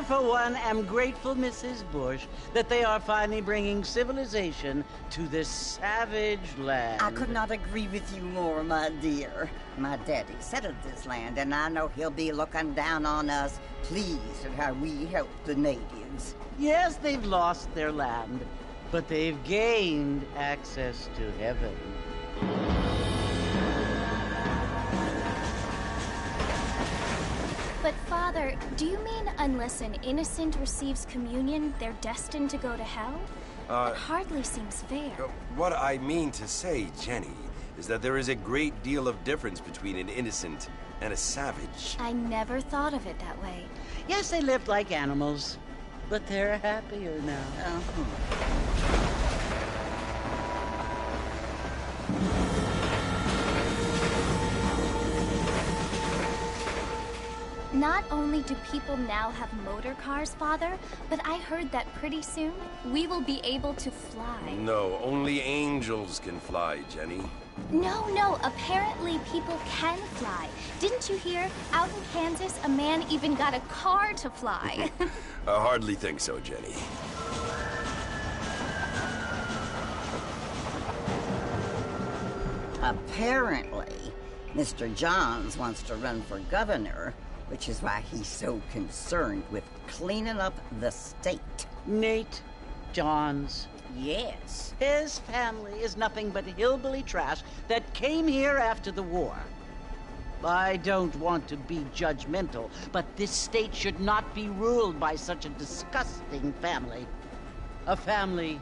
for one, am grateful, Mrs. Bush, that they are finally bringing civilization to this savage land. I could not agree with you more, my dear. My daddy settled this land, and I know he'll be looking down on us, pleased at how we help the natives. Yes, they've lost their land, but they've gained access to heaven. But Father, do you mean unless an innocent receives communion, they're destined to go to hell? That hardly seems fair. What I mean to say, Jenny, is that there is a great deal of difference between an innocent and a savage. I never thought of it that way. Yes, they lived like animals, but they're happier now. Not only do people now have motor cars, Father, but I heard that pretty soon we will be able to fly. No, only angels can fly, Jenny. No, apparently people can fly. Didn't you hear? Out in Kansas, a man even got a car to fly. I hardly think so, Jenny. Apparently, Mr. Johns wants to run for governor, which is why he's so concerned with cleaning up the state. Nate Johns. Yes. His family is nothing but hillbilly trash that came here after the war. I don't want to be judgmental, but this state should not be ruled by such a disgusting family. A family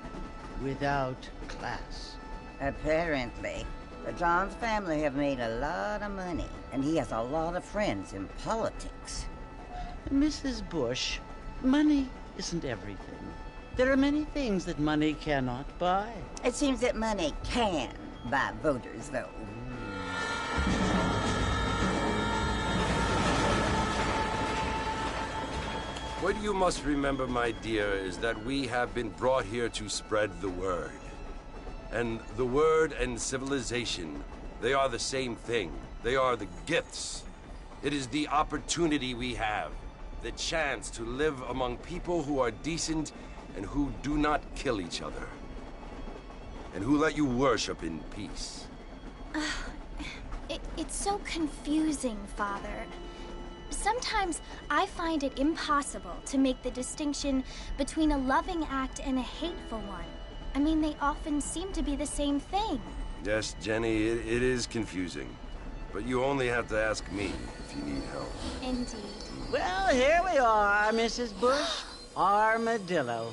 without class. Apparently. The Johns family have made a lot of money, and he has a lot of friends in politics. Mrs. Bush, money isn't everything. There are many things that money cannot buy. It seems that money can buy voters, though. What you must remember, my dear, is that we have been brought here to spread the word. And the word and civilization, they are the same thing. They are the gifts. It is the opportunity we have, the chance to live among people who are decent and who do not kill each other, and who let you worship in peace. It's so confusing, Father. Sometimes I find it impossible to make the distinction between a loving act and a hateful one. I mean, they often seem to be the same thing. Yes, Jenny, it is confusing. But you only have to ask me if you need help. Indeed. Well, here we are, Mrs. Bush. Armadillo.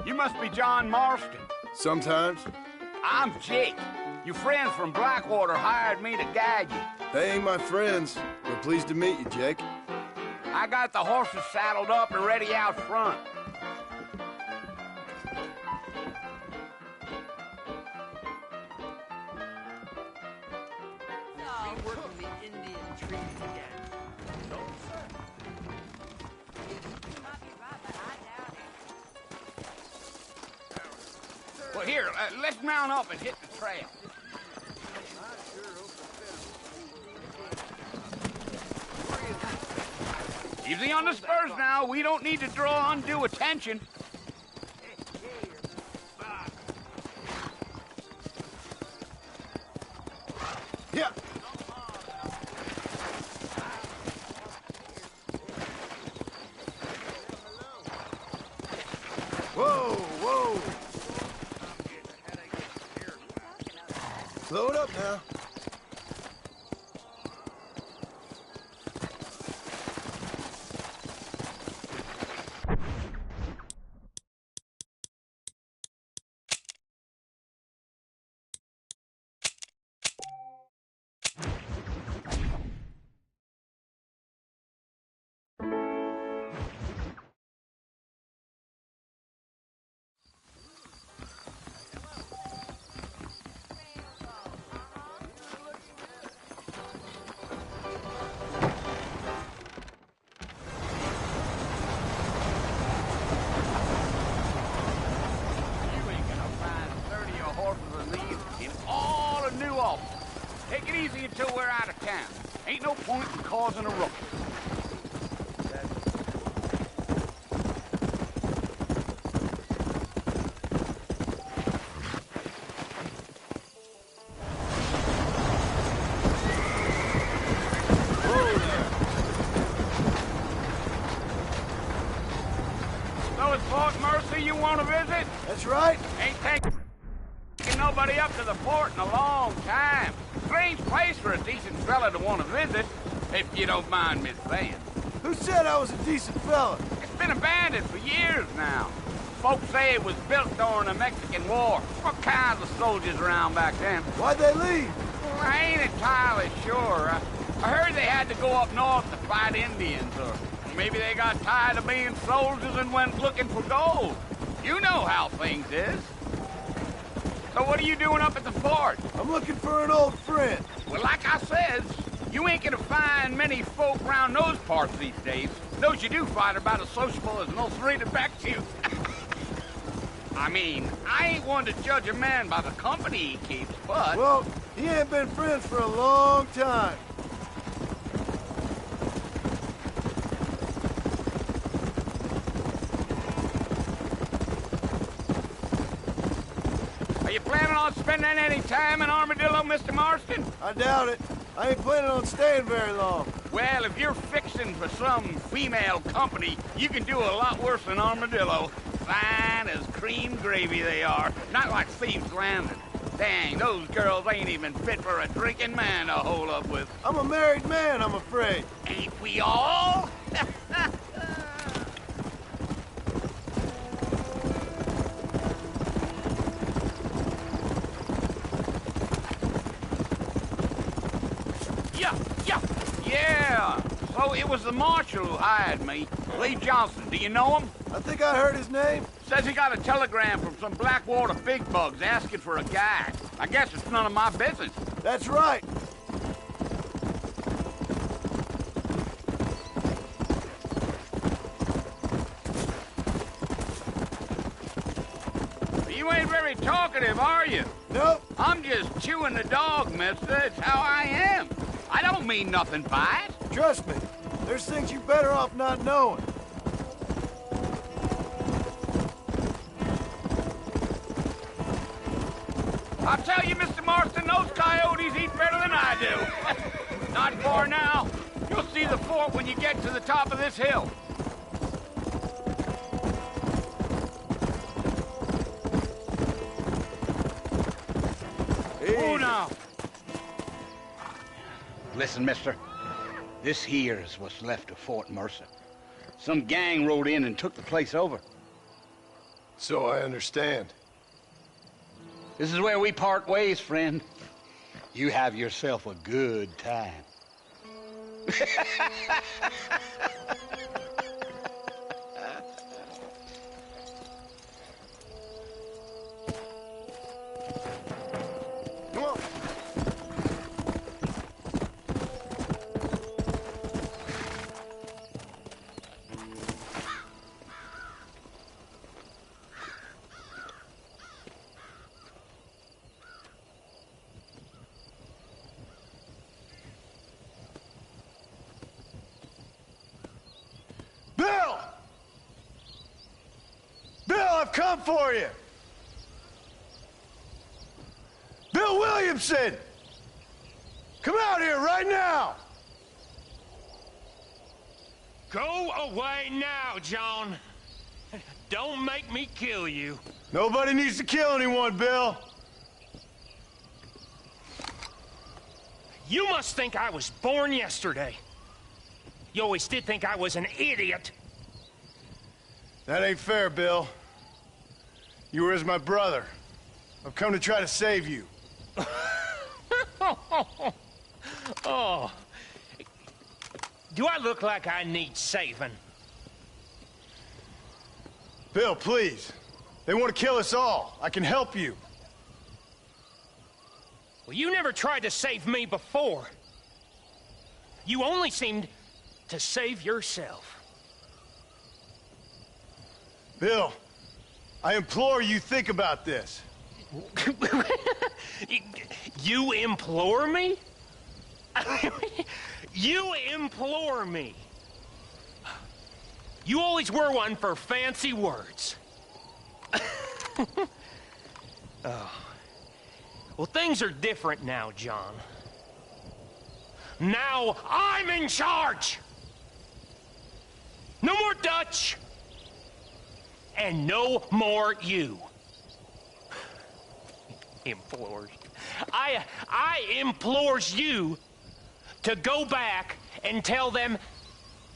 You must be John Marston. Sometimes. I'm Jake. Your friends from Blackwater hired me to guide you. They ain't my friends. We're pleased to meet you, Jake. I got the horses saddled up and ready out front. Well, here, let's mount up and hit the trail. Easy on the spurs now. We don't need to draw undue attention. Yeah. Whoa, whoa. Slow it up now. wasn't a rookie. So it's Fort Mercy you want to visit? That's right. Ain't taking nobody up to the fort in a long time. Strange place for a decent fella to want to visit, if you don't mind me saying. Who said I was a decent fella? It's been abandoned for years now. Folks say it was built during the Mexican War. What kinds of soldiers around back then? Why'd they leave? Well, I ain't entirely sure. I heard they had to go up north to fight Indians, or maybe they got tired of being soldiers and went looking for gold. You know how things is. So what are you doing up at the fort? I'm looking for an old friend. Well, like I says, you ain't gonna find many folk around those parts these days. Those you do find are about as sociable as an old Serena Backseat. I mean, I ain't one to judge a man by the company he keeps, but... Well, he ain't been friends for a long time. Are you planning on spending any time in Armadillo, Mr. Marston? I doubt it. I ain't planning on staying very long. Well, if you're fixing for some female company, you can do a lot worse than Armadillo. Fine as cream gravy they are. Not like Thieves Landing. Dang, those girls ain't even fit for a drinking man to hole up with. I'm a married man, I'm afraid. Ain't we all? Yeah. So it was the marshal who hired me. Lee Johnson, do you know him? I think I heard his name. Says he got a telegram from some Blackwater big bugs asking for a guy. I guess it's none of my business. That's right. You ain't very talkative, are you? Nope. I'm just chewing the dog, mister. It's how I am. I don't mean nothing by it. Trust me. There's things you're better off not knowing. I'll tell you, Mr. Marston, those coyotes eat better than I do. Not far now. You'll see the fort when you get to the top of this hill. Oh, now. Listen, mister. This here is what's left of Fort Mercer. Some gang rode in and took the place over. So I understand. This is where we part ways, friend. You have yourself a good time. Come on. Bill! Bill, I've come for you! Bill Williamson! Come out here right now! Go away now, John. Don't make me kill you. Nobody needs to kill anyone, Bill. You must think I was born yesterday. You always did think I was an idiot. That ain't fair, Bill. You were as my brother. I've come to try to save you. Oh. Do I look like I need saving? Bill, please. They want to kill us all. I can help you. Well, you never tried to save me before. You only seemed to save yourself. Bill, I implore you think about this. You implore me? You implore me. You always were one for fancy words. Oh. Well, things are different now, John. Now I'm in charge! No more Dutch! And no more you. Implores. I implores you to go back and tell them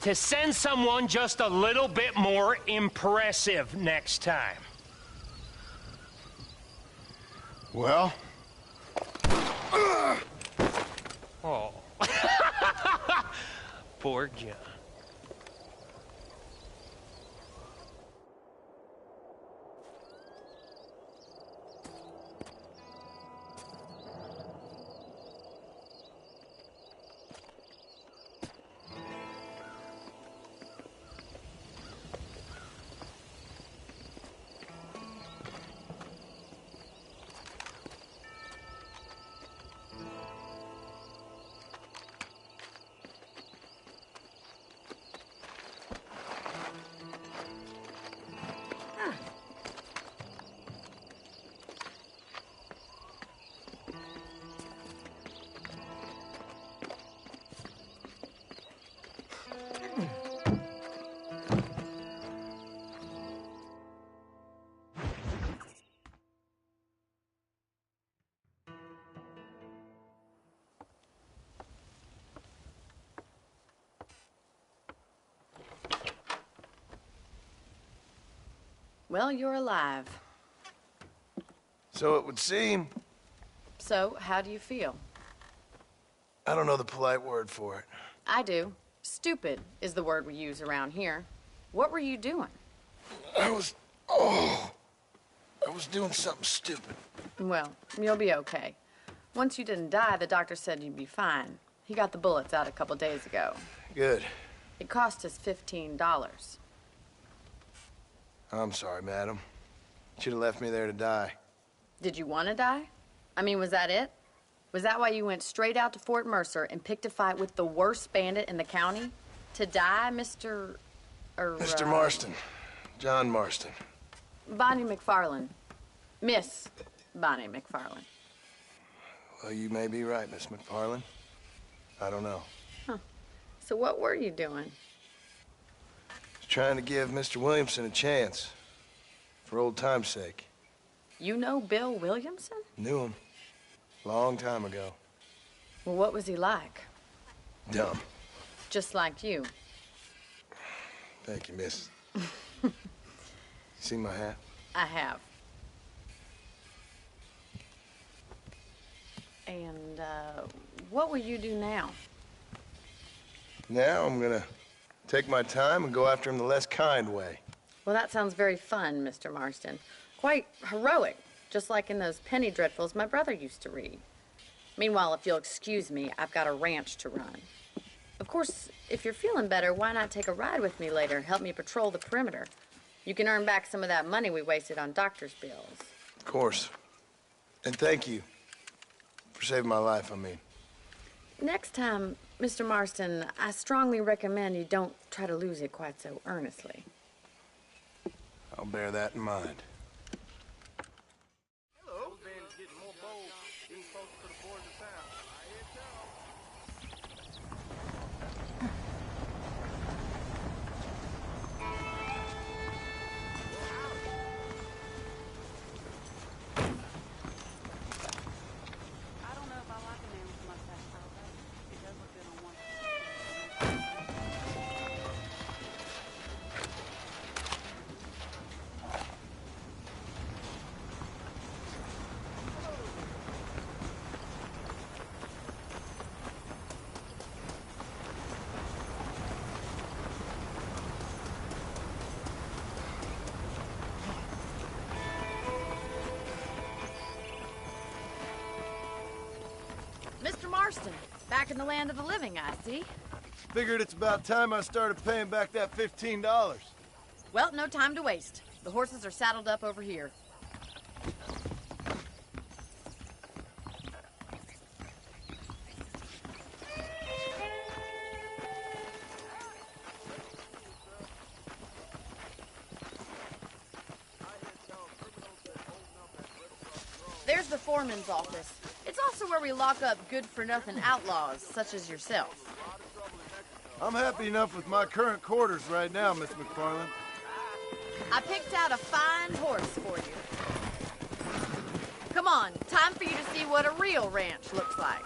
to send someone just a little bit more impressive next time. Well? Oh. Poor John. Well, you're alive. So it would seem. So, how do you feel? I don't know the polite word for it. I do. Stupid is the word we use around here. What were you doing? I was doing something stupid. Well, you'll be okay. Once you didn't die, the doctor said you'd be fine. He got the bullets out a couple days ago. Good. It cost us $15. I'm sorry, madam. Should have left me there to die. Did you want to die? I mean, was that it? Was that why you went straight out to Fort Mercer and picked a fight with the worst bandit in the county? To die, Mr. Mr. Marston. John Marston. Bonnie McFarland. Miss Bonnie McFarland. Well, you may be right, Miss McFarland. I don't know. Huh. So what were you doing? Trying to give Mr. Williamson a chance. For old time's sake. You know Bill Williamson? Knew him. Long time ago. Well, what was he like? Dumb. Just like you. Thank you, miss. See my hat? I have. And, what will you do now? Now I'm gonna take my time and go after him the less kind way. Well, that sounds very fun, Mr. Marston. Quite heroic, just like in those penny dreadfuls my brother used to read. Meanwhile, if you'll excuse me, I've got a ranch to run. Of course, if you're feeling better, why not take a ride with me later and help me patrol the perimeter? You can earn back some of that money we wasted on doctor's bills. Of course. And thank you for saving my life, I mean. Next time, Mr. Marston, I strongly recommend you don't try to lose it quite so earnestly. I'll bear that in mind. Hello. Man's getting more bold. Getting closer to the borders of town. I hear tell. I don't know if I like a man with a mustache, though. It does look good on one. Mr. Marston, back in the land of the living, I see. Figured it's about time I started paying back that $15. Well, no time to waste. The horses are saddled up over here. Here's the foreman's office. It's also where we lock up good-for-nothing outlaws, such as yourself. I'm happy enough with my current quarters right now, Miss McFarland. I picked out a fine horse for you. Come on, time for you to see what a real ranch looks like.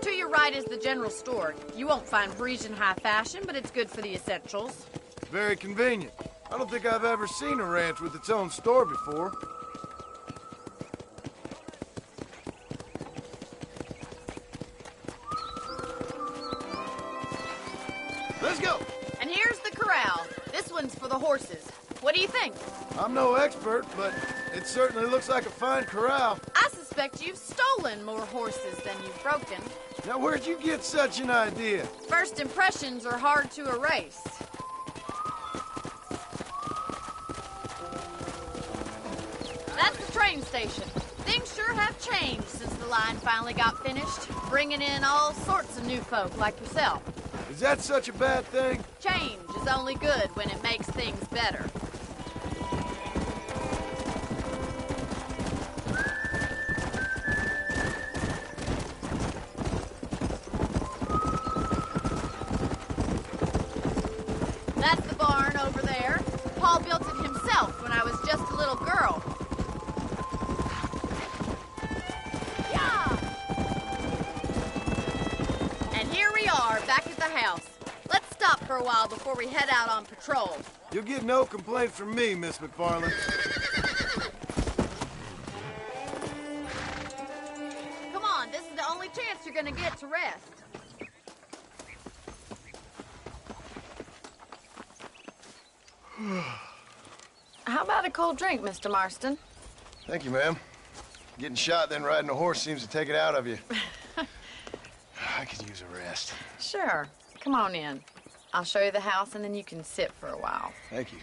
To your right is the general store. You won't find Parisian high fashion, but it's good for the essentials. Very convenient. I don't think I've ever seen a ranch with its own store before. Let's go! And here's the corral. This one's for the horses. What do you think? I'm no expert, but it certainly looks like a fine corral. I suspect you've stolen more horses than you've broken. Now, where'd you get such an idea? First impressions are hard to erase. That's the train station. Things sure have changed since the line finally got finished, bringing in all sorts of new folk like yourself. Is that such a bad thing? Change is only good when it makes things better. That's the barn over there. Paul built it himself when I was just a little girl. Yeah! And here we are, back at the house. Let's stop for a while before we head out on patrol. You'll get no complaints from me, Miss McFarland. Come on, this is the only chance you're gonna get to rest. How about a cold drink, Mr. Marston? Thank you, ma'am. Getting shot, then riding a horse seems to take it out of you. I could use a rest. Sure. Come on in. I'll show you the house, and then you can sit for a while. Thank you.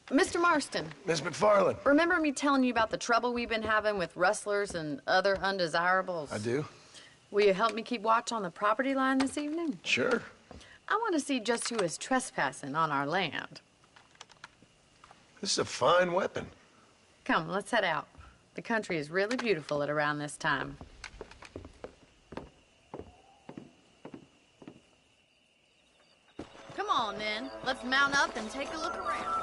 Mr. Marston. Miss McFarland. Remember me telling you about the trouble we've been having with rustlers and other undesirables? I do. Will you help me keep watch on the property line this evening? Sure. I want to see just who is trespassing on our land. This is a fine weapon. Come, let's head out. The country is really beautiful at around this time. Come on, then. Let's mount up and take a look around.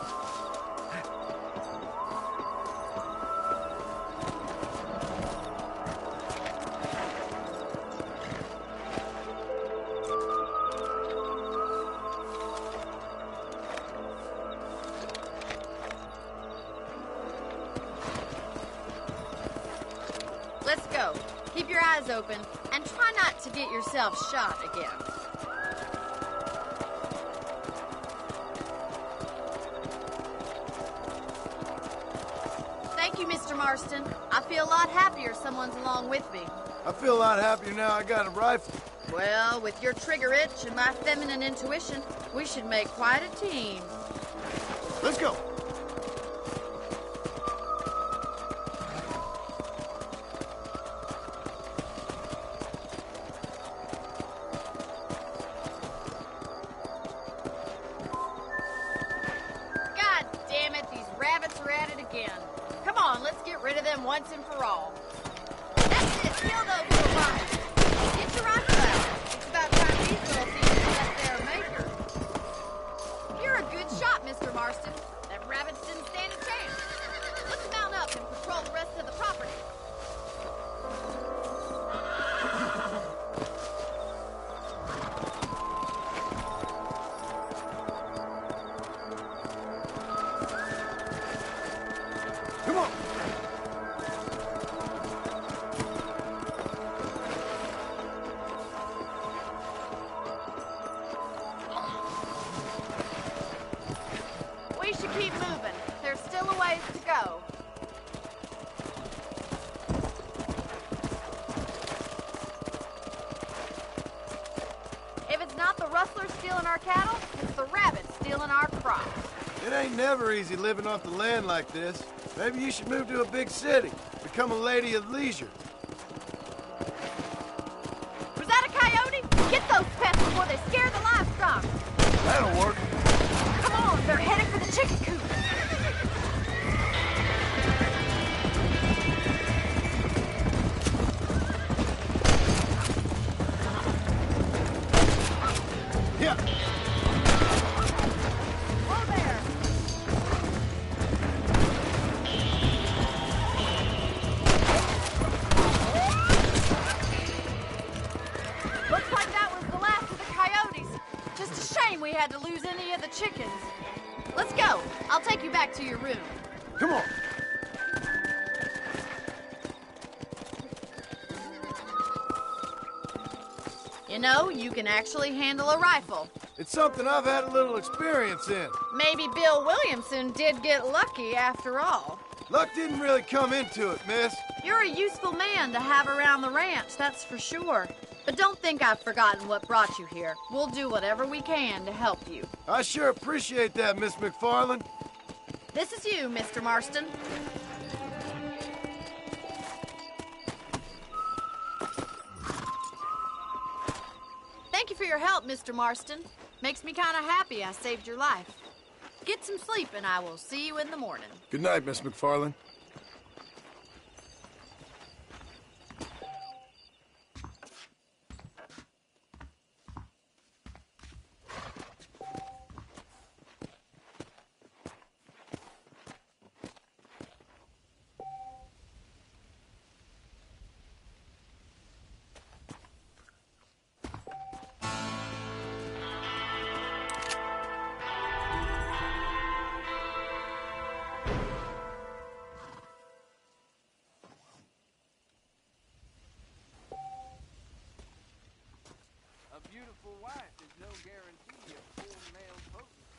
Let's go. Keep your eyes open and try not to get yourself shot again. Thank you, Mr. Marston. I feel a lot happier someone's along with me. I feel a lot happier now I got a rifle. Well, with your trigger itch and my feminine intuition, we should make quite a team. Let's go. God damn it, these rabbits are at it again. Come on, let's get rid of them once and for all. That's it, kill those little mice. Get your rifle out. It's about time these little thieves left their maker. You're a good shot, Mr. Marston. Them rabbits didn't stand a chance. Let's mount up and patrol the rest of the property. Come on. We should keep moving. There's still a ways to go. It ain't never easy living off the land like this. Maybe you should move to a big city. Become a lady of leisure. Was that a coyote? Get those pets before they scare the livestock. That'll work. Come on, they're headed for the chicken coop. Yeah. Whoa there. Looks like that was the last of the coyotes. Just a shame we had to lose any of the chickens. Let's go. I'll take you back to your room. Come on. You know, you can actually handle a rifle. It's something I've had a little experience in. Maybe Bill Williamson did get lucky after all. Luck didn't really come into it, miss. You're a useful man to have around the ranch, that's for sure. But don't think I've forgotten what brought you here. We'll do whatever we can to help you. I sure appreciate that, Miss McFarland. This is you, Mr. Marston. Thank you for your help, Mr. Marston. Makes me kind of happy I saved your life. Get some sleep and I will see you in the morning. Good night, Miss McFarland. A beautiful wife is no guarantee of full male potency.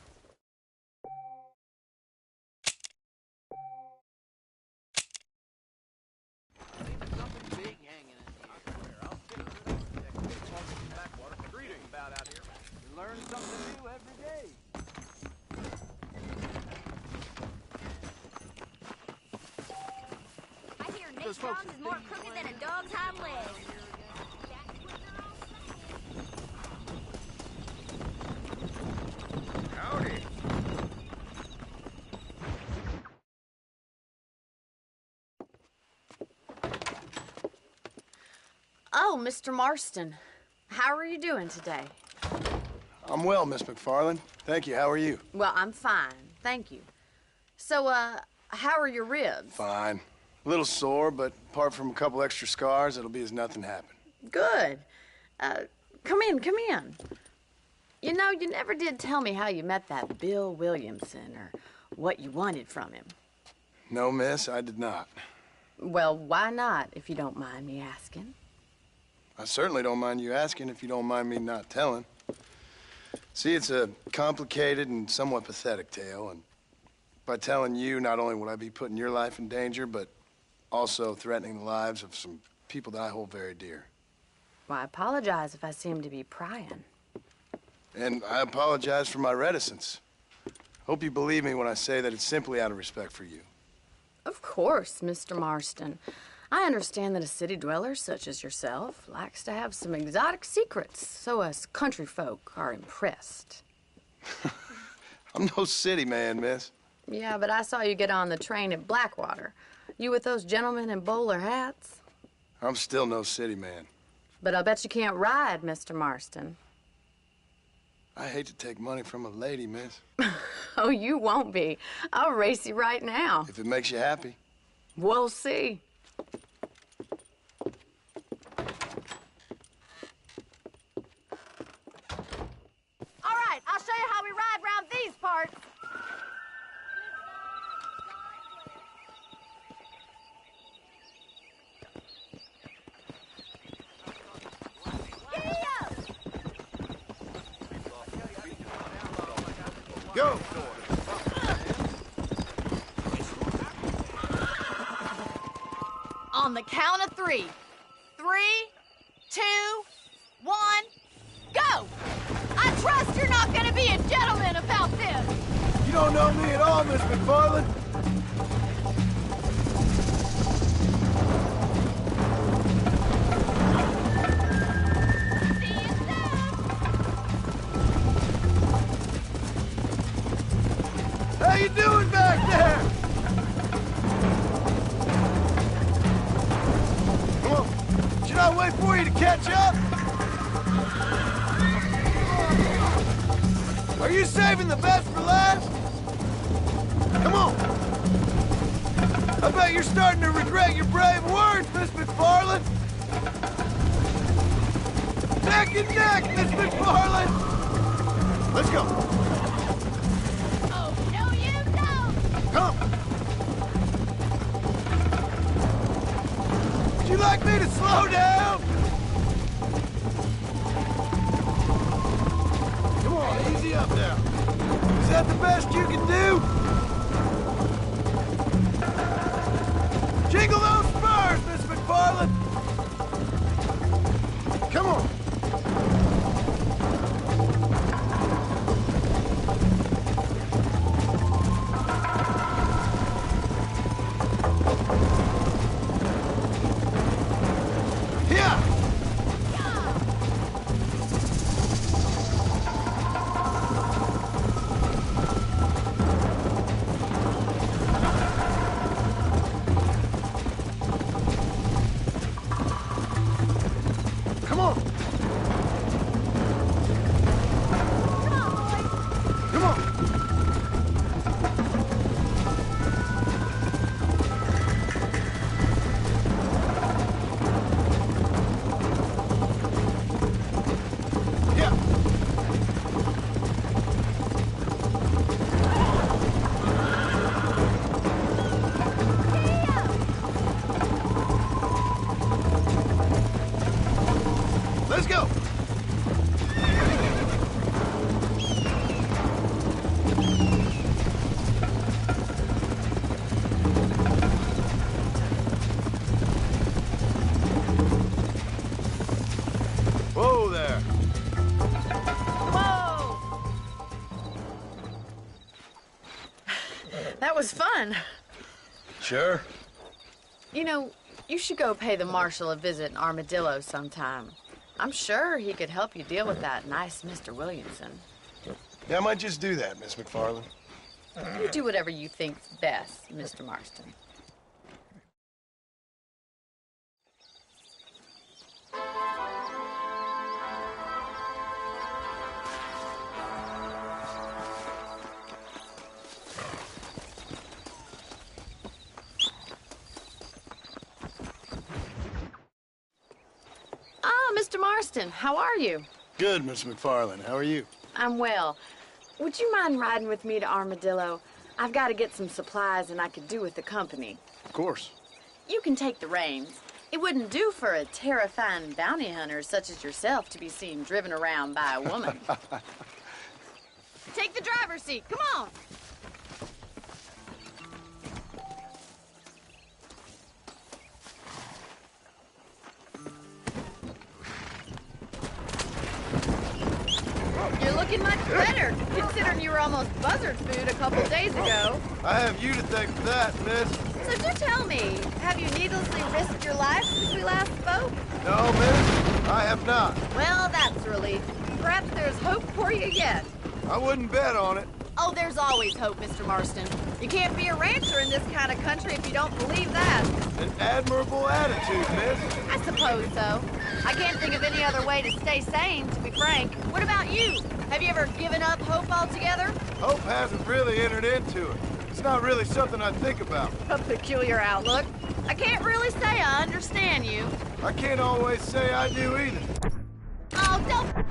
Maybe something big hanging in here. I swear, I'll sit here and talk to the backwater. Reading about out here. You learn something new every day. I hear Nick Jones is more crooked than a dog's hind leg. Howdy. Oh, Mr. Marston. How are you doing today? I'm well, Miss McFarland. Thank you. How are you? Well, I'm fine. Thank you. So, how are your ribs? Fine. A little sore, but apart from a couple extra scars, it'll be as nothing happened. Good. Come in, come in. You know, you never did tell me how you met that Bill Williamson or what you wanted from him. No, miss, I did not. Well, why not, if you don't mind me asking? I certainly don't mind you asking if you don't mind me not telling. See, it's a complicated and somewhat pathetic tale, and by telling you, not only would I be putting your life in danger, but also threatening the lives of some people that I hold very dear. Well, I apologize if I seem to be prying. And I apologize for my reticence. Hope you believe me when I say that it's simply out of respect for you. Of course, Mr. Marston. I understand that a city dweller such as yourself likes to have some exotic secrets, so us country folk are impressed. I'm no city man, miss. Yeah, but I saw you get on the train at Blackwater. You with those gentlemen in bowler hats? I'm still no city man. But I'll bet you can't ride, Mr. Marston. I hate to take money from a lady, miss. Oh, you won't be. I'll race you right now. If it makes you happy. We'll see. All right, I'll show you how we ride round these parts. Go! On the count of 3. 3, 2, 1, go! I trust you're not gonna be a gentleman about this. You don't know me at all, Miss McFarland. How you doing back there? Come on. Should I wait for you to catch up? Are you saving the best for last? Come on. I bet you're starting to regret your brave words, Miss McFarland. Neck and neck, Miss McFarland. Let's go. Oh, no, you don't! Come. Would you like me to slow down? Come on, easy up now. Is that the best you can do? Jingle those spurs, Miss McFarland! Come on. Let's go! Whoa there! Whoa! That was fun. Sure. You know, you should go pay the marshal a visit in Armadillo sometime. I'm sure he could help you deal with that nice Mr. Williamson. Yeah, I might just do that, Miss McFarland. You do whatever you think's best, Mr. Marston. Mr. Marston, how are you? Good, Miss McFarland. How are you? I'm well. Would you mind riding with me to Armadillo? I've got to get some supplies and I could do with the company. Of course. You can take the reins. It wouldn't do for a terrifying bounty hunter such as yourself to be seen driven around by a woman. Take the driver's seat. Come on. You're looking much better, considering you were almost buzzard food a couple days ago. I have you to thank for that, miss. So do tell me, have you needlessly risked your life since we last spoke? No, miss, I have not. Well, that's a relief. Perhaps there's hope for you yet. I wouldn't bet on it. Oh, there's always hope, Mr. Marston. You can't be a rancher in this kind of country if you don't believe that. An admirable attitude, miss. I suppose so. I can't think of any other way to stay sane, to be frank. What about you? Have you ever given up hope altogether? Hope hasn't really entered into it. It's not really something I think about. A peculiar outlook. I can't really say I understand you. I can't always say I do either. Oh, don't...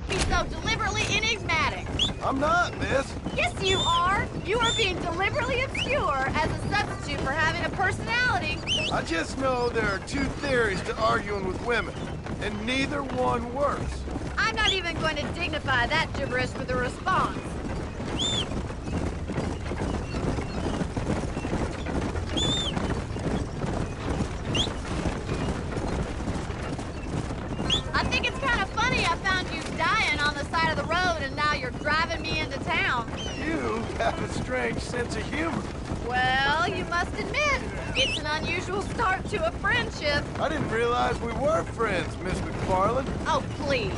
be so deliberately enigmatic. I'm not, miss. Yes, you are. You are being deliberately obscure as a substitute for having a personality. I just know there are two theories to arguing with women, and neither one works. I'm not even going to dignify that gibberish with a response. I think it's kind of funny I found you road, and now you're driving me into town. You have a strange sense of humor. Well, you must admit, it's an unusual start to a friendship. I didn't realize we were friends, Miss McFarland. Oh, please.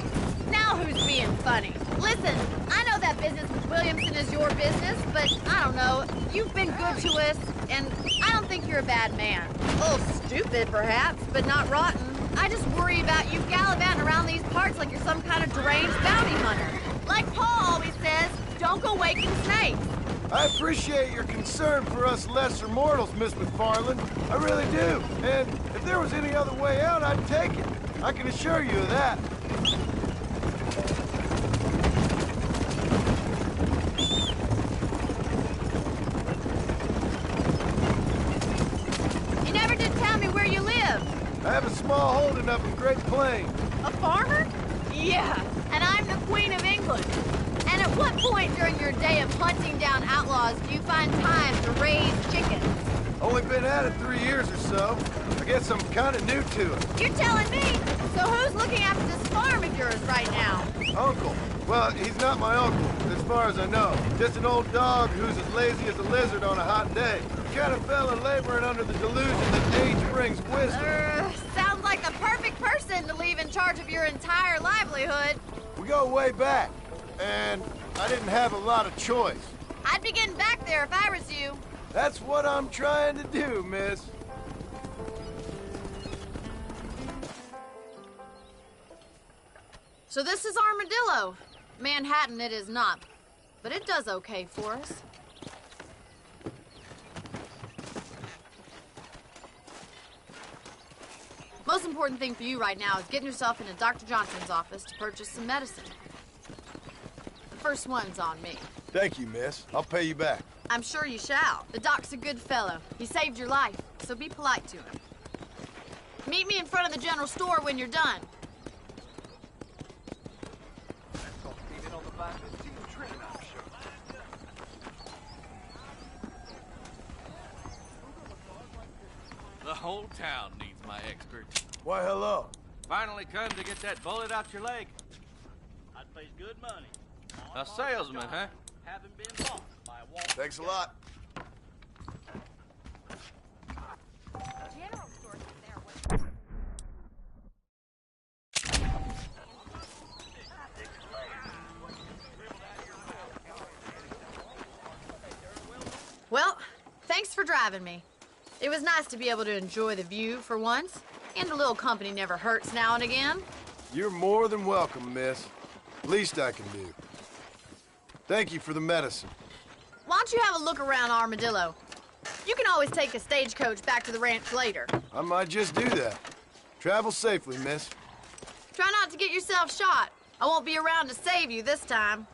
Now who's being funny? Listen, I know that business with Williamson is your business, but I don't know. You've been good to us, and I don't think you're a bad man. A little stupid, perhaps, but not rotten. I just worry about you gallivanting around these parts like you're some kind of deranged bounty hunter. Like Paul always says, don't go waking snakes. I appreciate your concern for us lesser mortals, Miss McFarland. I really do. And if there was any other way out, I'd take it. I can assure you of that. You never did tell me where you live. I have a small holding up in Great Plains. A farmer? Yeah, and I'm the Queen of England. And at what point during your day of hunting down outlaws do you find time to raise chickens? Only been at it 3 years or so. I guess I'm kind of new to it. You're telling me? So who's looking after this farm of yours right now? Uncle. Well, he's not my uncle, as far as I know. Just an old dog who's as lazy as a lizard on a hot day. The kind of fella laboring under the delusion that age brings wisdom. Sounds like the perfect person to leave in charge of your entire livelihood. We go way back, and I didn't have a lot of choice. I'd be getting back there if I was you. That's what I'm trying to do, miss. So this is Armadillo. Manhattan it is not, but it does okay for us. Most important thing for you right now is getting yourself into Dr. Johnson's office to purchase some medicine. The first one's on me. Thank you, miss. I'll pay you back. I'm sure you shall. The doc's a good fellow. He saved your life, so be polite to him. Meet me in front of the general store when you're done. The whole town needs my expertise. Why, hello. Finally come to get that bullet out your leg. I'd place good money. A salesman, huh? Haven't been bought by a wall. Thanks a lot. General store there. Well, thanks for driving me. It was nice to be able to enjoy the view for once, and a little company never hurts now and again. You're more than welcome, miss. Least I can do. Thank you for the medicine. Why don't you have a look around Armadillo? You can always take a stagecoach back to the ranch later. I might just do that. Travel safely, miss. Try not to get yourself shot. I won't be around to save you this time.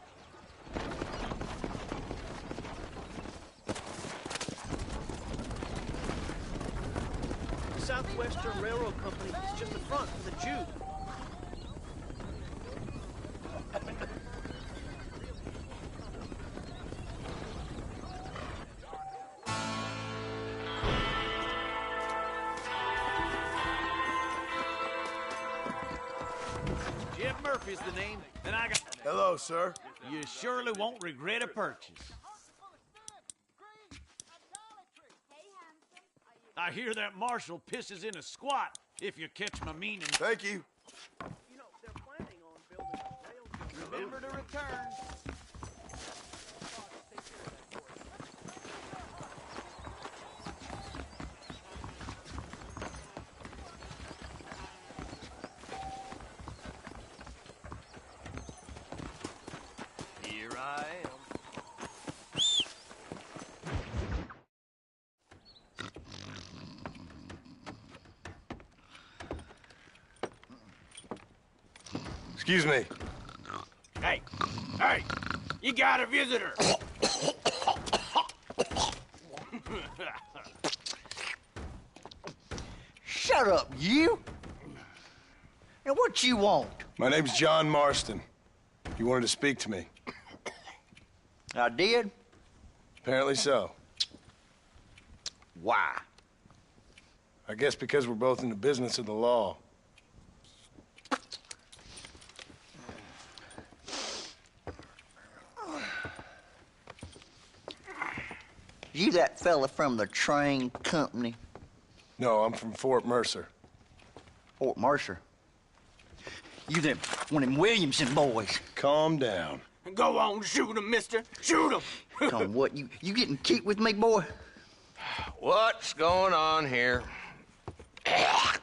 Southwestern Railroad Company is just a front for the Jew. Jim Murphy's the name, and I got... Hello, sir. You surely won't regret a purchase. I hear that marshal pisses in a squat, if you catch my meaning. Thank you. You know, they're planning on building a rail. Remember to return. Here I am. Excuse me. Hey, hey, you got a visitor. Shut up, you! And what you want? My name's John Marston. You wanted to speak to me. I did? Apparently so. Why? I guess because we're both in the business of the law. You that fella from the train company? No, I'm from Fort Mercer. Fort Mercer? You them one of them Williamson boys. Calm down. Go on, shoot him, mister. Shoot him. Come, what, you getting cute with me, boy? What's going on here? I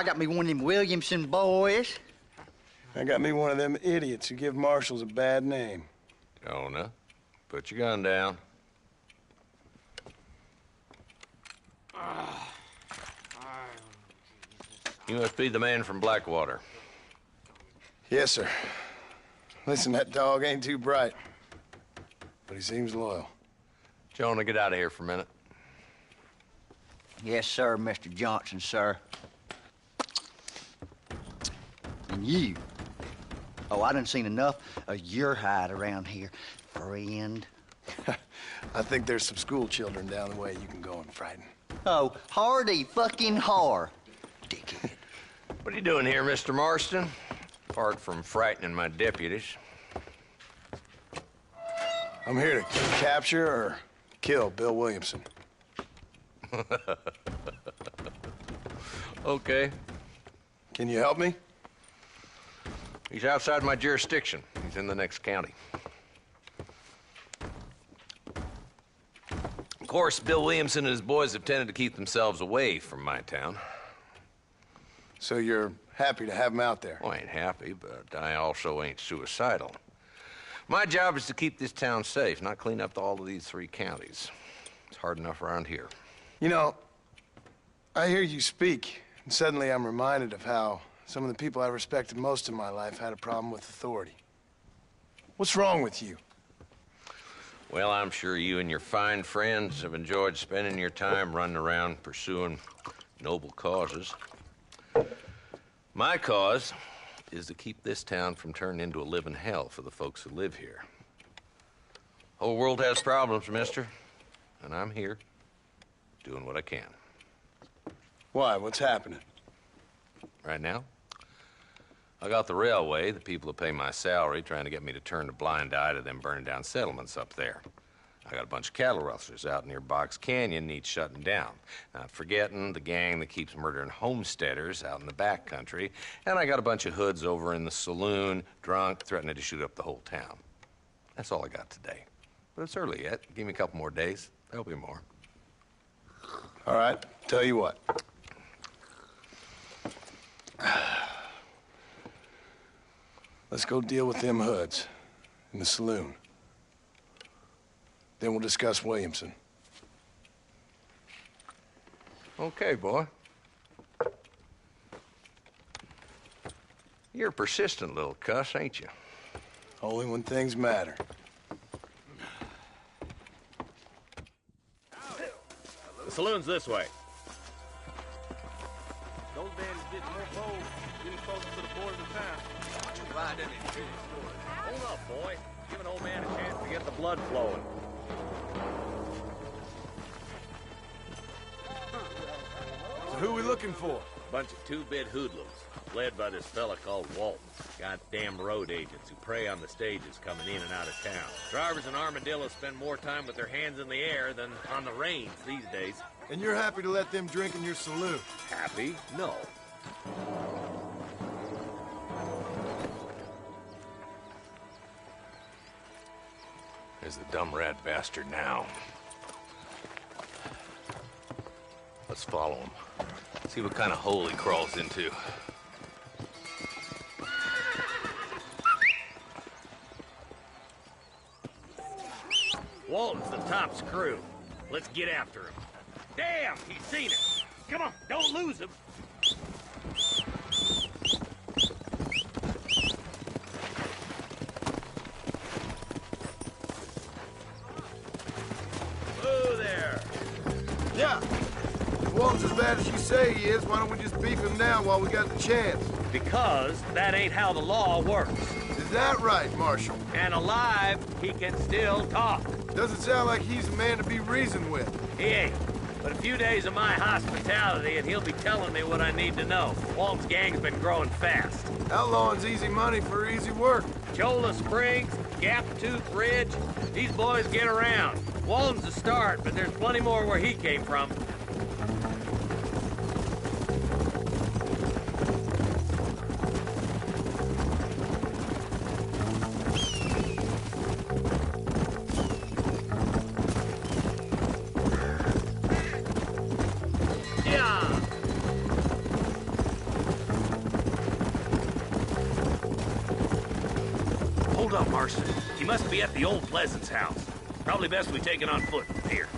got me one of them Williamson boys. I got me one of them idiots who give marshals a bad name. Jonah, put your gun down. You must be the man from Blackwater. Yes, sir. Listen, that dog ain't too bright, but he seems loyal. Jonah, get out of here for a minute. Yes, sir, Mr. Johnson, sir. And you. Oh, I done seen enough of your hide around here, friend. I think there's some school children down the way you can go and frighten. Oh, hardy fucking har. Dickhead. What are you doing here, Mr. Marston? Apart from frightening my deputies. I'm here to capture or kill Bill Williamson. Okay. Can you help me? He's outside my jurisdiction. He's in the next county. Of course, Bill Williamson and his boys have tended to keep themselves away from my town. So you're happy to have him out there? Well, I ain't happy, but I also ain't suicidal. My job is to keep this town safe, not clean up all of these 3 counties. It's hard enough around here. You know, I hear you speak, and suddenly I'm reminded of how some of the people I respected most in my life had a problem with authority. What's wrong with you? Well, I'm sure you and your fine friends have enjoyed spending your time running around pursuing noble causes. My cause is to keep this town from turning into a living hell for the folks who live here. Whole world has problems, mister, and I'm here doing what I can. Why? What's happening? Right now, I got the railway, the people who pay my salary, trying to get me to turn a blind eye to them burning down settlements up there. I got a bunch of cattle rustlers out near Box Canyon needs shutting down. Not forgetting the gang that keeps murdering homesteaders out in the back country. And I got a bunch of hoods over in the saloon, drunk, threatening to shoot up the whole town. That's all I got today. But it's early yet. Give me a couple more days. There'll be more. All right, tell you what. Let's go deal with them hoods in the saloon. Then we'll discuss Williamson. Okay, boy. You're a persistent little cuss, ain't you? Only when things matter. The saloon's this way. Those bandits getting more bold, getting closer to the borders of town. Watch you ride in and shoot his story. Hold up, boy. Give an old man a chance to get the blood flowing. So who we looking for? Bunch of two-bit hoodlums, led by this fella called Walton. Goddamn road agents who prey on the stages coming in and out of town. Drivers in Armadillo spend more time with their hands in the air than on the reins these days. And you're happy to let them drink in your saloon? Happy? No. There's the dumb rat bastard now. Let's follow him. See what kind of hole he crawls into. Walton's the top screw. Let's get after him. Damn, he's seen it. Come on, don't lose him. Whoa there. Yeah. If Walton's as bad as you say he is, why don't we just beef him now while we got the chance? Because that ain't how the law works. Is that right, Marshal? And alive, he can still talk. Doesn't sound like he's a man to be reasoned with. He ain't. But a few days of my hospitality and he'll be telling me what I need to know. Walton's gang's been growing fast. Outlawing's easy money for easy work. Cholla Springs, Gap Tooth Ridge, these boys get around. Walton's the start, but there's plenty more where he came from. Hold up, Marston. He must be at the old Pleasance house. Probably best we take it on foot from here.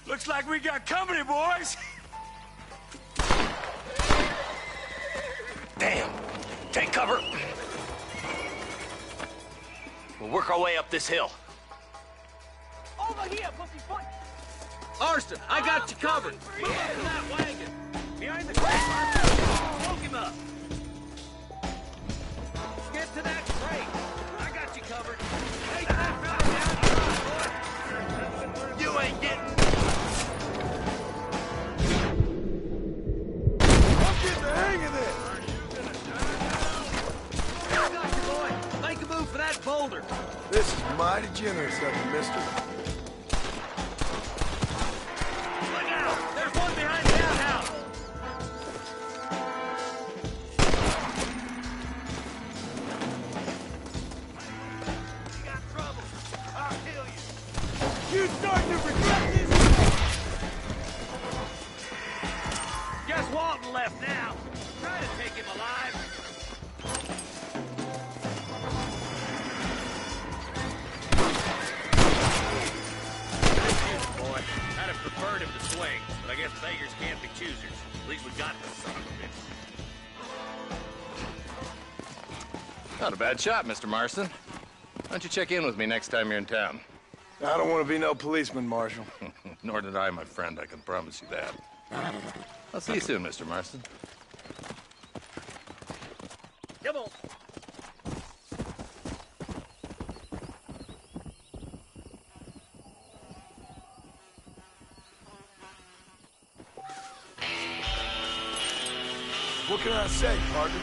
Looks like we got company, boys. Damn! Take cover! We'll work our way up this hill. Over here, pussyfoot! Marston, I got you covered. Move up to that wagon. Behind the crate, Marston. Smoke him up. Get to that crate. I got you covered. Take that fella down. You ain't getting... I'm getting the hang of this! I got you, boy. Make a move for that boulder. This is mighty generous of you, mister. There's one behind the outhouse. You got trouble. I'll kill you. You starting to regret this? Guess Walton left now. Try to take him alive. Boy, I'd have preferred him to swing, but I guess beggars can't be choosers. At least we got this son of a bitch. Not a bad shot, Mr. Marston. Why don't you check in with me next time you're in town? I don't want to be no policeman, Marshal. Nor did I, my friend. I can promise you that. I'll see you soon, Mr. Marston. Come on. What can I say, partner?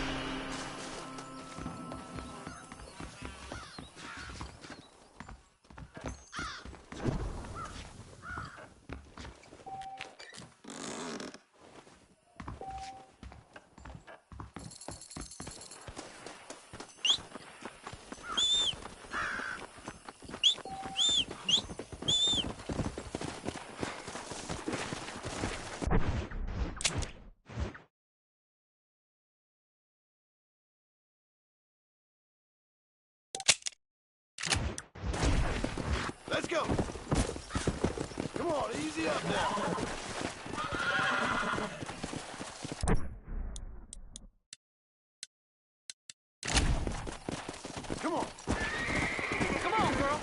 Let's go. Come on, easy up now. Come on. Come on, girl.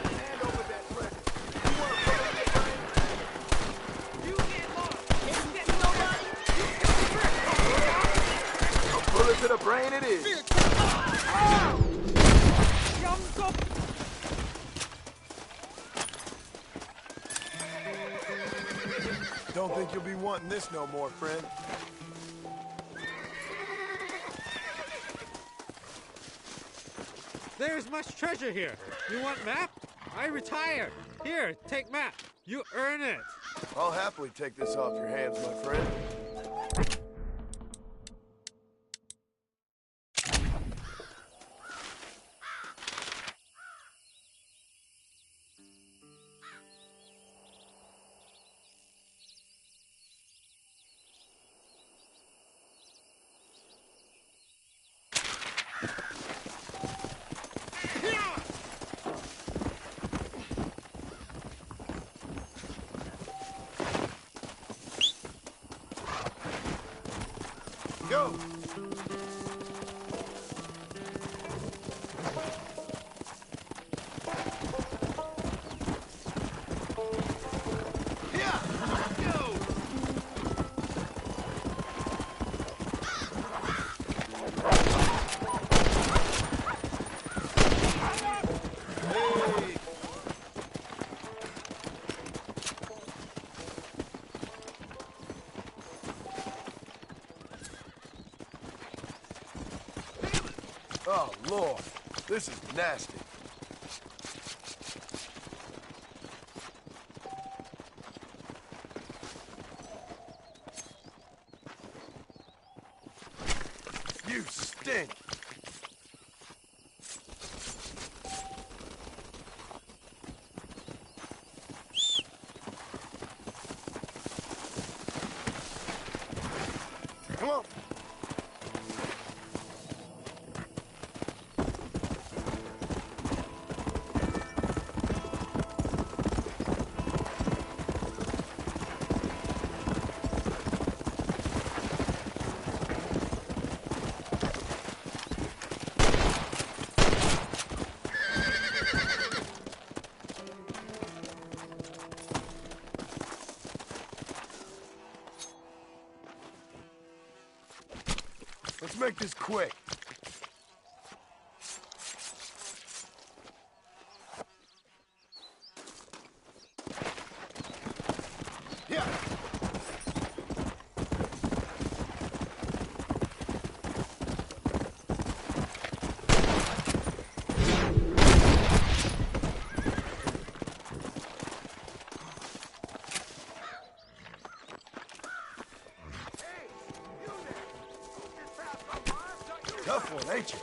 Hand over that treasure. You want to put it in? You get lost. Can't get nobody. You get the trick. A bullet to the brain it is. Don't think you'll be wanting this no more, friend. There's much treasure here. You want map? I retired. Here, take map. You earn it. I'll happily take this off your hands, my friend. Go! Oh, Lord. This is nasty. You stink. Come on. Let's make this quick. Yeah. Tough one, ain't you?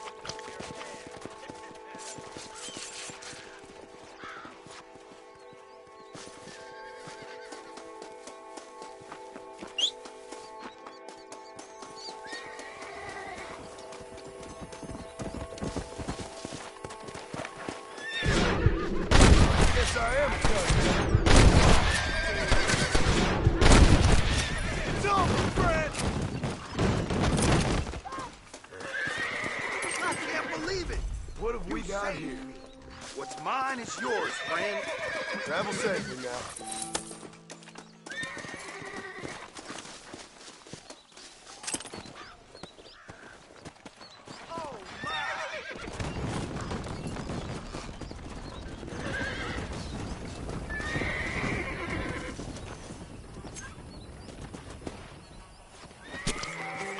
Guess I am tough. It's over, Fred! I can't believe it! What have we got here? What's mine is yours, friend. Travel safely now.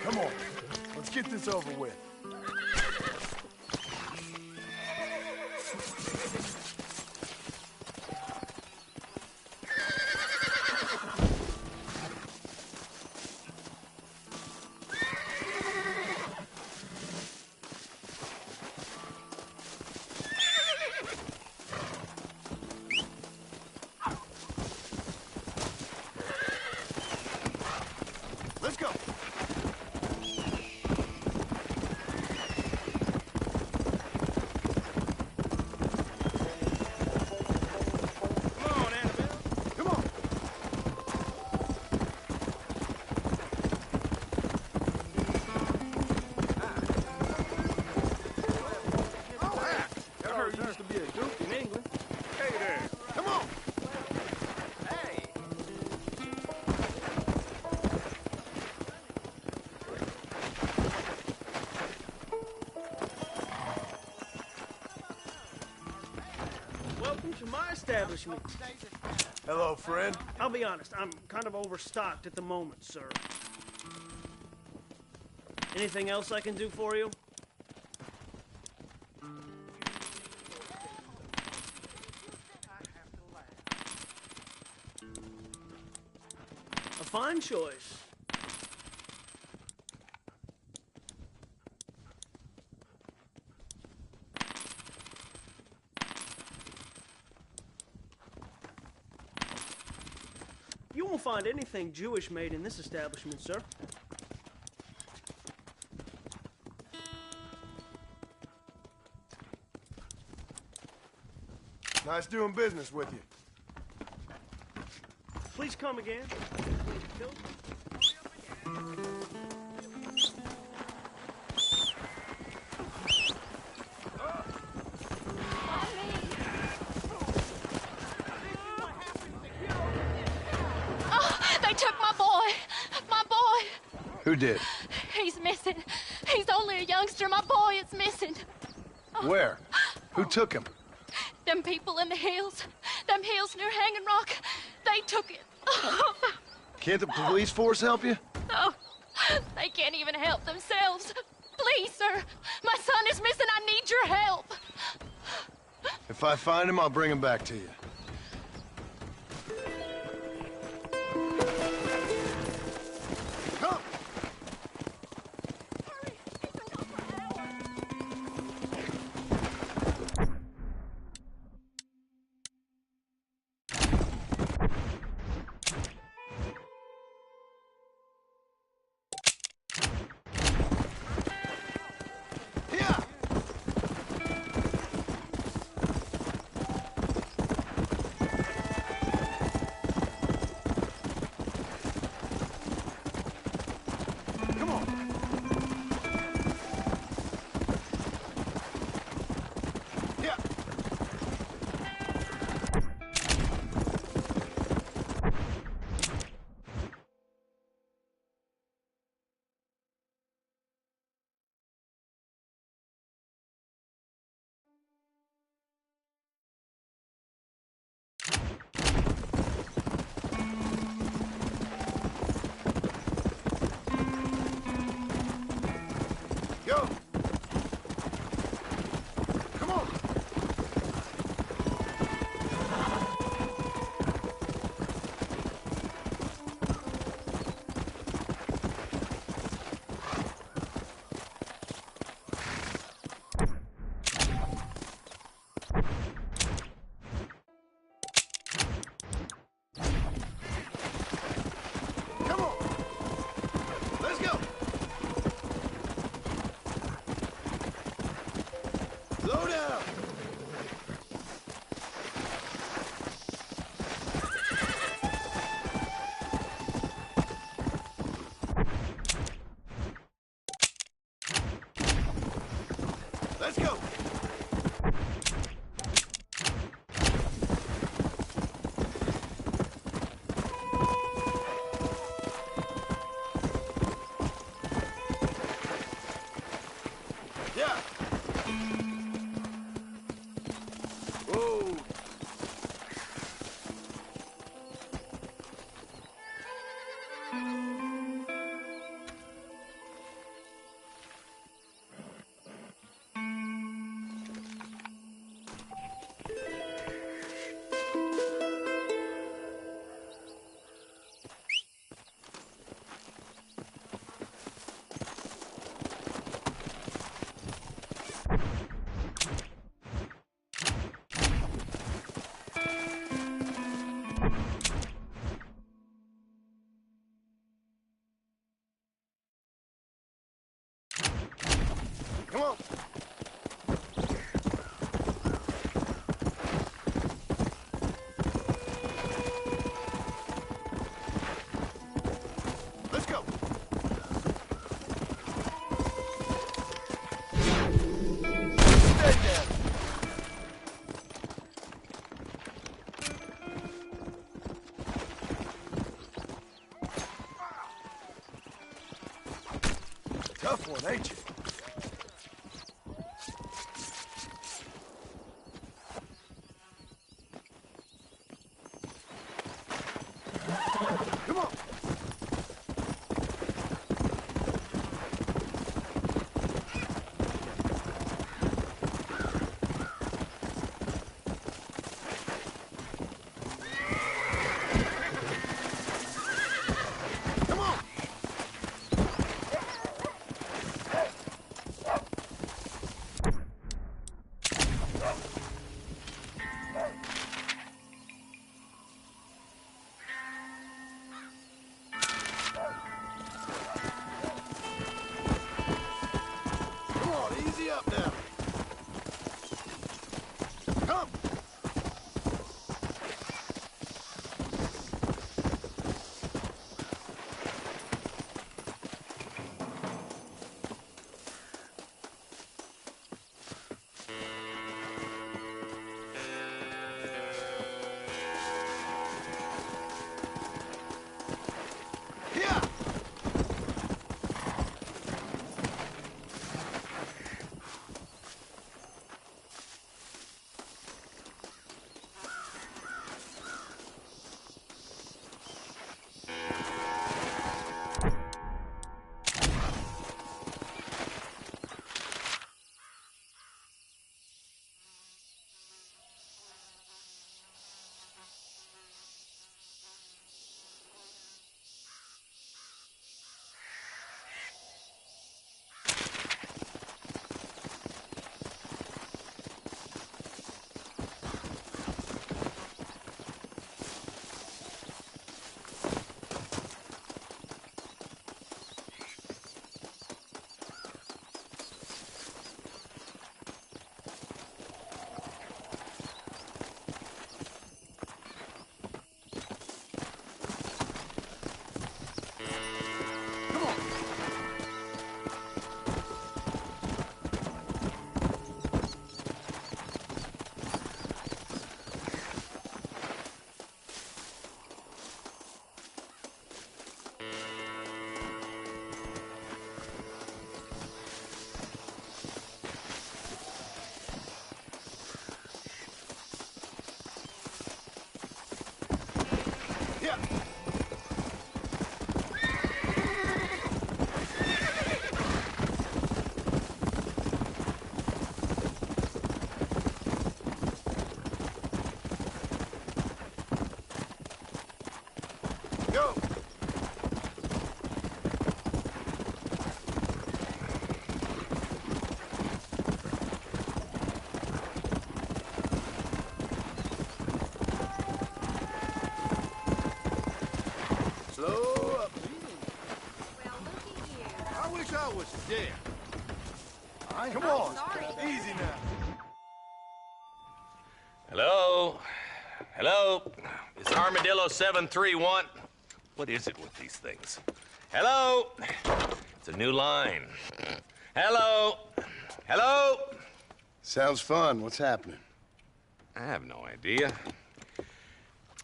Come on, let's get this over with. Let's go. Come on, Annabelle. Come on. I heard you used to be a duke in England. Hey there. Come on. Hey. Welcome to my establishment. Hello, friend. I'll be honest, I'm kind of overstocked at the moment, sir. Anything else I can do for you? A fine choice. You won't find anything Jewish made in this establishment, sir. Nice doing business with you. Please come again. Oh, they took my boy. My boy. Who did? He's missing. He's only a youngster. My boy is missing. Where? Who took him? Them people in the hills. Them hills near Hanging Rock. They took it. Can't the police force help you? Oh, they can't even help themselves. Please, sir. My son is missing. If I find him, I'll bring him back to you. Come! Go! Come on! Come on! Let's go! Slow down! Let's go! Yeah! Whoa! Come on! Let's go! Stay down! Tough one, ain't you? Come on! Come on! Come on, easy up now. Come! Yeah! Come on. Easy now. Hello? Hello? It's Armadillo 731. What is it with these things? Hello? It's a new line. Hello? Hello? Sounds fun. What's happening? I have no idea.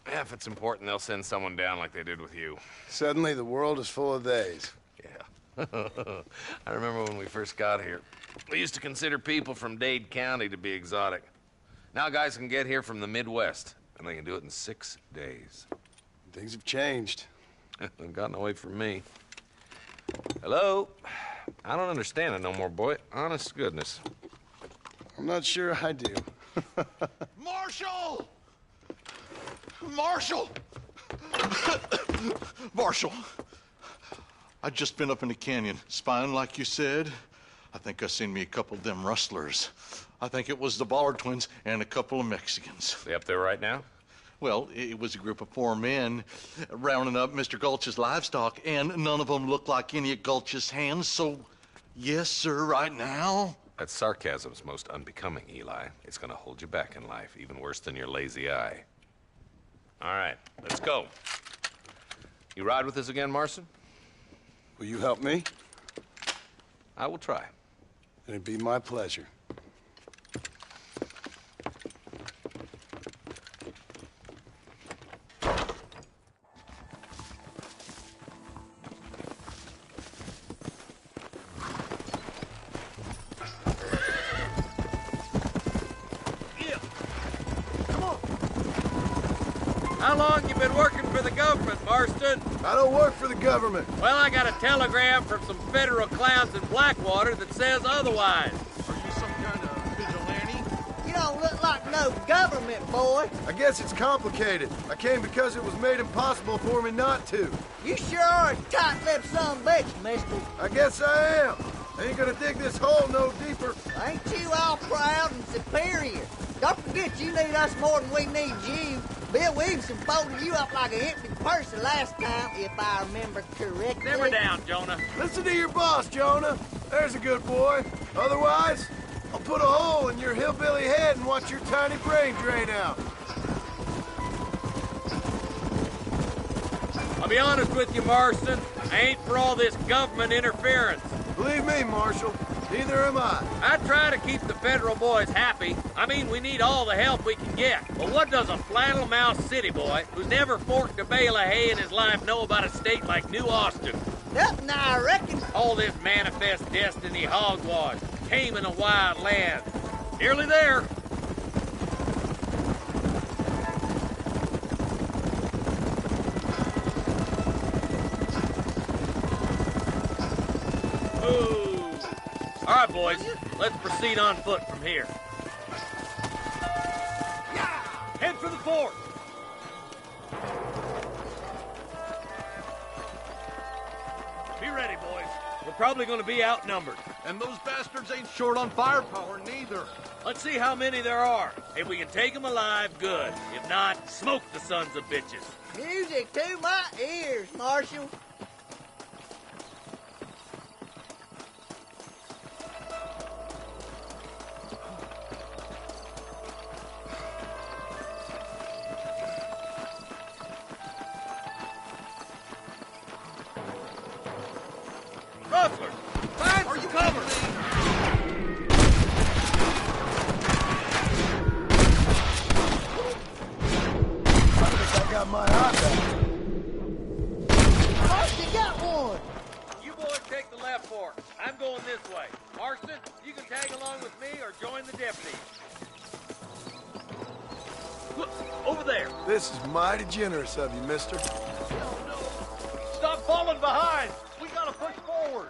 Yeah, if it's important, they'll send someone down like they did with you. Suddenly, the world is full of theys. Yeah. I remember when we first got here. We used to consider people from Dade County to be exotic. Now guys can get here from the Midwest, and they can do it in 6 days. Things have changed. They've gotten away from me. Hello? I don't understand it no more, boy. Honest to goodness. I'm not sure I do. Marshal! Marshal! Marshal! I just been up in the canyon, spying like you said. I think I seen me a couple of them rustlers. I think it was the Ballard twins and a couple of Mexicans. They up there right now? Well, it was a group of 4 men rounding up Mr. Gulch's livestock, and none of them looked like any of Gulch's hands, so yes, sir, right now. That sarcasm's most unbecoming, Eli. It's gonna hold you back in life, even worse than your lazy eye. All right, let's go. You ride with us again, Marston? Will you help me? I will try. It'd be my pleasure. How long you been working for the government, Marston? I don't work for the government. Well, I got a telegram from some federal clowns in Blackwater that says otherwise. Are you some kind of vigilante? You don't look like no government, boy. I guess it's complicated. I came because it was made impossible for me not to. You sure are a tight-lipped son of a bitch, mister. I guess I am. I ain't gonna dig this hole no deeper. Ain't you all proud and superior? Don't forget you need us more than we need you. Bill Williamson folded you up like an empty purse the last time, if I remember correctly. Simmer down, Jonah. Listen to your boss, Jonah. There's a good boy. Otherwise, I'll put a hole in your hillbilly head and watch your tiny brain drain out. I'll be honest with you, Marston. I ain't for all this government interference. Believe me, Marshal, neither am I. I try to keep the federal boys happy. I mean, we need all the help we can get. But what does a flannel-mouthed city boy who's never forked a bale of hay in his life know about a state like New Austin? Nothing, I reckon. All this manifest destiny hogwash, taming a wild land. Nearly there. All right, boys, let's proceed on foot from here. Yeah! Head for the fort! Be ready, boys. We're probably going to be outnumbered. And those bastards ain't short on firepower, neither. Let's see how many there are. If we can take them alive, good. If not, smoke the sons of bitches. Music to my ears, Marshal. Rustler, find some cover! I think I got my eye back. Marston got one. You boys take the left fork. I'm going this way. Marston, you can tag along with me or join the deputy. Look, over there. This is mighty generous of you, mister. Stop falling behind. We gotta push forward.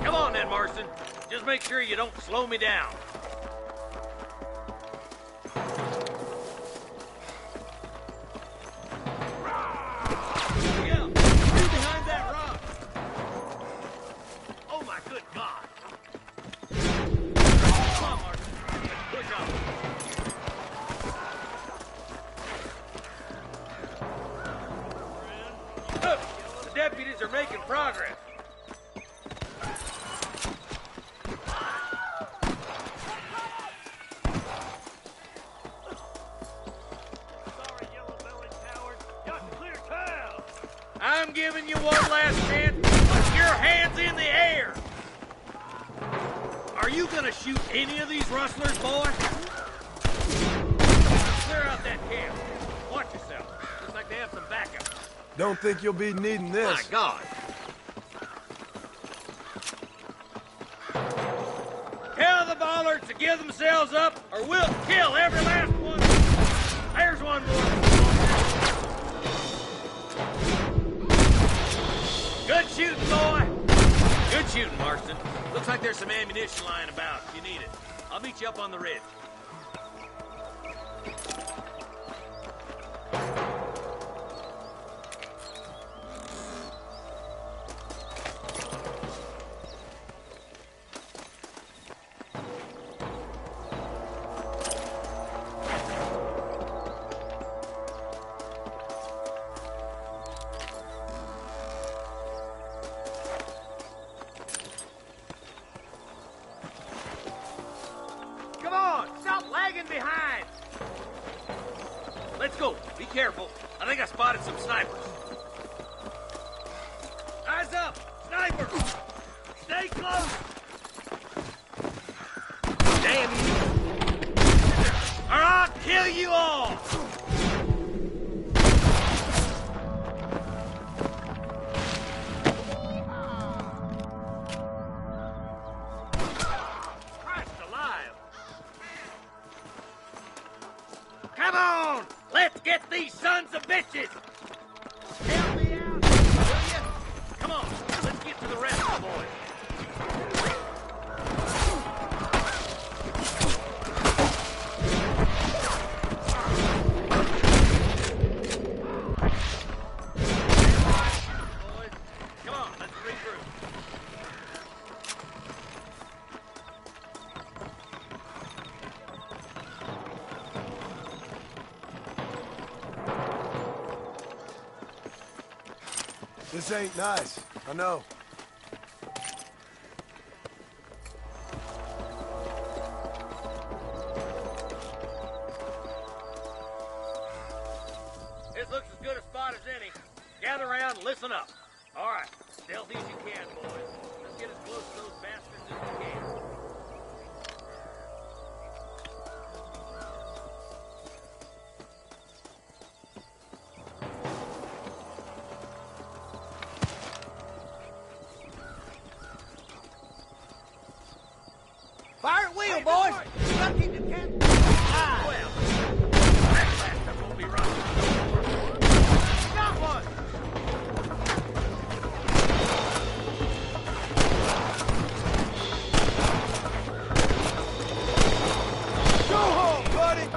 Come on then, Marston. Just make sure you don't slow me down. Yeah, you behind that rock. Oh my good God. Come on, Marston. Push up. The deputies are making progress. I'm giving you one last chance. Put your hands in the air. Are you gonna shoot any of these rustlers, boy? Clear out that camp. Watch yourself. Looks like they have some backup. Don't think you'll be needing this. My God. Tell the Bollards to give themselves up, or we'll kill every last one. There's one more. Good shooting, boy. Good shooting, Marston. Looks like there's some ammunition lying about. If you need it, I'll meet you up on the ridge. Come on, stop lagging behind. Let's go. Be careful. I think I spotted some snipers. Eyes up! Snipers! Stay close! Damn you! Or I'll kill you all! Christ alive! Come on! Let's get these sons of bitches! Help me out, will you? Come on, let's get to the rest of the boys. Boys, come on, let's regroup. This ain't nice. I know. This looks as good a spot as any. Gather around and listen up. All right, stealthy as you can, boys. Let's get as close to those bastards as we can. Fire at will, boys! You gotta keep the cat. Well, that bastard won't be running. Got one! Go home, buddy! You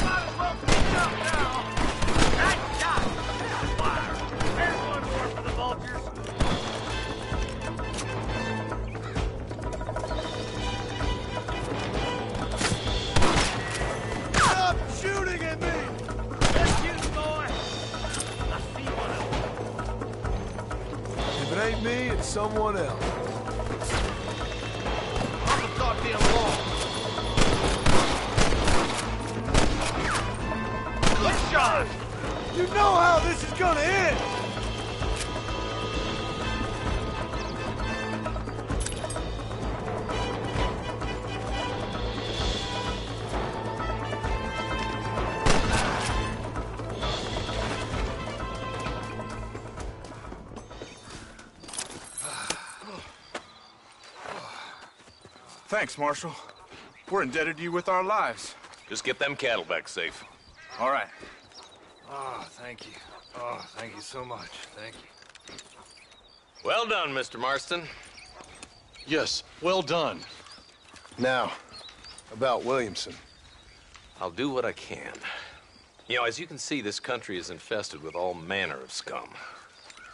might as well pick it up now. Nice shot! Hellfire! There's one more for the vultures. Stop shooting at me! Good shooting, boy. I see one of them. If it ain't me, it's someone else. On the goddamn wall. Good shot! You know how this is gonna end! Thanks, Marshal. We're indebted to you with our lives. Just get them cattle back safe. All right. Oh, thank you. Oh, thank you so much. Thank you. Well done, Mr. Marston. Yes, well done. Now, about Williamson. I'll do what I can. You know, as you can see, this country is infested with all manner of scum.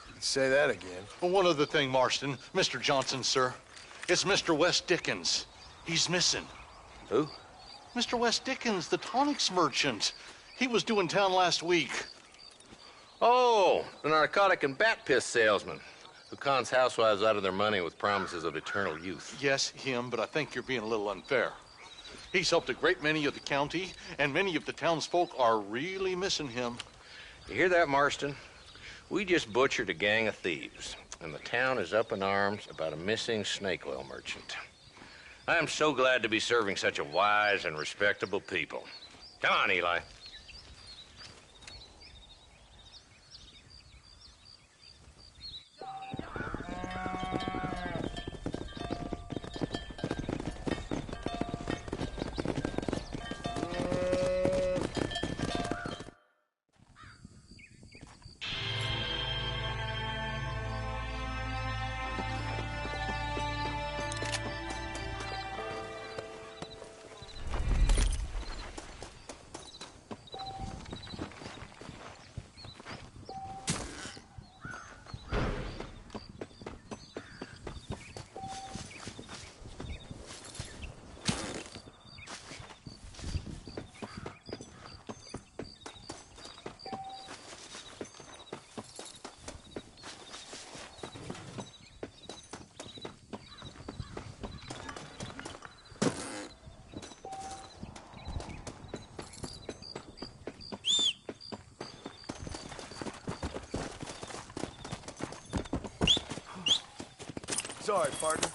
You can say that again. Well, one other thing, Marston. Mr. Johnson, sir. It's Mr. West Dickens. He's missing. Who? Mr. West Dickens, the tonics merchant. He was due in town last week. Oh, the narcotic and bat piss salesman. Who cons housewives out of their money with promises of eternal youth? Yes, him, but I think you're being a little unfair. He's helped a great many of the county, and many of the townsfolk are really missing him. You hear that, Marston? We just butchered a gang of thieves, and the town is up in arms about a missing snake oil merchant. I am so glad to be serving such a wise and respectable people. Come on, Eli. Sorry, partner.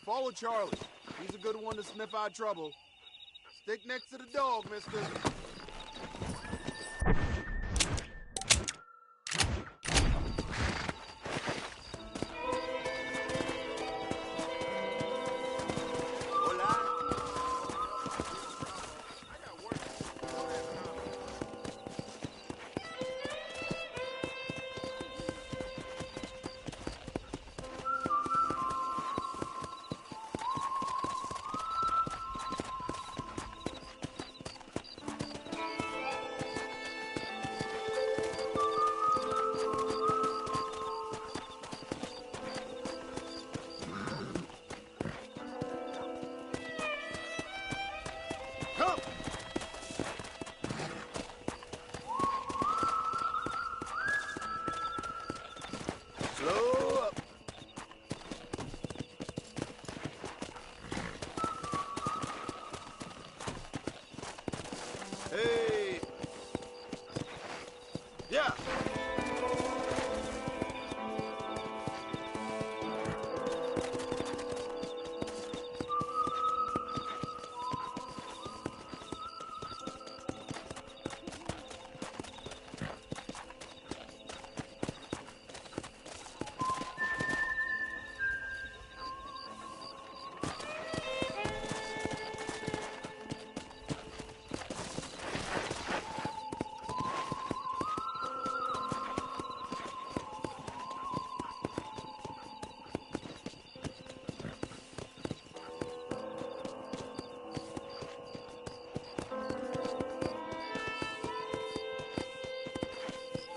Follow Charlie. He's a good one to sniff out trouble. Stick next to the dog, mister.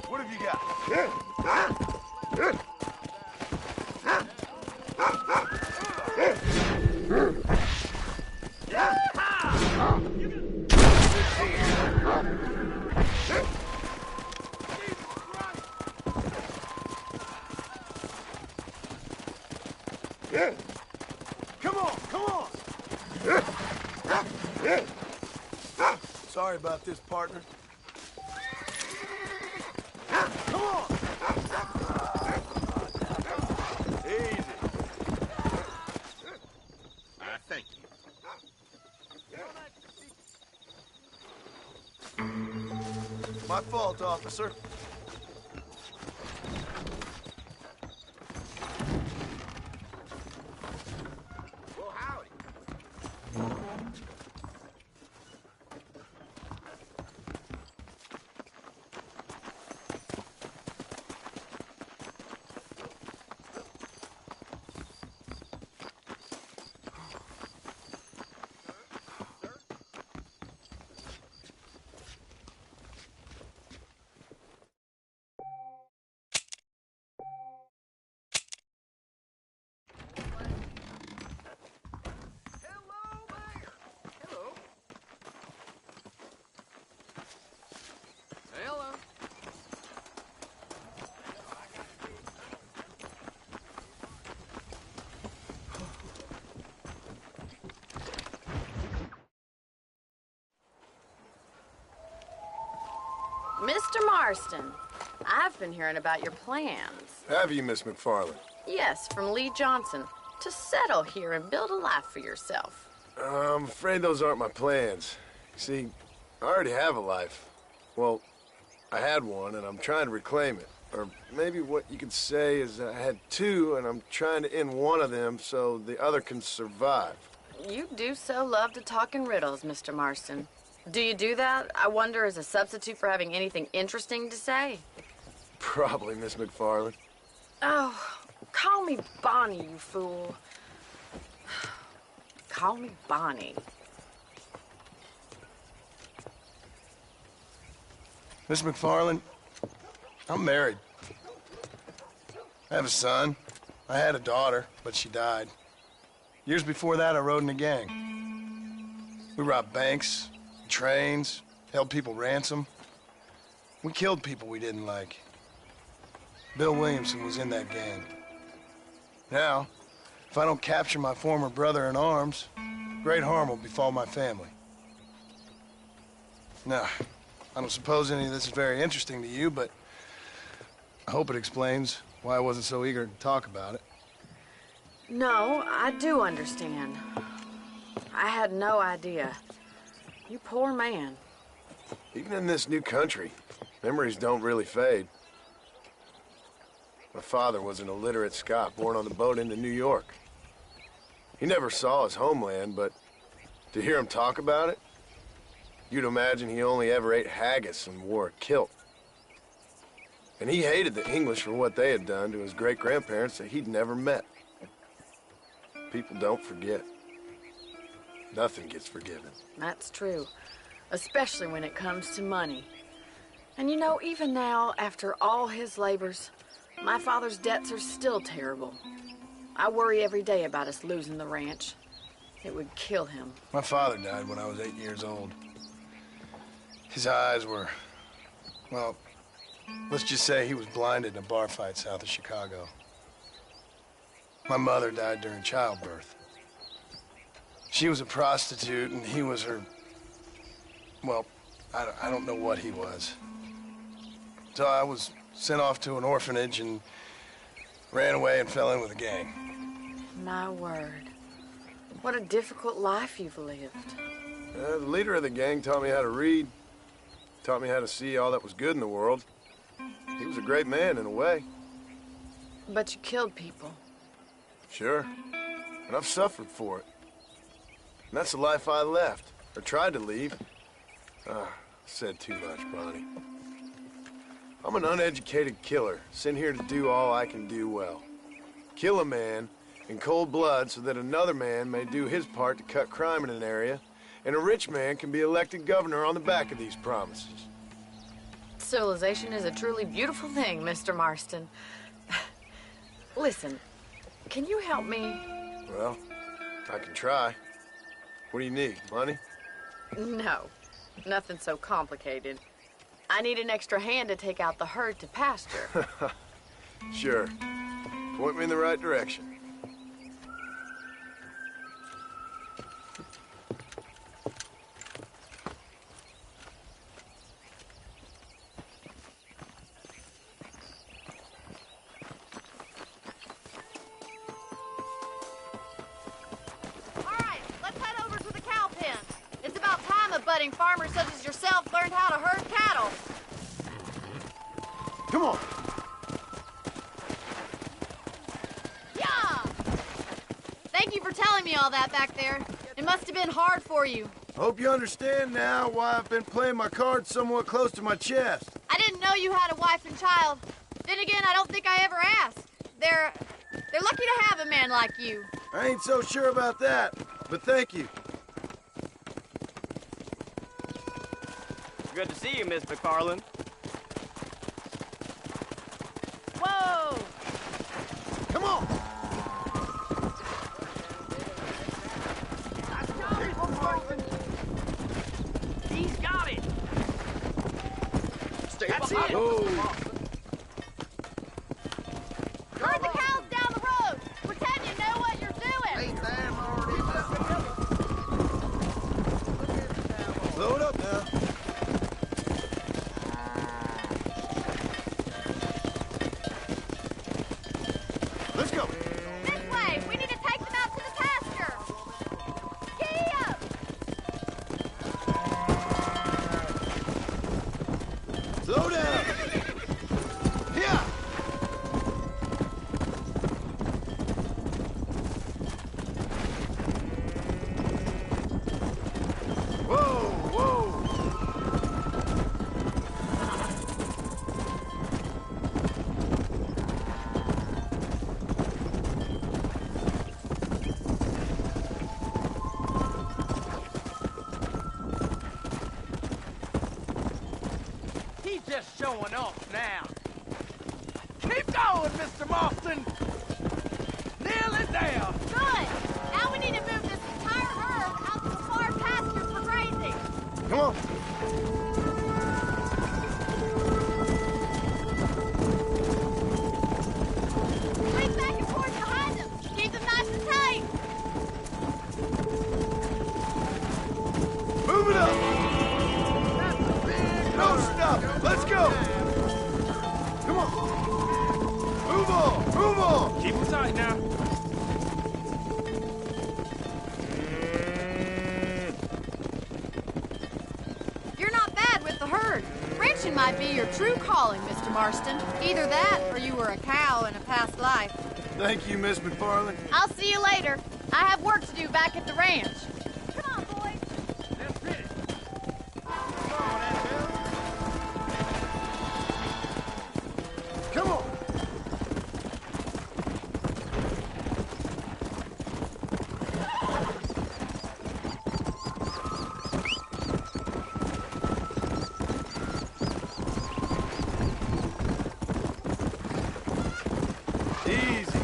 What have you got? Come on, come on! Sorry about this, partner. Come on! Easy. Thank you. My fault, officer. Well, howdy. Hello. Mr. Marston, I've been hearing about your plans. Have you, Miss McFarland? Yes, from Lee Johnson, to settle here and build a life for yourself. I'm afraid those aren't my plans. You see, I already have a life. Well, I had one, and I'm trying to reclaim it. Or maybe what you could say is I had two, and I'm trying to end one of them so the other can survive. You do so love to talk in riddles, Mr. Marston. Do you do that, I wonder, as a substitute for having anything interesting to say? Probably, Miss McFarland. Oh, call me Bonnie, you fool. Call me Bonnie. Miss McFarland, I'm married. I have a son. I had a daughter, but she died. Years before that, I rode in a gang. We robbed banks, trains, held people ransom. We killed people we didn't like. Bill Williamson was in that gang. Now, if I don't capture my former brother in arms, great harm will befall my family. Now, I don't suppose any of this is very interesting to you, but I hope it explains why I wasn't so eager to talk about it. No, I do understand. I had no idea. You poor man. Even in this new country, memories don't really fade. My father was an illiterate Scot born on the boat into New York. He never saw his homeland, but to hear him talk about it, you'd imagine he only ever ate haggis and wore a kilt. And he hated the English for what they had done to his great-grandparents that he'd never met. People don't forget. Nothing gets forgiven. That's true, especially when it comes to money. And you know, even now, after all his labors, my father's debts are still terrible. I worry every day about us losing the ranch. It would kill him. My father died when I was 8 years old. His eyes were, well, let's just say he was blinded in a bar fight south of Chicago. My mother died during childbirth. She was a prostitute, and he was her, well, I don't know what he was. So I was sent off to an orphanage and ran away and fell in with a gang. My word. What a difficult life you've lived. The leader of the gang taught me how to read, taught me how to see all that was good in the world. He was a great man in a way. But you killed people. Sure. And I've suffered for it. And that's the life I left, or tried to leave. Said too much, Bonnie. I'm an uneducated killer, sent here to do all I can do well. Kill a man in cold blood so that another man may do his part to cut crime in an area, and a rich man can be elected governor on the back of these promises. Civilization is a truly beautiful thing, Mr. Marston. Listen, can you help me? Well, I can try. What do you need? Money? No, nothing so complicated. I need an extra hand to take out the herd to pasture. Sure. Point me in the right direction. Budding farmers such as yourself learned how to herd cattle. Come on. Yeah! Thank you for telling me all that back there. It must have been hard for you. Hope you understand now why I've been playing my cards somewhat close to my chest. I didn't know you had a wife and child. Then again, I don't think I ever asked. They're lucky to have a man like you. I ain't so sure about that, but thank you. Good to see you, Miss McFarland. Whoa! Come on! He's got it! Stay That's behind. it! Oh. Herd the cows down the road! Pretend you know what you're doing! Slow it up now. Let's go. This way! We need to take them out to the pasture! Giddy up! Slow down. Here. Whoa, whoa. He's just showing off now. Keep going, Mr. Marston. Nail it down. Good! Now we need to move this entire herd out to the far pasture for grazing. Come on. Swing back and forth behind them. Keep them nice and tight. Move it up. No stop. Let's go. Come on. Move on. Move on. Keep them tight now. You're not bad with the herd. Ranching might be your true calling, Mr. Marston. Either that, or you were a cow in a past life. Thank you, Miss McFarland. I'll see you later. I have work to do back at the ranch. Come on, boys. Come on. Easy.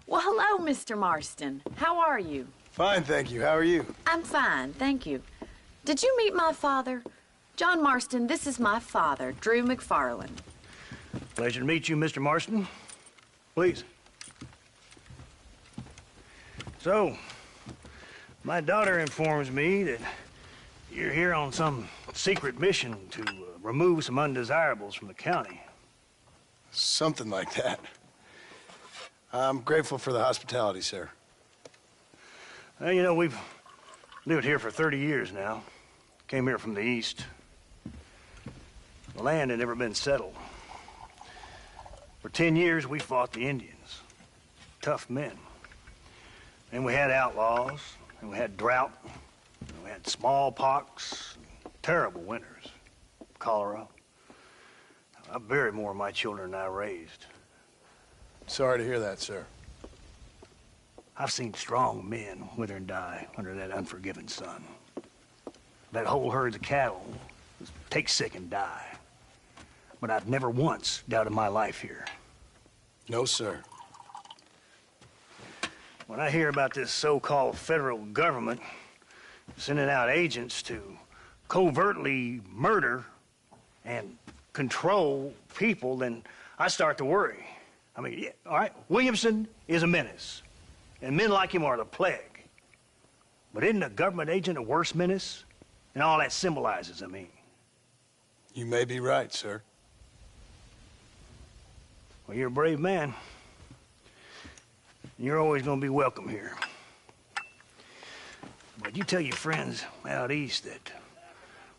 Well, hello, Mr. Marston. How are you? Fine, thank you. How are you? I'm fine, thank you. Did you meet my father? John Marston, this is my father, Drew McFarland. Pleasure to meet you, Mr. Marston. Please. So, my daughter informs me that you're here on some secret mission to remove some undesirables from the county. Something like that. I'm grateful for the hospitality, sir. Well, you know, we've lived here for 30 years now. Came here from the east. The land had never been settled. For 10 years, we fought the Indians. Tough men. And we had outlaws, and we had drought, and we had smallpox, terrible winters, cholera. I buried more of my children than I raised. Sorry to hear that, sir. I've seen strong men wither and die under that unforgiving sun. That whole herds of cattle take sick and die. But I've never once doubted my life here. No, sir. When I hear about this so-called federal government sending out agents to covertly murder and control people, then I start to worry. I mean, yeah, all right, Williamson is a menace, and men like him are the plague. But isn't a government agent a worse menace? And all that symbolizes, I mean. You may be right, sir. Well, you're a brave man. You're always gonna be welcome here. But you tell your friends out east that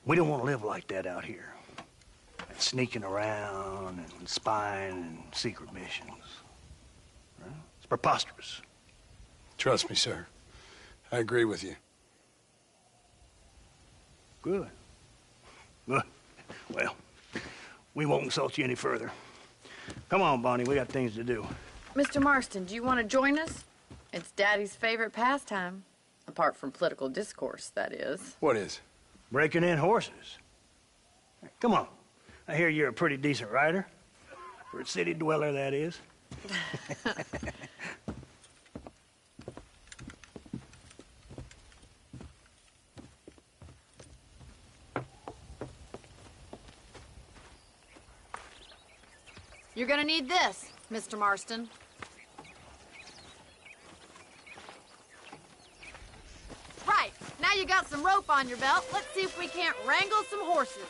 we don't want to live like that out here. Sneaking around and spying and secret missions. Right? It's preposterous. Trust me, sir. I agree with you. Good. Good. Well, we won't insult you any further. Come on, Bonnie, we got things to do. Mr. Marston, do you want to join us? It's Daddy's favorite pastime. Apart from political discourse, that is. What is? Breaking in horses. Come on. I hear you're a pretty decent rider. For a city dweller, that is. You're gonna need this, Mr. Marston. Right, now you got some rope on your belt, let's see if we can't wrangle some horses.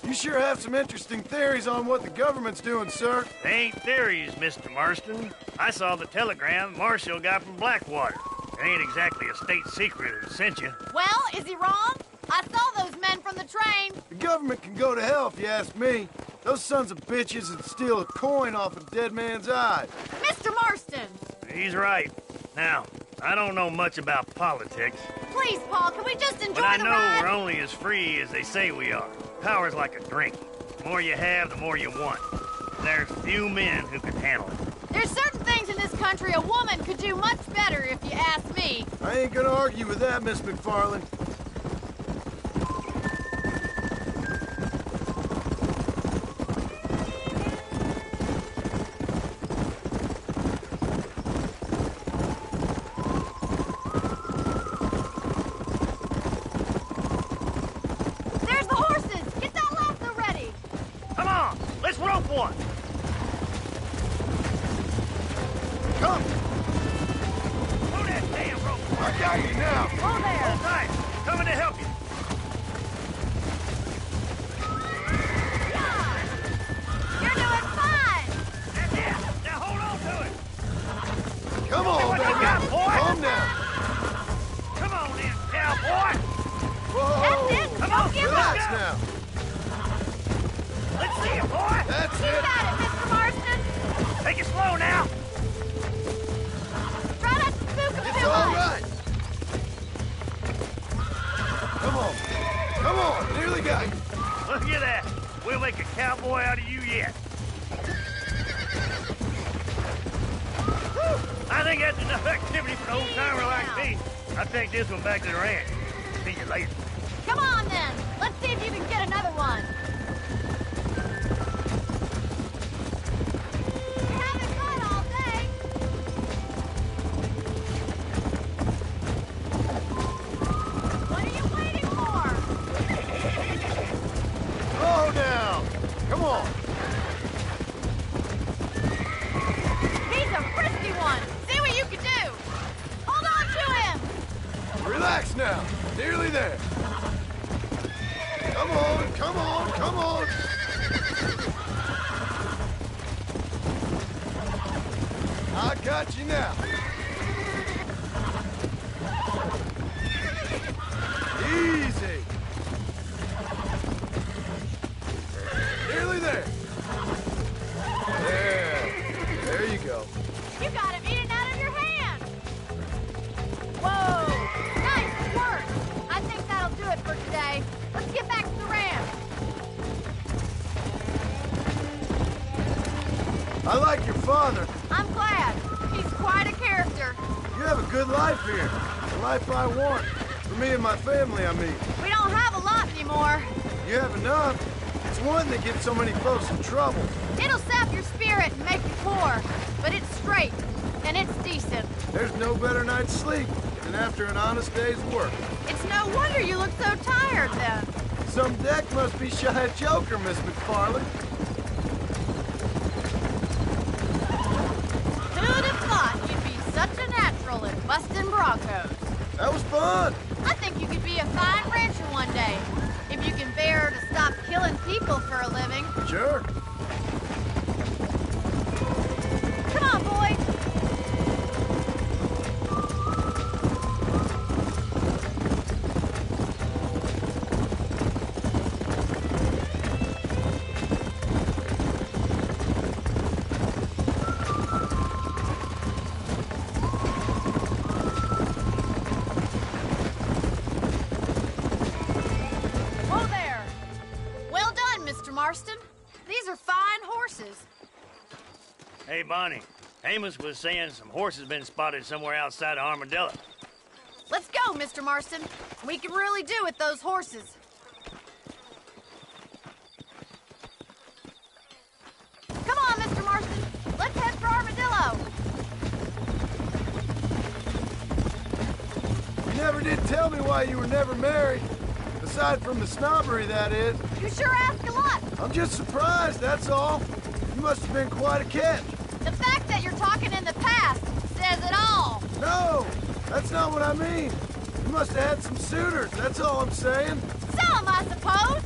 You sure have some interesting theories on what the government's doing, sir. They ain't theories, Mr. Marston. I saw the telegram Marshall got from Blackwater. It ain't exactly a state secret who sent you. Well, is he wrong? I saw those men from the train. The government can go to hell if you ask me. Those sons of bitches would steal a coin off a dead man's eye. Mr. Marston! He's right. Now, I don't know much about politics. Please, Paul, can we just enjoy But I the know ride? we're only as free as they say we are. Power's like a drink. The more you have, the more you want. There's few men who can handle it. There's certain things in this country a woman could do much better, if you ask me. I ain't gonna argue with that, Miss McFarland. There's the horses! Get that lasso ready! Come on, let's rope one. Come! Throw that damn rope. I got you now. Hold there! Hold tight. Coming to help you. You're doing fine! That's it. Now hold on to it. Come See on, what you baby. got, boy. Calm down. Come on in, cowboy. Whoa. That's it. Come on, Don't give Relax up. now. Let's see it, boy. That's You it. got it, Mr. Marston. Take it slow now. Try not to spook him It's too all much. right. Come on. Come on. Nearly got you. Look at that. We'll make a cowboy out of you yet. I think that's enough activity for an old-timer like me. I'll take this one back to the ranch. See you later. Come on, then. Let's see if you can get another one. You're having fun all day. What are you waiting for? Slow down. Come on. close now. Nearly there. Come on, come on, come on. I got you now. Easy. Nearly there. There you go. You got him eating out of your hand. Whoa! Nice work. I think that'll do it for today. Let's get back to the ranch. I like your father. I'm glad. He's quite a character. You have a good life here. The life I want. For me and my family, I mean. We don't have a lot anymore. You have enough. It's one that gets so many folks in trouble. It'll sap your spirit and make you poor. But it's straight, and it's decent. There's no better night's sleep than after an honest day's work. It's no wonder you look so tired, then. Some deck must be shy of Joker, Miss McFarland. Who'd have thought you'd be such a natural at busting Broncos? That was fun. I think you could be a fine rancher one day, if you can bear to stop killing people for a living. Sure. Come on, boy. Whoa there. Well done, Mr. Marston. These are fine horses. Hey, Bonnie. Amos was saying some horses been spotted somewhere outside of Armadillo. Let's go, Mr. Marston. We can really do with those horses. Come on, Mr. Marston. Let's head for Armadillo. You never did tell me why you were never married. Aside from the snobbery, that is. You sure ask a lot. I'm just surprised, that's all. You must have been quite a catch. The fact that you're talking in the past says it all. No, that's not what I mean. You must have had some suitors, that's all I'm saying. Some, I suppose.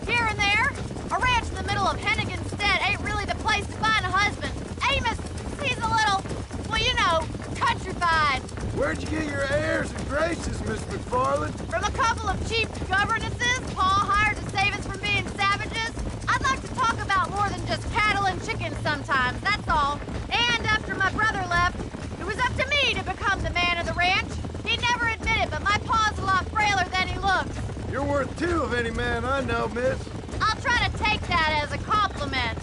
Here and there. A ranch in the middle of Hennigan's Stead ain't really the place to find a husband. Amos, he's a little, well, you know, countrified. Where'd you get your airs and graces, Miss McFarland? From a couple of cheap governesses Paul hired to save us from being savages. I'd like to talk about more than just cattle and chickens sometimes, that's all. And after my brother left, it was up to me to become the man of the ranch. He never admitted, but my paw's a lot frailer than he looks. You're worth two of any man I know, miss. I'll try to take that as a compliment.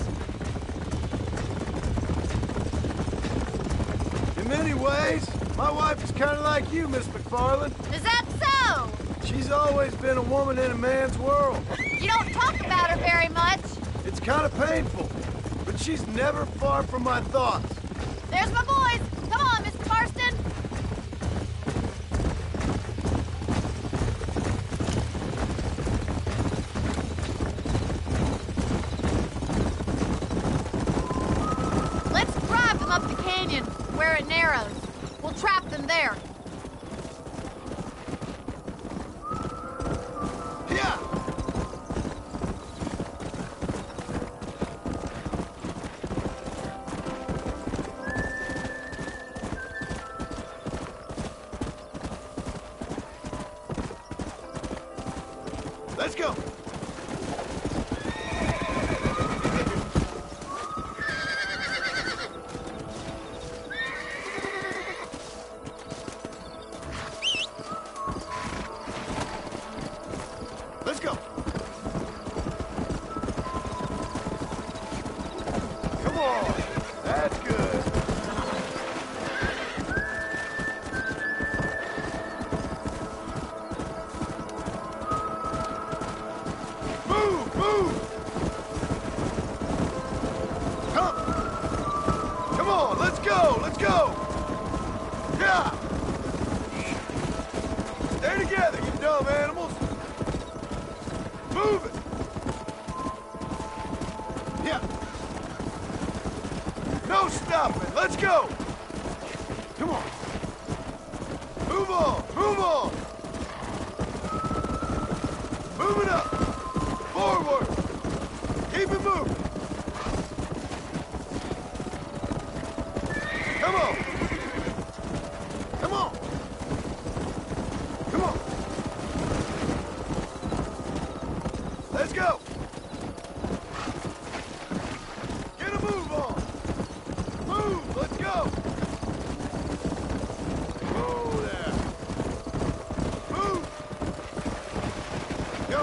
In many ways, my wife is kind of like you, Miss McFarland. Is that so? She's always been a woman in a man's world. You don't talk about her very much. It's kind of painful, but she's never far from my thoughts. There's my boys. Come on, Mr. Marston. Let's drive them up the canyon where it narrows. We'll trap them there. Yeah. Let's go. Let's go. Come on. That's good. Move, move. Come on, let's go, let's go. Yeah. Stay together, you dumb animals. Move it! Yeah. No stopping. Let's go. Come on. Move on. Move on. Move it up! Forward! Keep it moving! Come on! Come on! Come on! Let's go! Get a move on! Move! Let's go! Oh, there! Move! Go!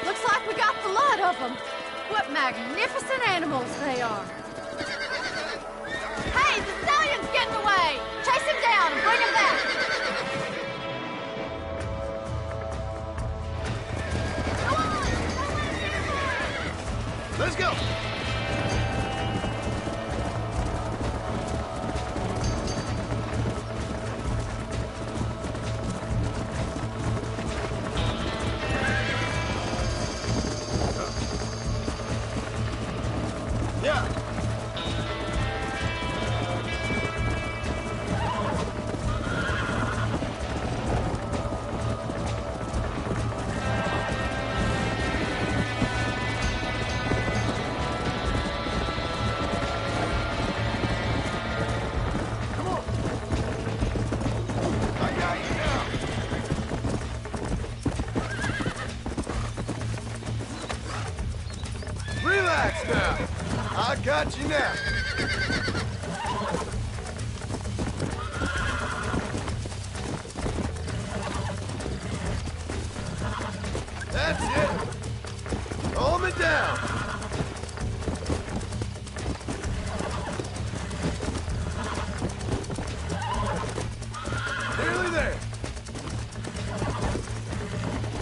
Looks like we got the lot of them. What magnificent animals they are. Hey, the stallion's getting away! Chase him down and bring him back! Let's go! Yeah. Come on. I got you now. Relax now. I got you now. That's it. Calm it down. Nearly there.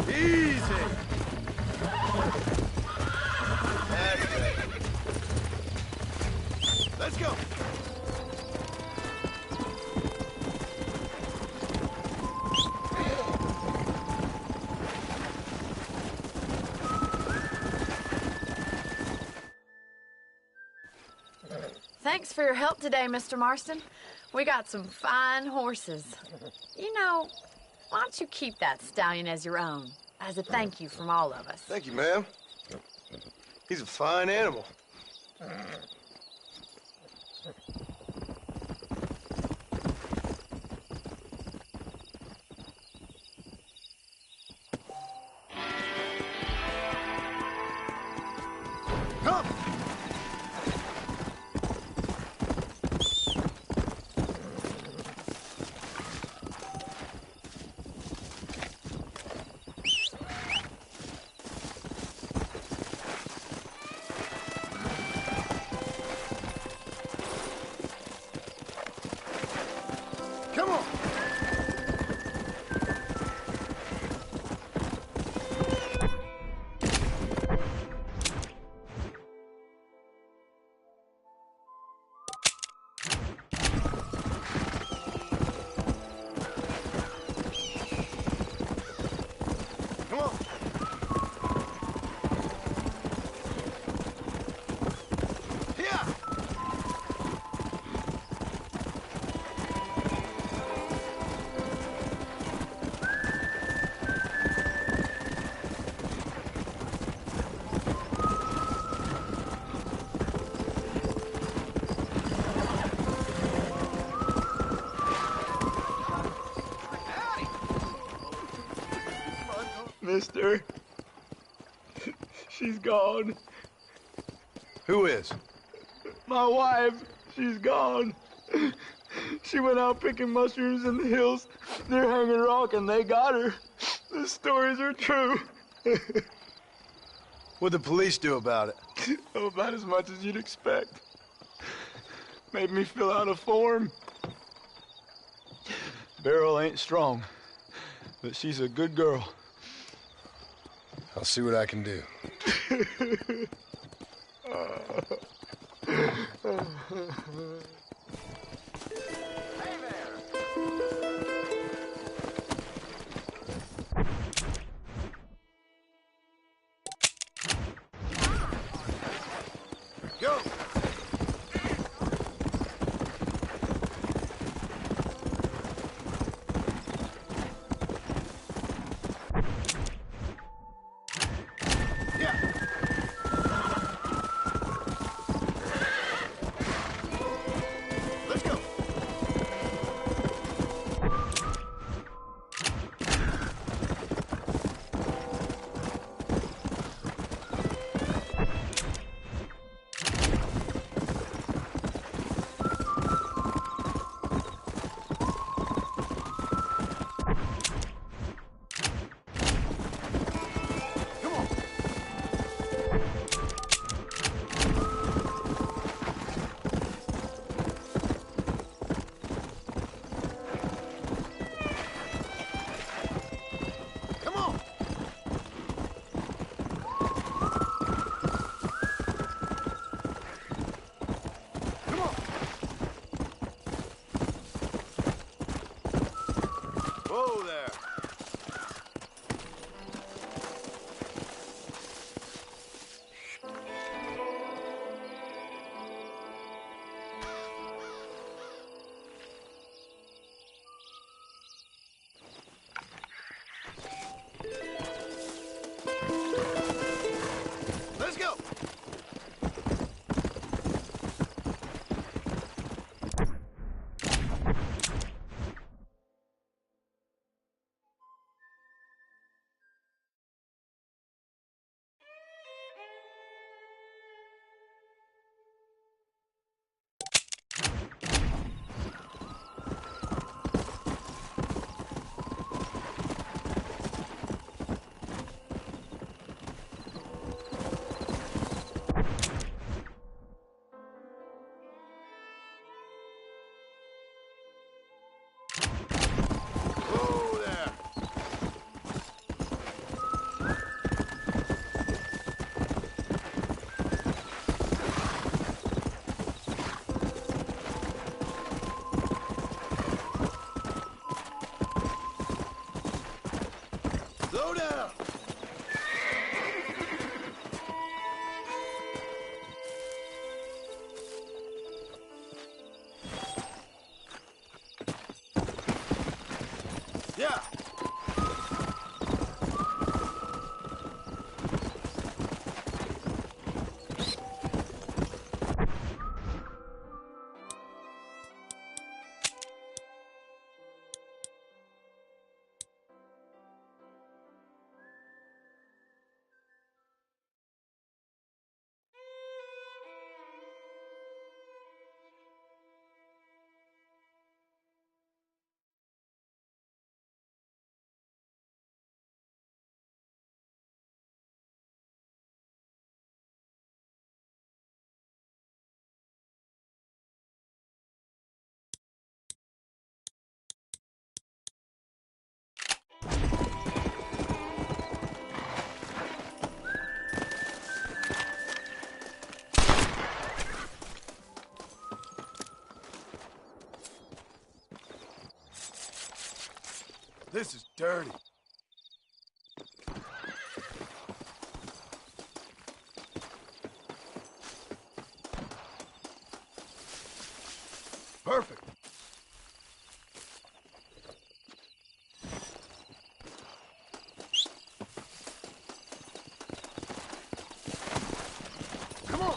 Easy. That's it. Let's go. Thanks for your help today, Mr. Marston. We got some fine horses. You know, why don't you keep that stallion as your own, as a thank you from all of us? Thank you, ma'am. He's a fine animal. Come! Come on! Come on! Here! Mister, she's gone. Who is? My wife, she's gone. She went out picking mushrooms in the hills near Hanging Rock and they got her. The stories are true. What'd the police do about it? Oh, about as much as you'd expect. Made me fill out a form. Beryl ain't strong, but she's a good girl. I'll see what I can do. Whoa there! Slow down! Yeah. This is dirty. Perfect. Come on.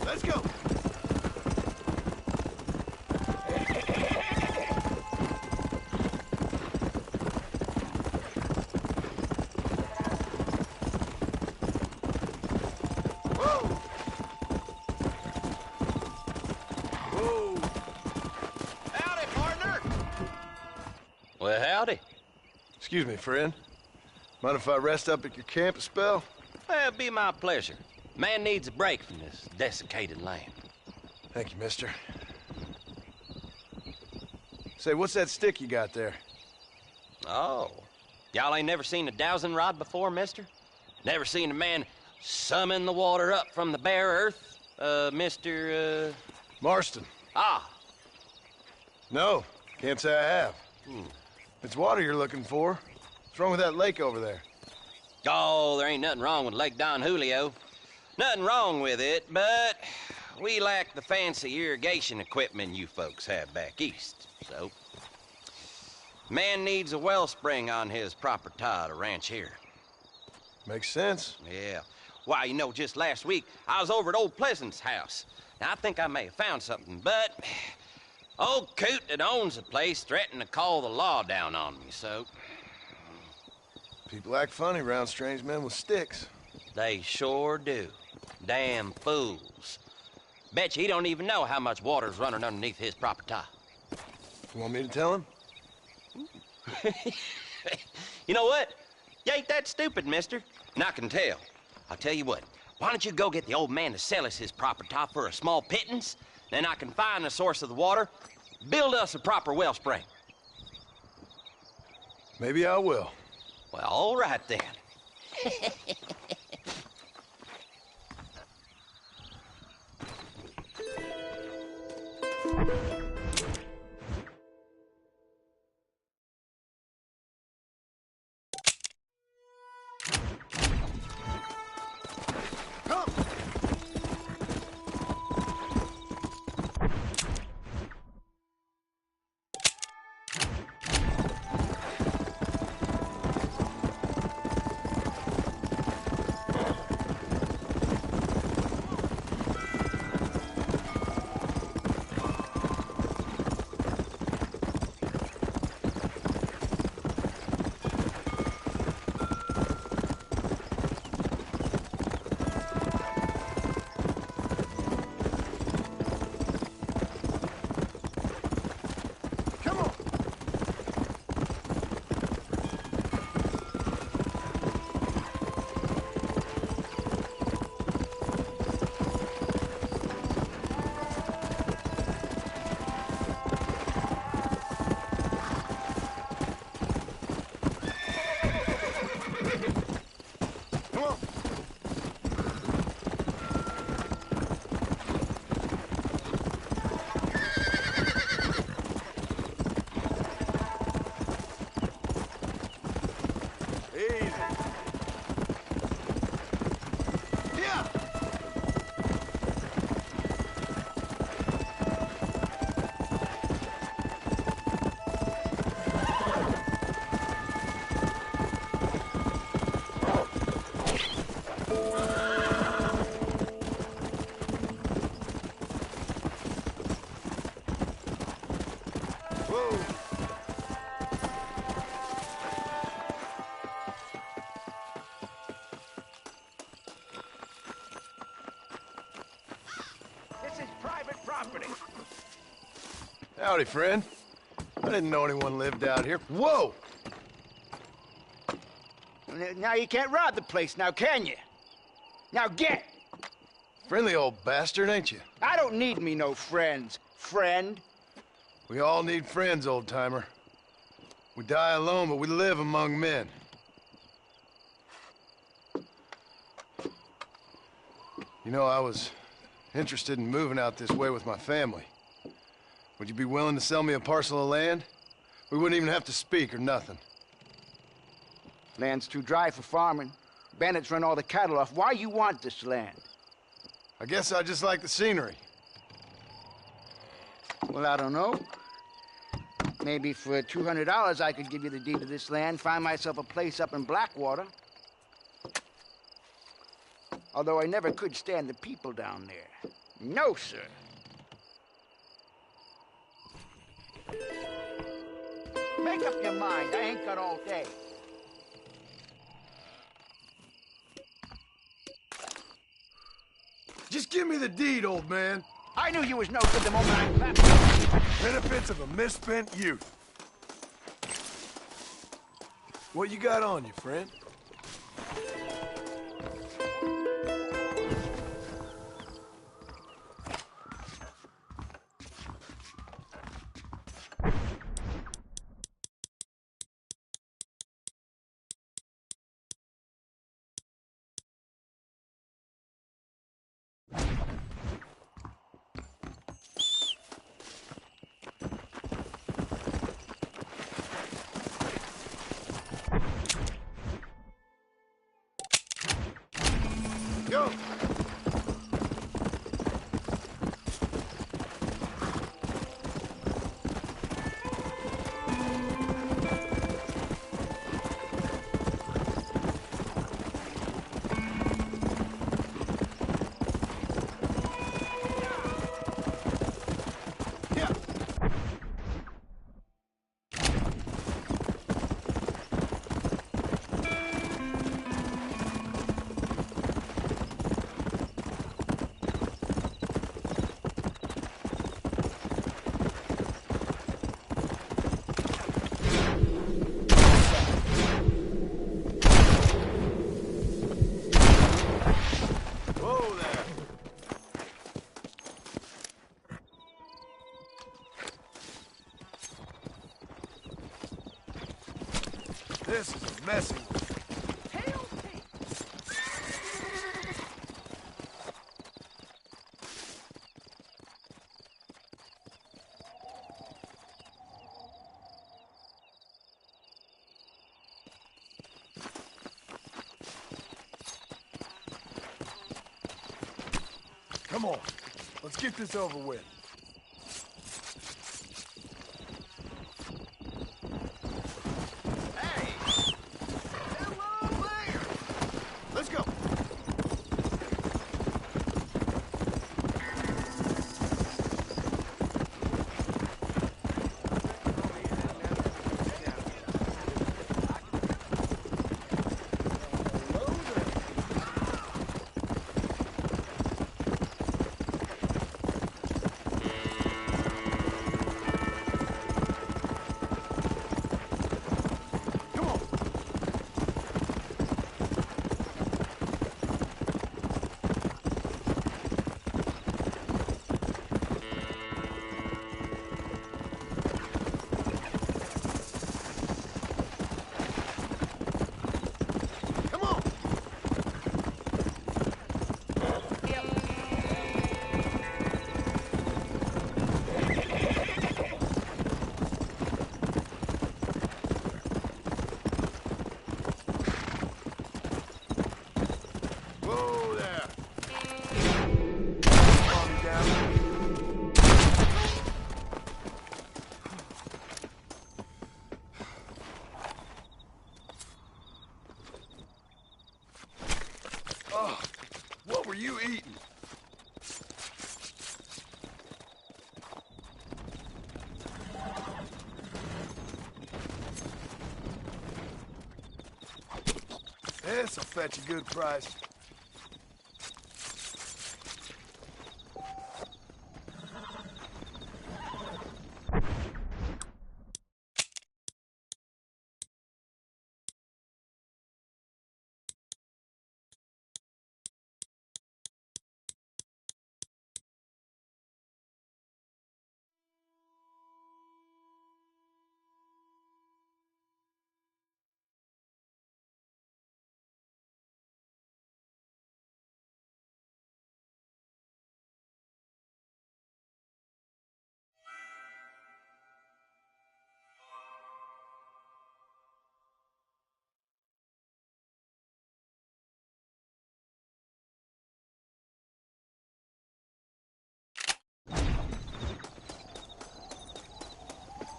Let's go. Howdy, partner. Well, howdy. Excuse me, friend. Mind if I rest up at your camp a spell? Well, it'd be my pleasure. Man needs a break from this desiccated land. Thank you, mister. Say, what's that stick you got there? Oh. Y'all ain't never seen a dowsing rod before, mister? Never seen a man summon the water up from the bare earth? Mr. Marston. Ah. No, can't say I have. It's water you're looking for. What's wrong with that lake over there? Oh, there ain't nothing wrong with Lake Don Julio. Nothing wrong with it, but we lack the fancy irrigation equipment you folks have back east, so... Man needs a wellspring on his property to ranch here. Makes sense. Yeah. Why, you know, just last week, I was over at Old Pleasant's house. Now, I think I may have found something, but... Old coot that owns the place threatened to call the law down on me, so... People act funny around strange men with sticks. They sure do. Damn fools. Bet you he don't even know how much water's running underneath his property. You want me to tell him? You know what? You ain't that stupid, mister. And I can tell. I'll tell you what. Why don't you go get the old man to sell us his property for a small pittance? Then I can find the source of the water, build us a proper wellspring. Maybe I will. Well, all right then. This is private property. Howdy, friend. I didn't know anyone lived out here. Whoa! Now you can't rob the place now, can you? Now get! Friendly old bastard, ain't you? I don't need me no friends, friend. We all need friends, old-timer. We die alone, but we live among men. You know, I was interested in moving out this way with my family. Would you be willing to sell me a parcel of land? We wouldn't even have to speak or nothing. Land's too dry for farming. Bandits run all the cattle off. Why you want this land? I guess I just like the scenery. Well, I don't know. Maybe for $200 I could give you the deed to this land, find myself a place up in Blackwater. Although I never could stand the people down there. No, sir. Make up your mind. I ain't got all day. Just give me the deed, old man. I knew you was no good the moment I clapped. Benefits of a misspent youth. What you got on you, friend? Go! This is a messy one. Come on, let's get this over with. you eating? This'll fetch a good price.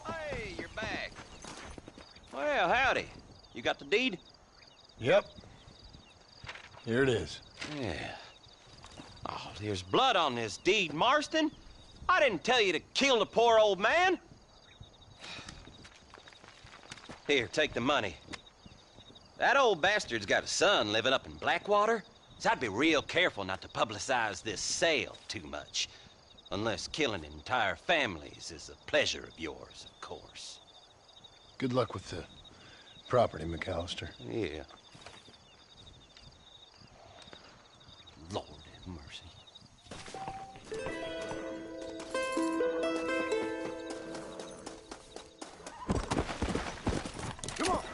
Hey, you're back. Well, howdy. You got the deed? Yep. Here it is. Yeah. Oh, there's blood on this deed, Marston. I didn't tell you to kill the poor old man. Here, take the money. That old bastard's got a son living up in Blackwater, so I'd be real careful not to publicize this sale too much. Unless killing entire families is a pleasure of yours, of course. Good luck with the property, McAllister. Yeah. Lord have mercy. Come on.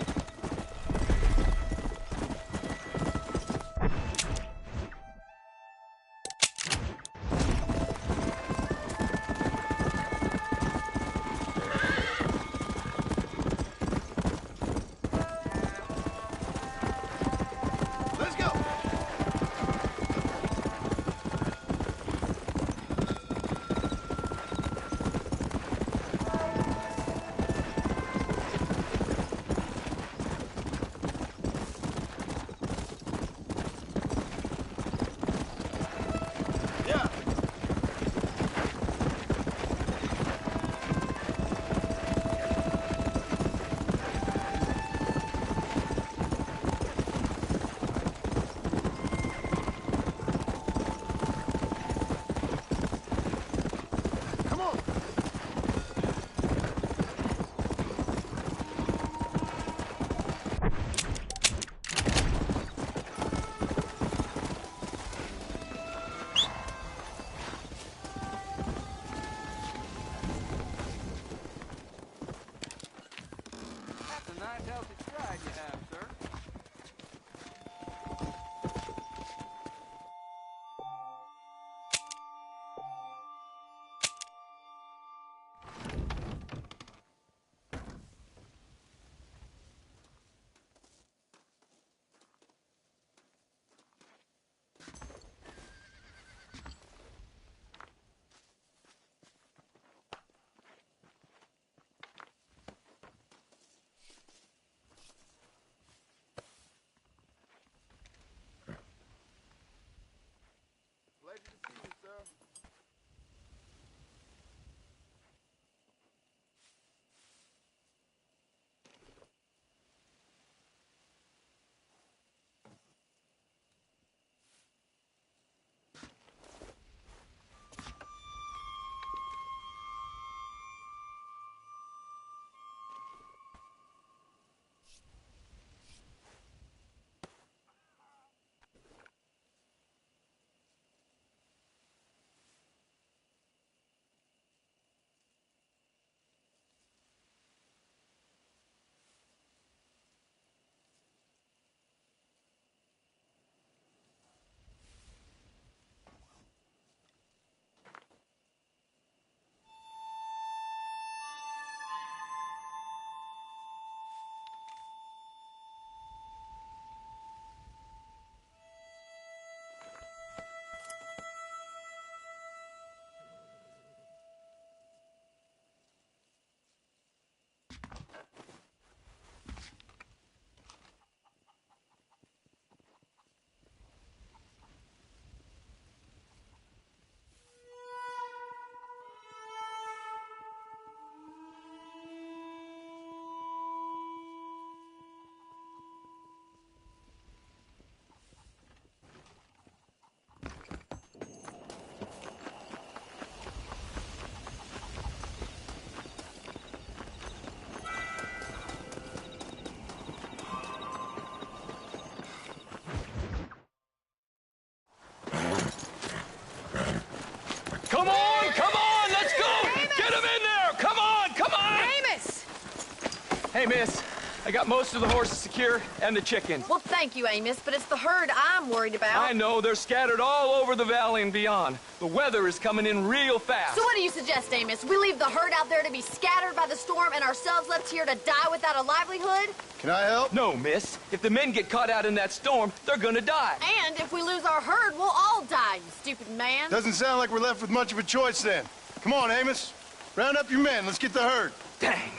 Hey, miss. I got most of the horses secure and the chickens. Well, thank you, Amos, but it's the herd I'm worried about. I know. They're scattered all over the valley and beyond. The weather is coming in real fast. So what do you suggest, Amos? We leave the herd out there to be scattered by the storm and ourselves left here to die without a livelihood? Can I help? No, miss. If the men get caught out in that storm, they're gonna die. And if we lose our herd, we'll all die, you stupid man. Doesn't sound like we're left with much of a choice then. Come on, Amos. Round up your men. Let's get the herd. Dang.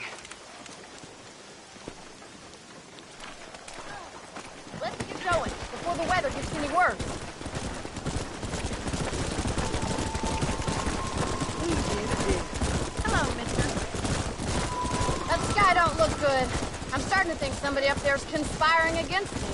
Let's get going before the weather gets any worse. Hello, mister. That sky don't look good. I'm starting to think somebody up there's conspiring against me.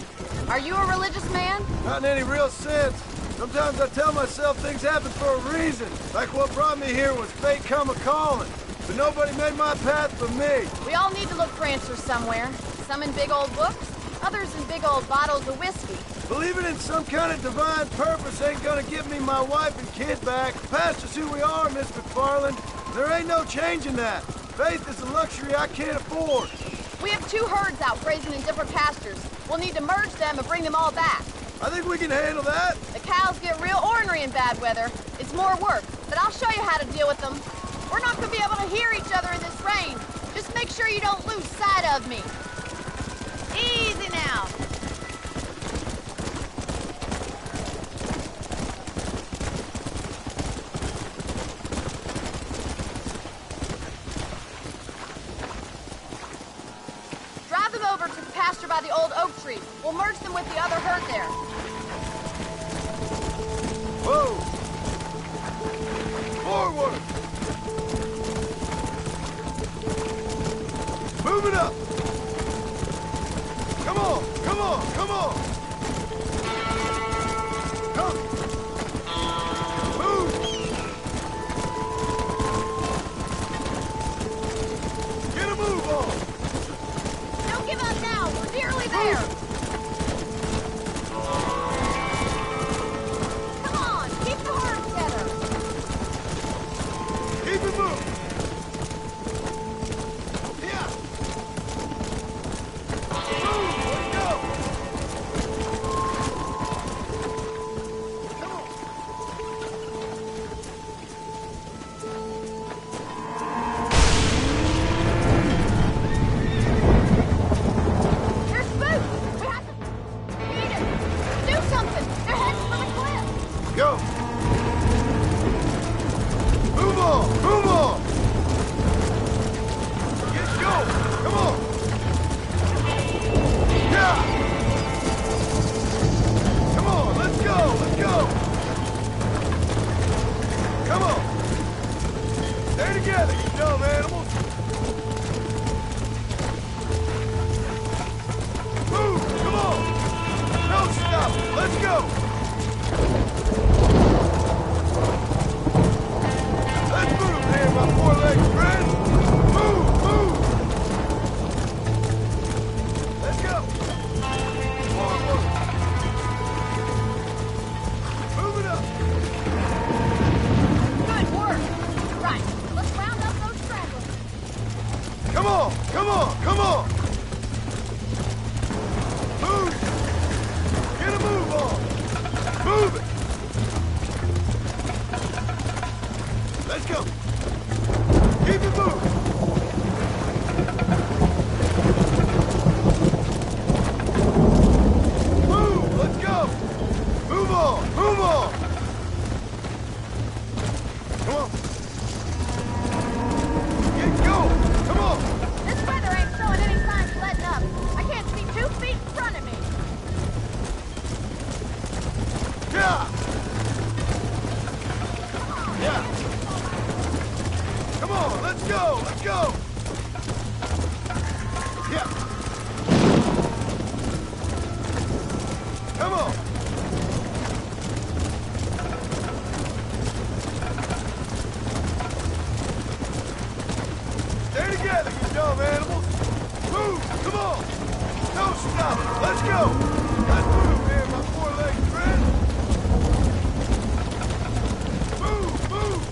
Are you a religious man? Not in any real sense. Sometimes I tell myself things happen for a reason. Like what brought me here was fate come a-calling. But nobody made my path but me. We all need to look for answers somewhere. Some in big old books, others in big old bottles of whiskey. Believing in some kind of divine purpose ain't gonna give me my wife and kid back. Past is who we are, Miss McFarland. There ain't no changing that. Faith is a luxury I can't afford. We have 2 herds out grazing in different pastures. We'll need to merge them and bring them all back. I think we can handle that. The cows get real ornery in bad weather. It's more work, but I'll show you how to deal with them. We're not gonna be able to hear each other in this rain. Just make sure you don't lose sight of me. Easy now. Drive them over to the pasture by the old oak tree. We'll merge them with the other herd there. Whoa! Forward! Move it up! Come on! Come on! Come on! Come! Move! Get a move on! Don't give up now. We're nearly there. Come on. Keep the herd together. Keep it moving! Yeah! Move! Let it go! There's food. We have to eat it. Do something. They're heading for the cliff. Go! Move on! Move on! Get going! Come on! Yeah! Come on! Let's go! Let's go! Come on! Stay together, you dumb animals! Move! Come on! Don't stop! Let's go! Let's move here, my four-legged friend! Move! Move! Let's go! Forward! Move it up! Good work. Right. Let's round up those stragglers. Come on! Come on! Come on! Move! Get a move on! Move it! Let's go! Keep it moving! Move! Let's go! Move on! Move on! Come on! Get going! Come on! This weather ain't showing any signs of letting up. I can't see 2 feet in front of me. Yeah! Yeah! Come on, let's go! Let's go! Yeah! Come on! Stay together, you dumb animals! Move! Come on! Don't stop! Let's go! Let's move here, my four-legged friend! Move! Move!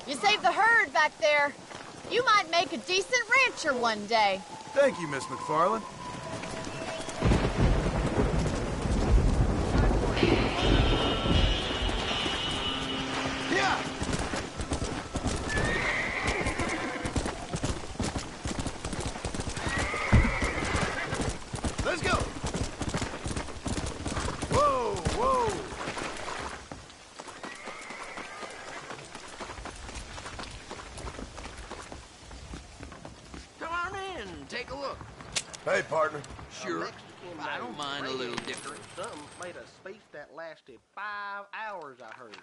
You saved the herd back there. You might make a decent rancher one day. Thank you, Miss McFarland. Yeah! Let's go! Whoa, whoa! Come on in, take a look. Hey, partner. Sure. I don't mind a little different. Something made a speech that lasted 5 hours, I heard.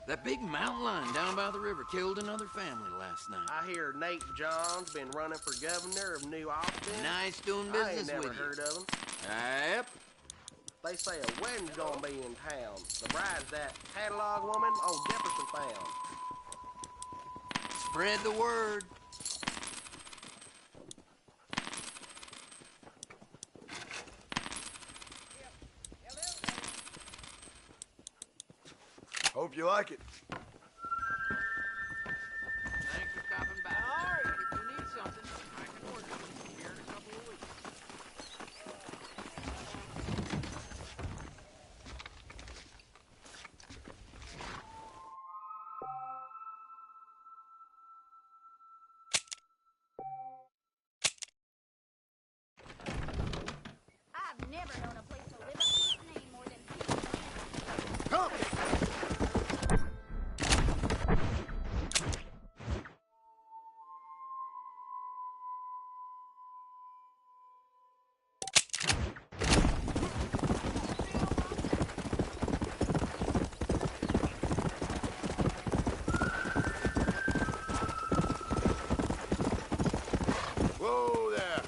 That big mountain lion down by the river killed another family last night. I hear Nate John's been running for governor of New Austin. Nice doing I business ain't never with you. heard of him. Yep. They say a wedding's gonna be in town. The bride's that catalog woman old Jefferson found. Spread the word. Hope you like it. Thanks for stopping by. All right. If you need something, I can order it here in a couple of weeks. I've never known a place to live up to its name more than Come! Whoa there!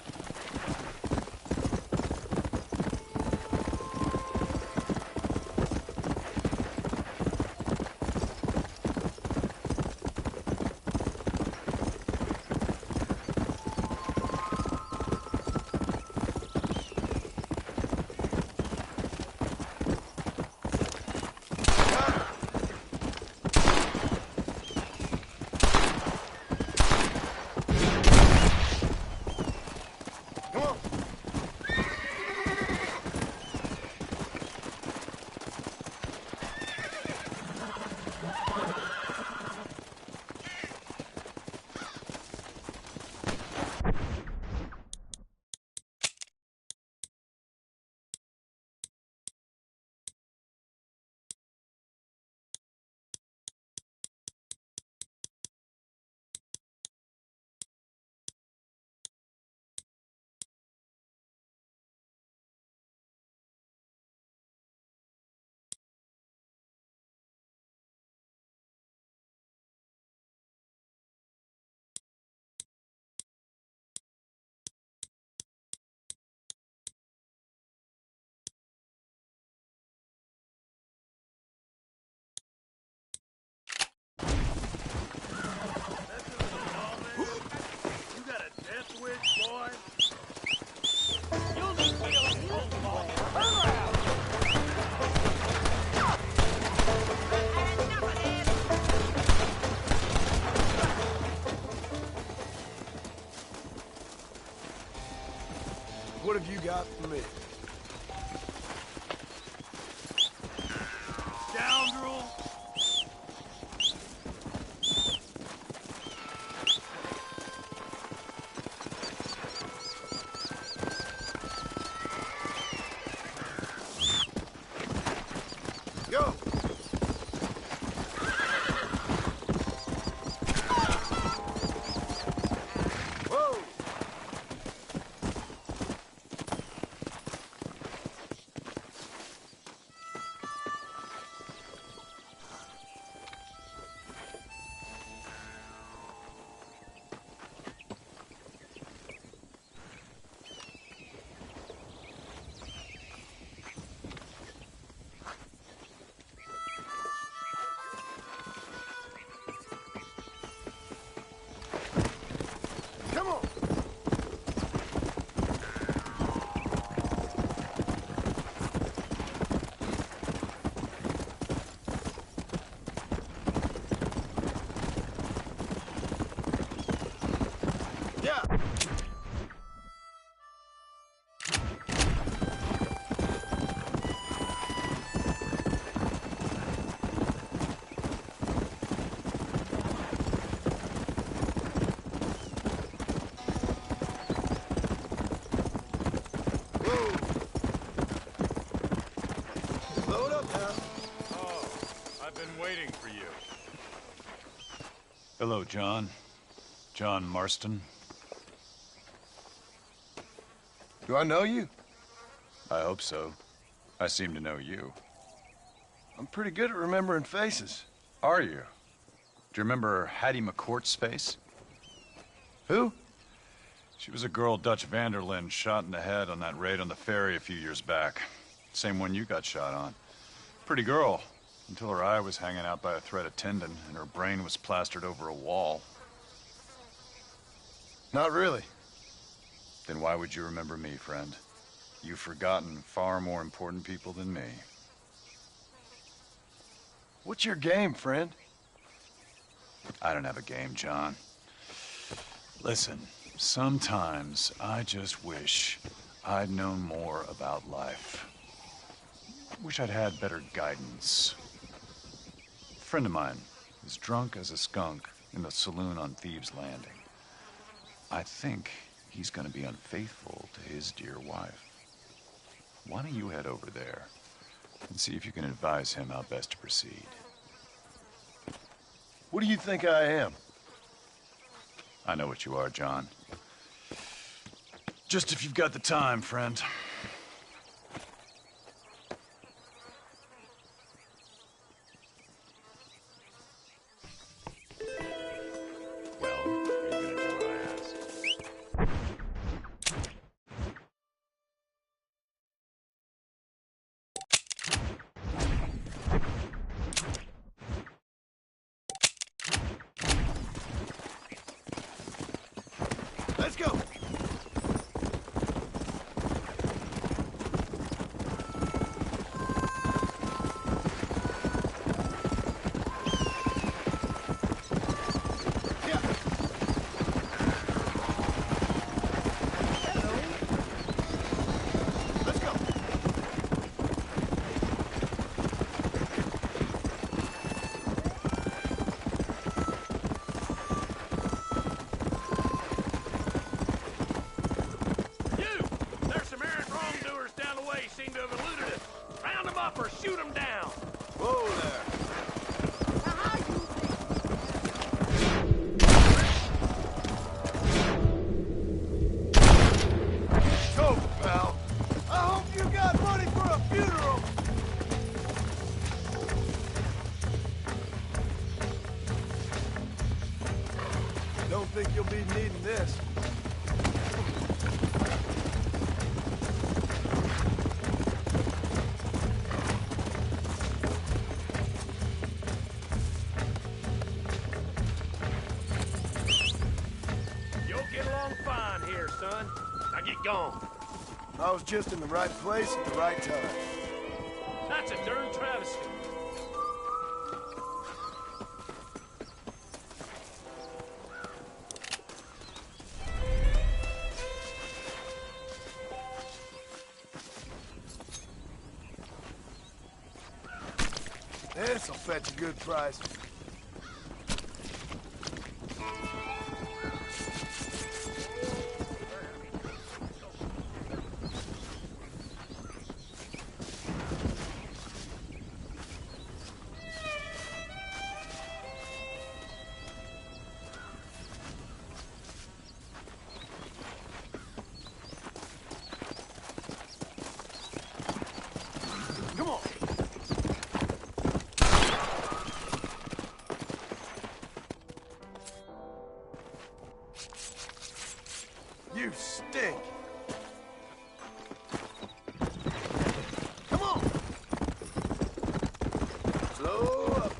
Come on! You got a death wish, boy? You'll just be a fool, boy. Turn around! What have you got for me? Scoundrel! Go! Whoa! Hello, John. John Marston. Do I know you? I hope so. I seem to know you. I'm pretty good at remembering faces. Are you? Do you remember Hattie McCourt's face? Who? She was a girl Dutch Vanderlyn shot in the head on that raid on the ferry a few years back. Same one you got shot on. Pretty girl, until her eye was hanging out by a thread of tendon and her brain was plastered over a wall. Not really. Then why would you remember me, friend? You've forgotten far more important people than me. What's your game, friend? I don't have a game, John. Listen, sometimes I just wish I'd known more about life. Wish I'd had better guidance. A friend of mine is drunk as a skunk in the saloon on Thieves' Landing. I think he's gonna be unfaithful to his dear wife. Why don't you head over there and see if you can advise him how best to proceed? What do you think I am? I know what you are, John. Just if you've got the time, friend. Let's go. Or shoot them down. Whoa there. Go, pal. I hope you got money for a funeral. Don't think you'll be needing this. Gone. I was just in the right place at the right time. That's a darn travesty. This'll fetch a good price. Come on. You stink. Come on. Slow up.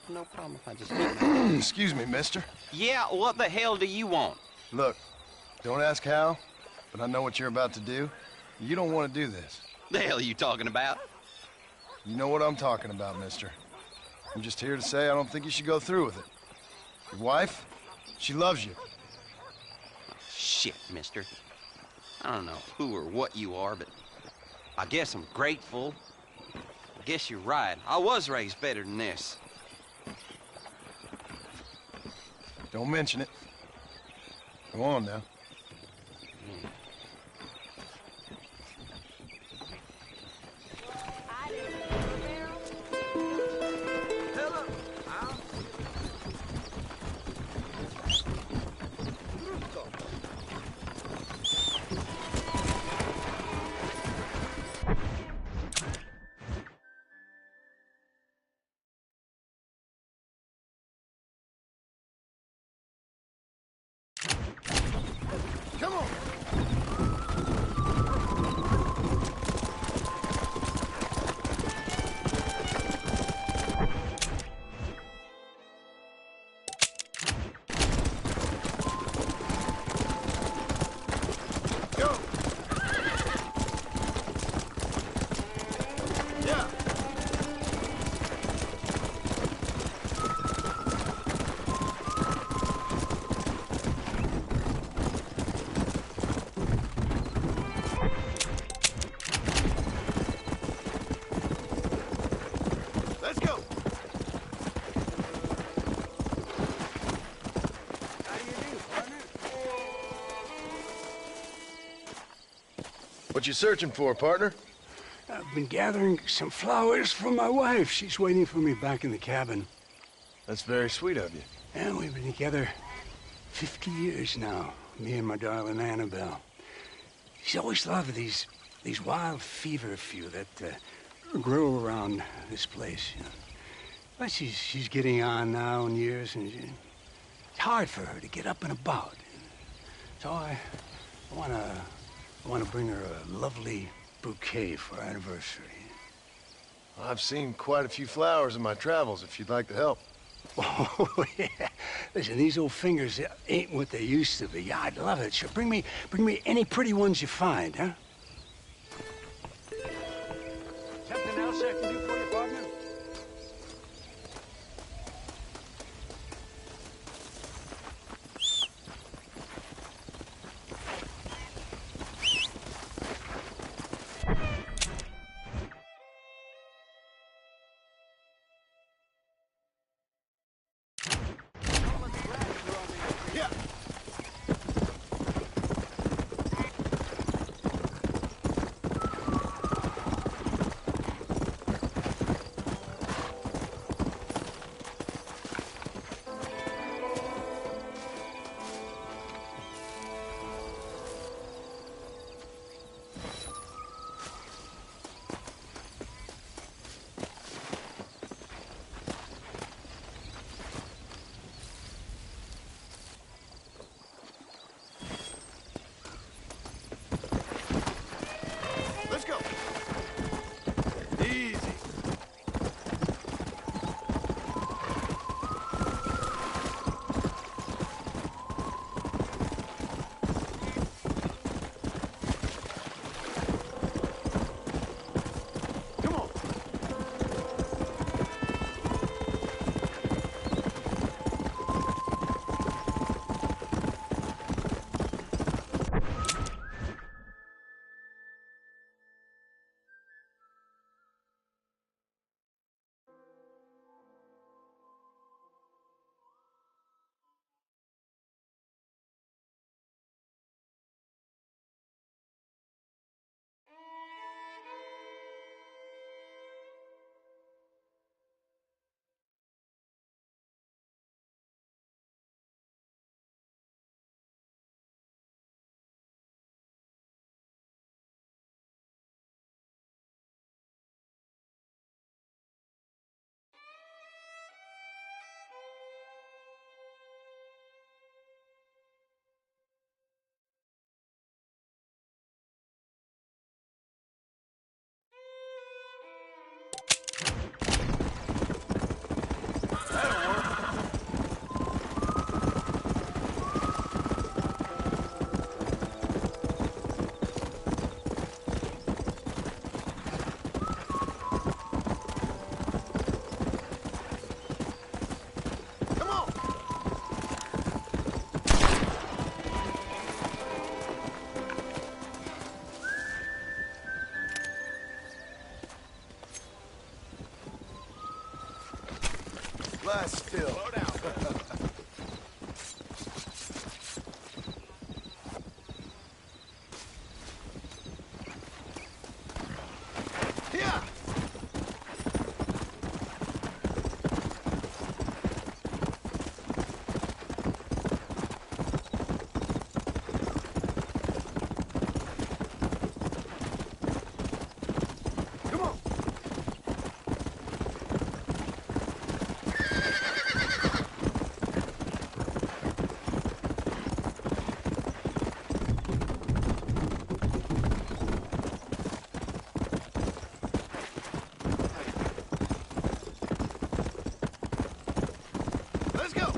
No problem if I just... Excuse me, mister. Yeah, what the hell do you want? Look, don't ask how, but I know what you're about to do. You don't want to do this. The hell are you talking about? You know what I'm talking about, mister. I'm just here to say I don't think you should go through with it. Your wife, she loves you. Shit, mister. I don't know who or what you are, but I guess I'm grateful. I guess you're right. I was raised better than this. Don't mention it. Go on now. Come on! Go! Yeah! Let's go! What you searching for, partner? I've been gathering some flowers for my wife. She's waiting for me back in the cabin. That's very sweet of you. And we've been together 50 years now, me and my darling Annabelle. She's always loved these wild feverfew that grow around this place. You know. But she's getting on now in years, and it's hard for her to get up and about. So I want to bring her a lovely bouquet for our anniversary. I've seen quite a few flowers in my travels, if you'd like to help. Oh, yeah. Listen, these old fingers ain't what they used to be. Yeah, I'd love it. Sure, bring me any pretty ones you find, huh? Something else I can do for you, partner? glass still. Slow down. Yeah. Come on. Let's go.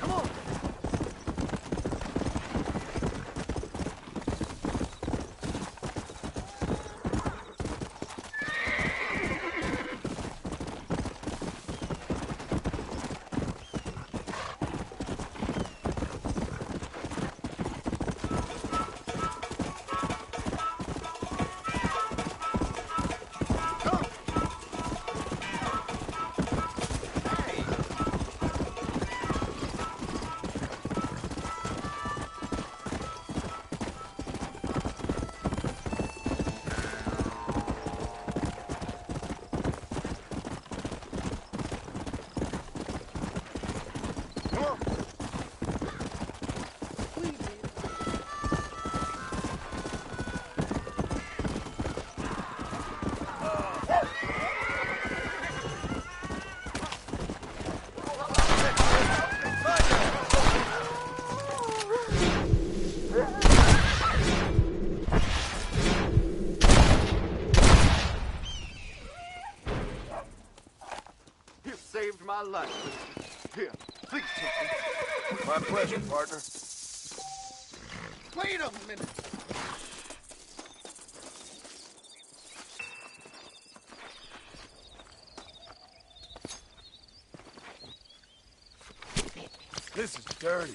Come on. Come on. You saved my life. Here, please take this. My pleasure, partner. Wait a minute. This is dirty.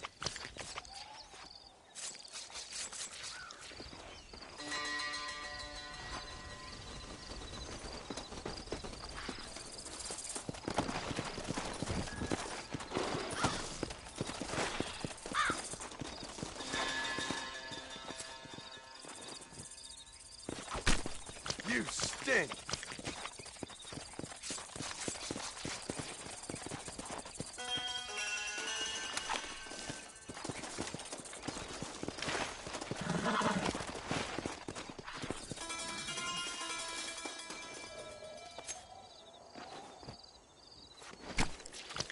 You stink.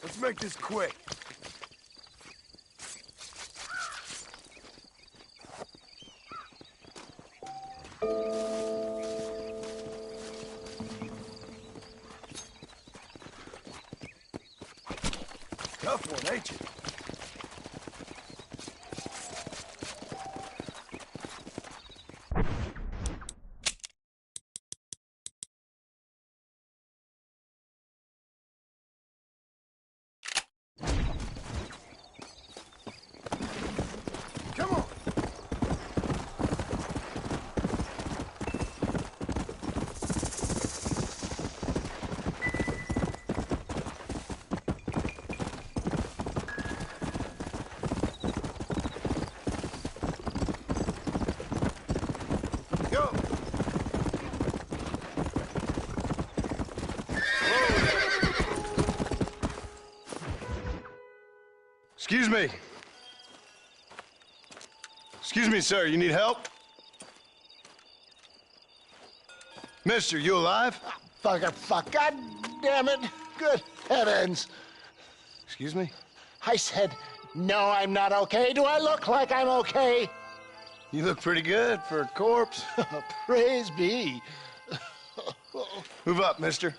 Let's make this quick. Tough one, ain't you? Come on. Go. Excuse me. Excuse me, sir. You need help? Mister, you alive? Fuck. God damn it. Good heavens. Excuse me? I said, no, I'm not okay. Do I look like I'm okay? You look pretty good for a corpse. Praise be. Move up, mister.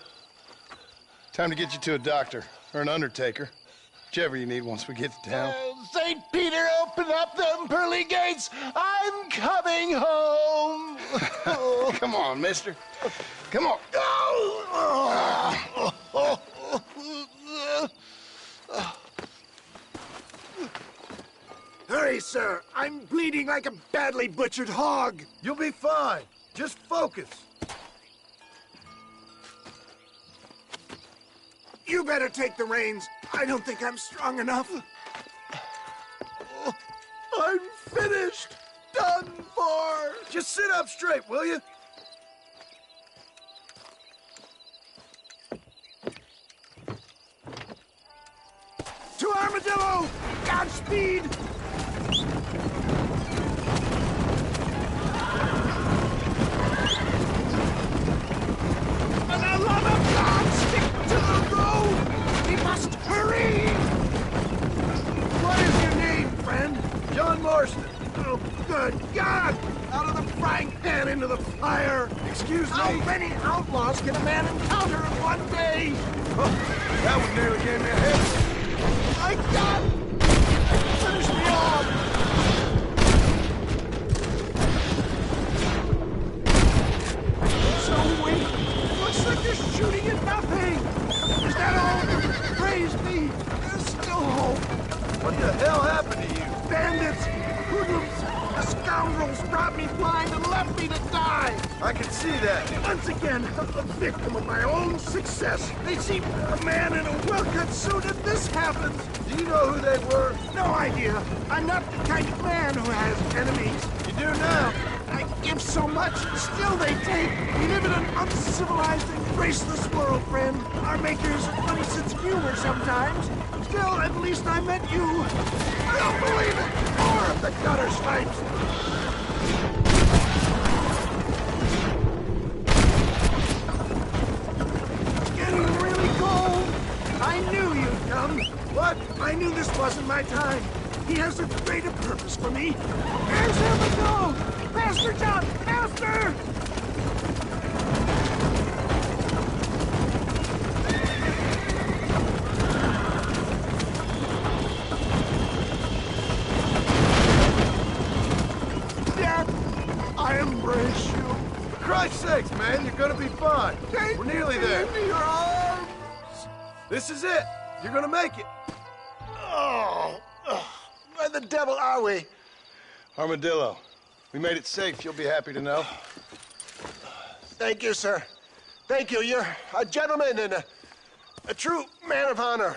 Time to get you to a doctor or an undertaker. Whichever you need once we get to town. St. Peter, open up them pearly gates. I'm coming home. Come on, mister. Come on. Hurry, sir. I'm bleeding like a badly butchered hog. You'll be fine. Just focus. You better take the reins. I don't think I'm strong enough. I'm finished. Done for. Just sit up straight, will you? To Armadillo! Godspeed! For the love of God, stick to the road! We must hurry! What is your name, friend? John Marston. Oh, good God! Out of the frying pan into the fire! Excuse me? How many outlaws can a man encounter in one day? Oh, that one nearly gave me a head. My God! Finish me off! So weak. Looks like you're shooting at nothing. Is that all? Praise me. There's still hope. What the hell happened to you? Bandits, hoodlums, the scoundrels brought me blind and left me to die. I can see that. Once again, I'm the victim of my own success. They see a man in a well-cut suit and this happens. Do you know who they were? No idea. I'm not the kind of man who has enemies. You do now. I give so much, still they take. We live in an uncivilized and graceless world, friend. Our makers have funny sense of humor sometimes. Still, at least I met you. I don't believe it. More of the gutter snipes. It's getting really cold. I knew you'd come. What? I knew this wasn't my time. He has a greater purpose for me. There's Armadillo! Master John! Master! Death, I embrace you. For Christ's sakes, man, you're gonna be fine. We're nearly there. Into your arms. This is it. You're gonna make it. Oh, where the devil are we? Armadillo. We made it safe, you'll be happy to know. Thank you, sir. Thank you. You're a gentleman and a true man of honor.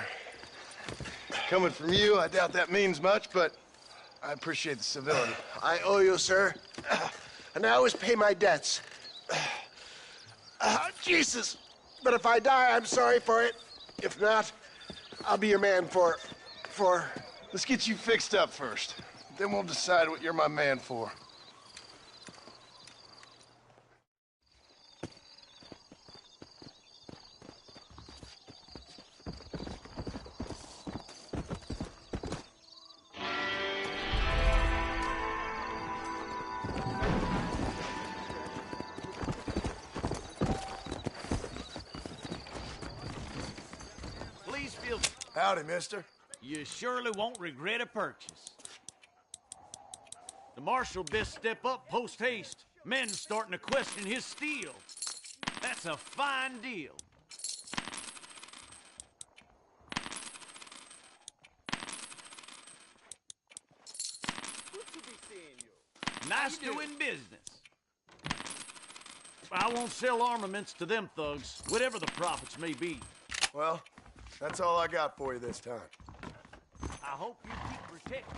Coming from you, I doubt that means much, but I appreciate the civility. I owe you, sir. And I always pay my debts. Jesus. But if I die, I'm sorry for it. If not, I'll be your man for... Let's get you fixed up first. Then we'll decide what you're my man for. Please feel... Howdy, mister. You surely won't regret a purchase. The marshal best step up post-haste. Men starting to question his steel. That's a fine deal. Nice doing business. I won't sell armaments to them thugs, whatever the profits may be. Well, that's all I got for you this time. I hope you keep protected.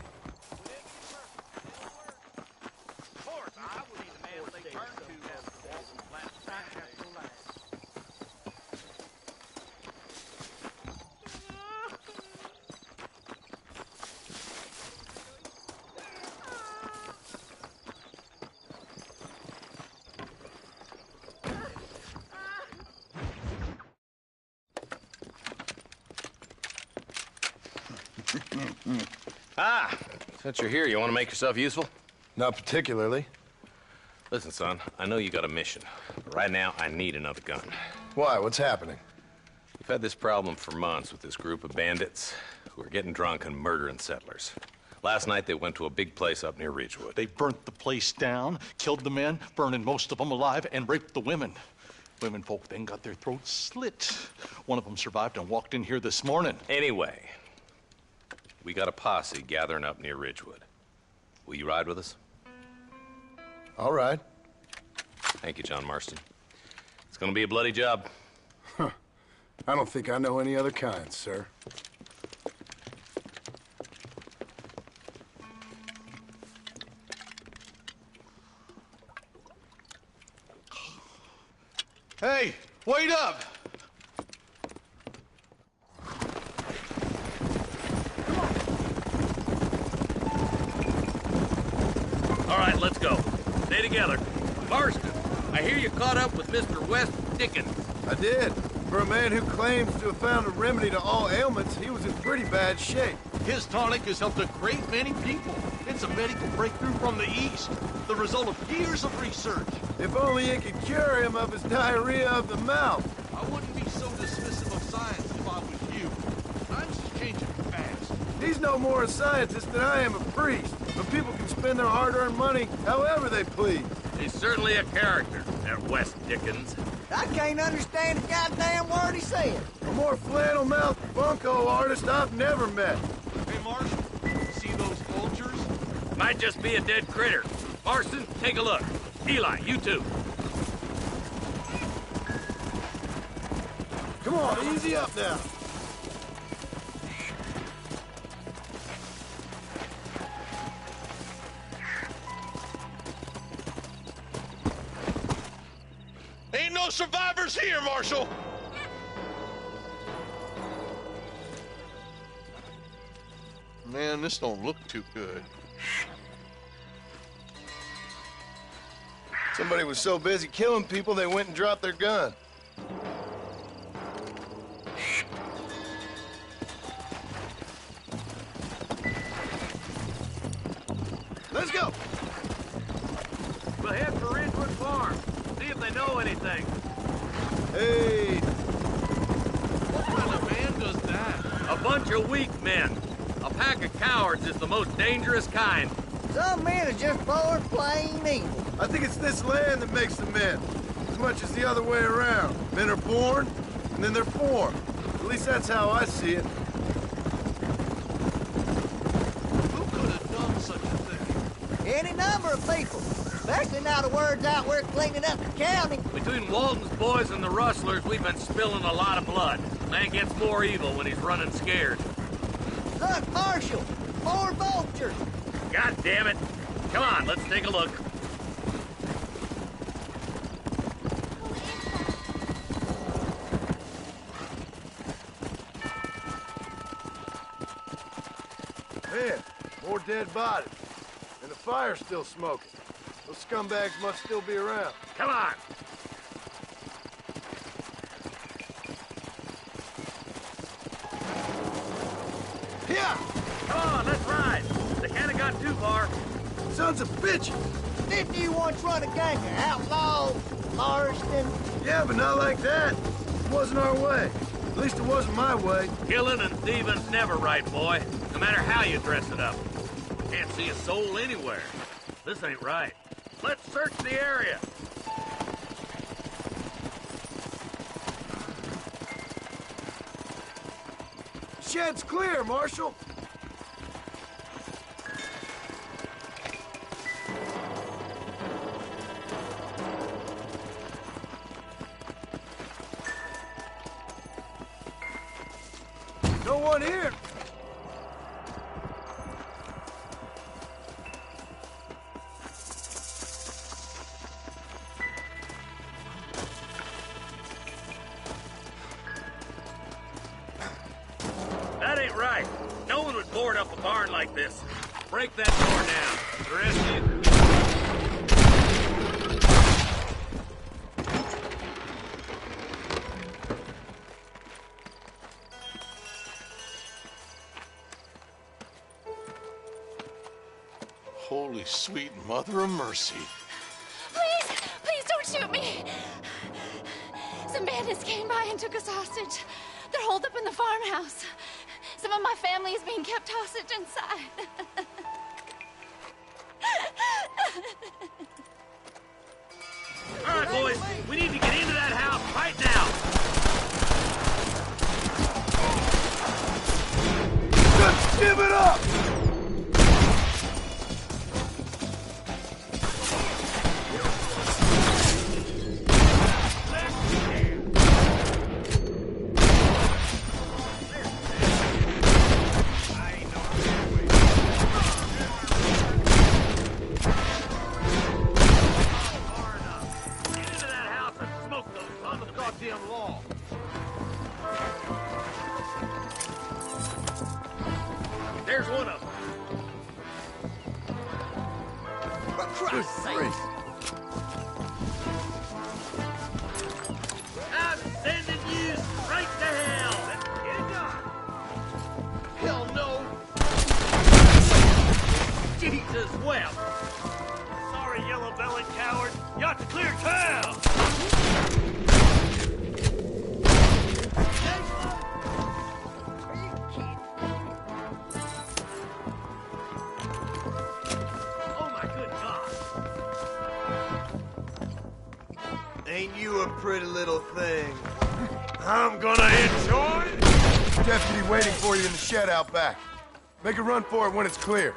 Of course, I would be the man they turn to as the walls of last time. Ah, since you're here, you want to make yourself useful? Not particularly. Listen, son, I know you got a mission, but right now I need another gun. Why? What's happening? We've had this problem for months with this group of bandits. who are getting drunk and murdering settlers. Last night they went to a big place up near Ridgewood. They burnt the place down, killed the men, burning most of them alive, and raped the women. Women folk then got their throats slit. One of them survived and walked in here this morning. Anyway, we got a posse gathering up near Ridgewood. Will you ride with us? All right. Thank you, John Marston. It's gonna be a bloody job. Huh. I don't think I know any other kind, sir. Hey, wait up! All right, let's go. Stay together. Marston, I hear you caught up with Mr. West Dickens. I did. For a man who claims to have found a remedy to all ailments, he was in pretty bad shape. His tonic has helped a great many people. It's a medical breakthrough from the East, the result of years of research. If only it could cure him of his diarrhea of the mouth. I wouldn't be so dismissive of science if I was you. Times is changing fast. He's no more a scientist than I am a priest. But people can spend their hard-earned money however they please. He's certainly a character, that West Dickens. I can't understand a goddamn word he said. A more flannel-mouthed bunco artist I've never met. Hey, Marshal, see those vultures? Might just be a dead critter. Marston, take a look. Eli, you too. Come on, easy up now. Ain't no survivors here, Marshal! Man, this don't look too good. Somebody was so busy killing people, they went and dropped their gun. Let's go! We'll head for Ridgewood Farm. See if they know anything. Hey! What kind of man does that? A bunch of weak men. A pack of cowards is the most dangerous kind. Some men are just born plain evil. I think it's this land that makes them men, as much as the other way around. Men are born, and then they're formed. At least that's how I see it. Who could have done such a thing? Any number of people. Especially now the word's out we're cleaning up the county. Between Walton's boys and the rustlers, we've been spilling a lot of blood. Man gets more evil when he's running scared. Look, Marshal, more vultures. God damn it. Come on, let's take a look. Man, more dead bodies. And the fire's still smoking. Those scumbags must still be around. Come on. Yeah! Come on, let's ride. They can't have got too far. Sons of bitches! Didn't you once run a gang of outlaws, Marston? Yeah, but not like that. It wasn't our way. At least it wasn't my way. Killing and thieving's never right, boy. No matter how you dress it up. Can't see a soul anywhere. This ain't right. Let's search the area. Shed's clear, Marshal. No one here. That ain't right. No one would board up a barn like this. Break that door down. The rest of you... Holy sweet mother of mercy. Please, please don't shoot me. Some bandits came by and took us hostage. They're holed up in the farmhouse. Some of my family is being kept hostage inside. All right, boys, we need to get into that house right now. Just give it up! There's one of them. For Christ's sake! I'm sending you straight to hell. Get it done. Hell no. Jesus wept. Sorry, yellow-bellied coward. You ought to clear town. Ain't you a pretty little thing? I'm gonna enjoy it. Deputy waiting for you in the shed out back. Make a run for it when it's clear.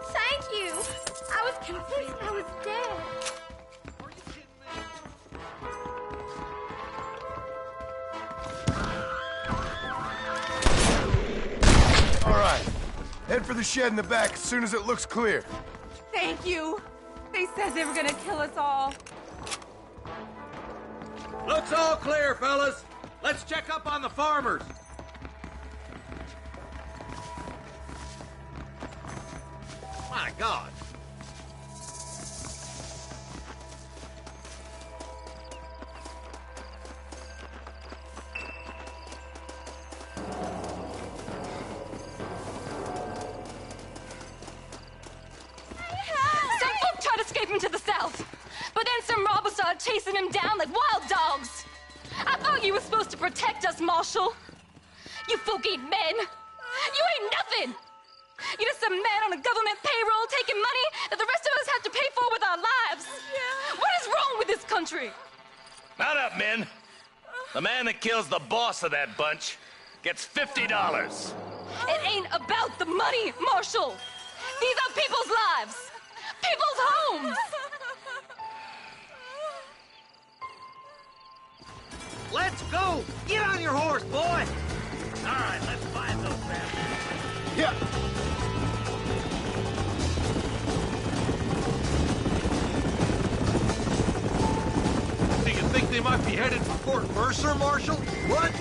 Thank you. I was convinced I was dead. All right. Head for the shed in the back as soon as it looks clear. Thank you. They said they were gonna kill us all. Looks all clear, fellas. Let's check up on the farmers. My God. Some folk tried to escape him to the south, but then some robbers started chasing him down like wild dogs. I thought you were supposed to protect us, Marshal. You folk ain't men. You ain't nothing. You're just a man on a government payroll taking money that the rest of us have to pay for with our lives. What is wrong with this country? Mount up, men. The man that kills the boss of that bunch gets $50. It ain't about the money, Marshal. These are people's lives, people's homes. Let's go! Get on your horse, boy! All right, let's find those bastards. Yeah. Do you think they might be headed for Fort Mercer, Marshal? What?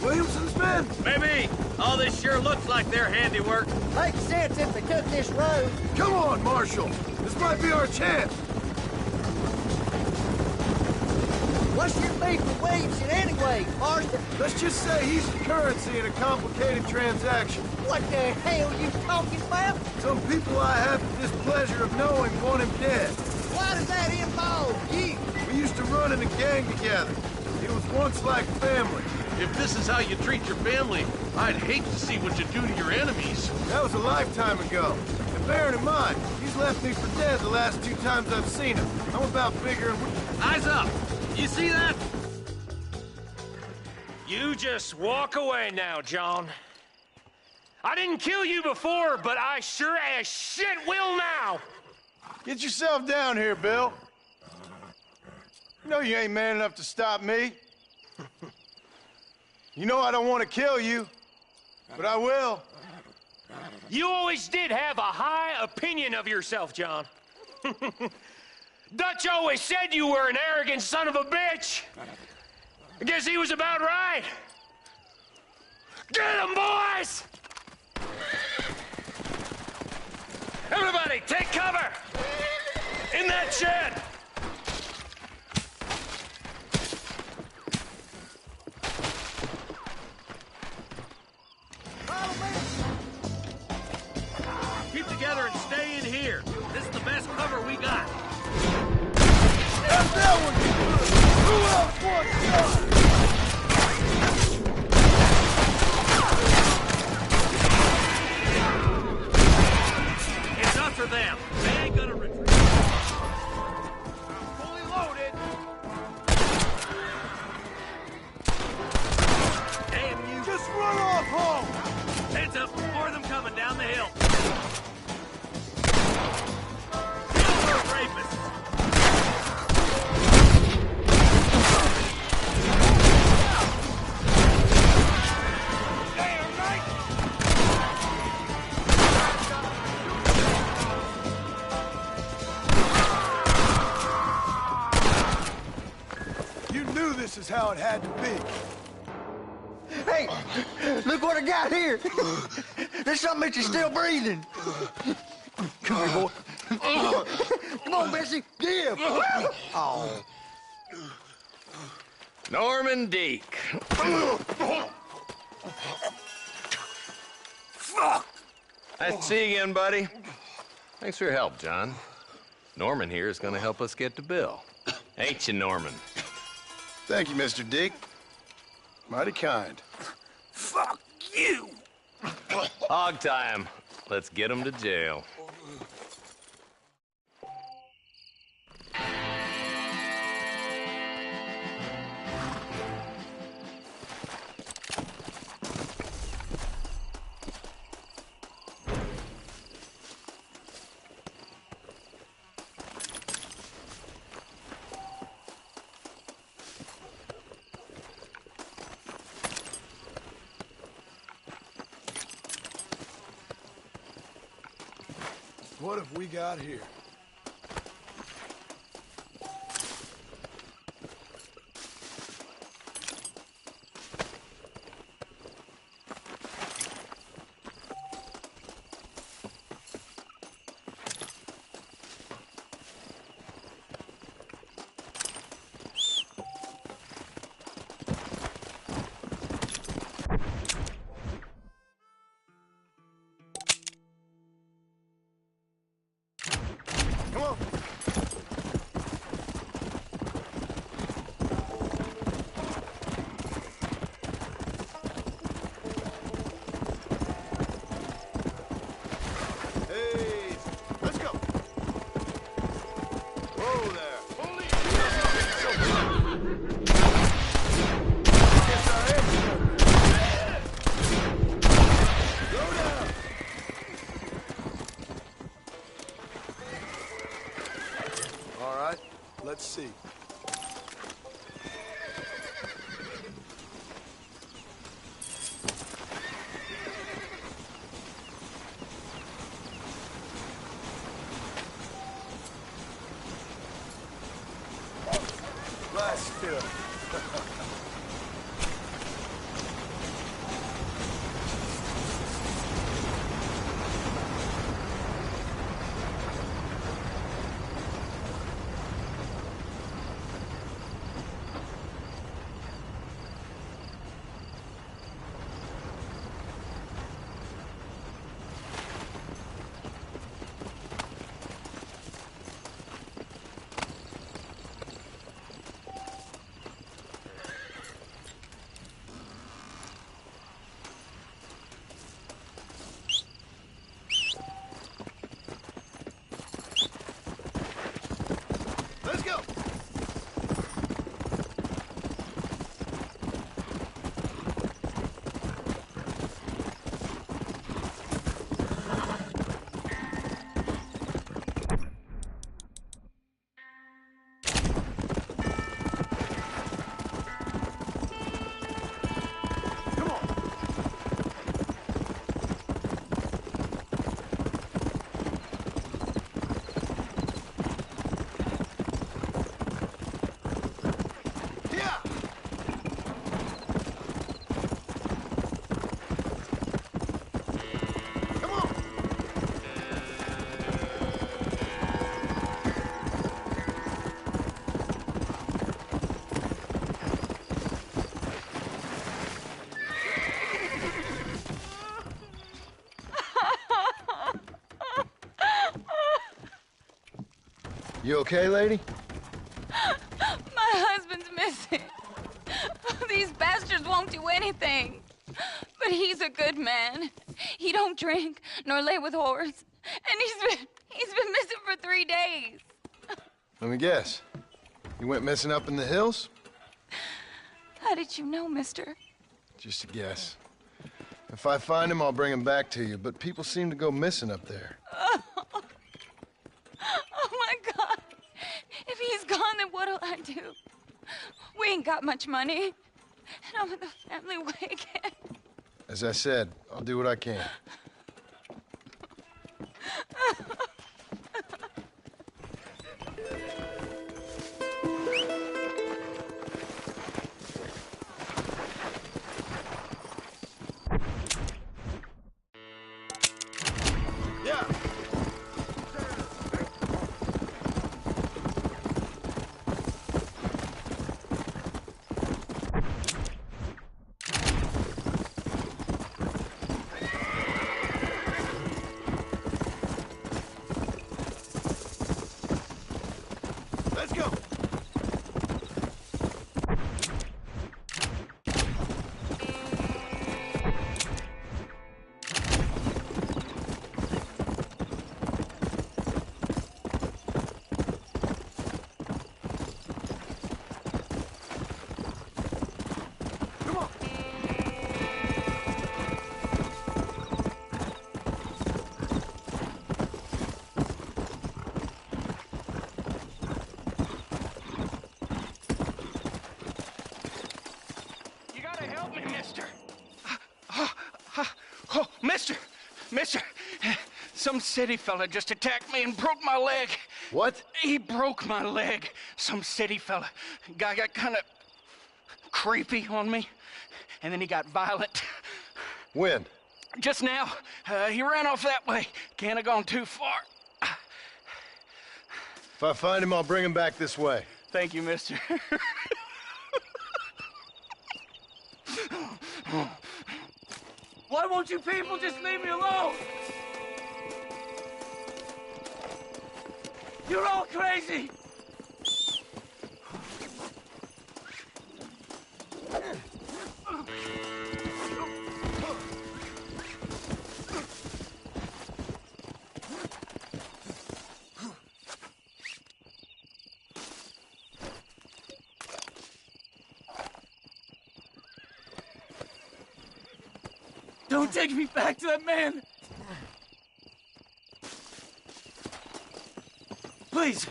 Williamson's men? Maybe. All this sure looks like their handiwork. Makes sense if they took this road. Come on, Marshal. This might be our chance. What's your beef with Williamson anyway, Marston? Let's just say he's the currency in a complicated transaction. What the hell are you talking about? Some people I have the displeasure of knowing want him dead. Why does that involve you? We used to run in a gang together. It was once like family. If this is how you treat your family, I'd hate to see what you do to your enemies. That was a lifetime ago. And bearing in mind, he's left me for dead the last 2 times I've seen him. I'm about figuring... Eyes up! You see that? You just walk away now, John. I didn't kill you before, but I sure as shit will now! Get yourself down here, Bill. You know you ain't man enough to stop me. You know I don't want to kill you, but I will. You always did have a high opinion of yourself, John. Dutch always said you were an arrogant son of a bitch. I guess he was about right. Get him, boys! Everybody, take cover! In that shed! Keep together and stay in here. This is the best cover we got. How's that one? Who else wants this is how it had to be. Hey, look what I got here. There's something that you're still breathing. Come here, boy. Come on, Bessie, give. Oh. Norman Deek. Fuck! Nice to see you again, buddy. Thanks for your help, John. Norman here is gonna help us get to Bill. Ain't you, Norman? Thank you, Mr. Dick. Mighty kind. Fuck you! Hog time. Let's get him to jail. What have we got here? Come on. Hey, let's go. Whoa there. Go down. All right, let's see. Last fill. Let's go. Come on. Yeah. Come on. You okay, lady? My husband's missing. These bastards won't do anything. But he's a good man. He don't drink nor lay with whores. And he's been missing for 3 days. Let me guess. You went missing up in the hills? How did you know, mister? Just a guess. If I find him, I'll bring him back to you, but people seem to go missing up there. Oh my God. If he's gone, then what'll I do? We ain't got much money. And I'm in the family way again. As I said, I'll do what I can. Let's go. Mister, some city fella just attacked me and broke my leg. What? He broke my leg. Some city fella. Guy got kind of creepy on me, and then he got violent. When? Just now. He ran off that way. Can't have gone too far. If I find him, I'll bring him back this way. Thank you, mister. Why won't you people just leave me alone? You're all crazy! Don't take me back to that man! Please!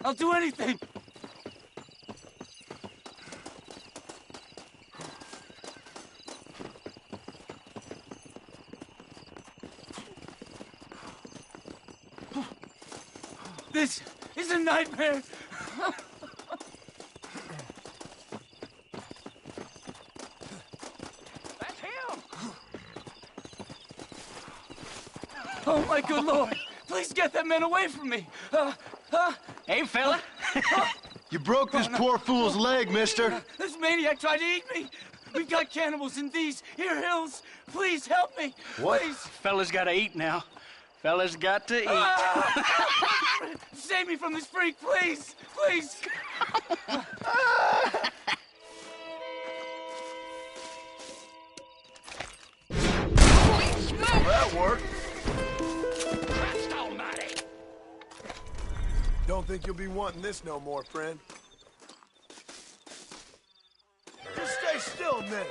I'll do anything! This is a nightmare! Oh, my good Lord! Please get that man away from me! Hey, fella. You broke this poor fool's leg, mister. This maniac tried to eat me! We've got cannibals in these here hills! Please help me! What? Please! Fella's gotta eat now. Fella's got to eat. Save me from this freak, please! Please! That worked. Christ almighty! Don't think you'll be wanting this no more, friend. Just stay still a minute.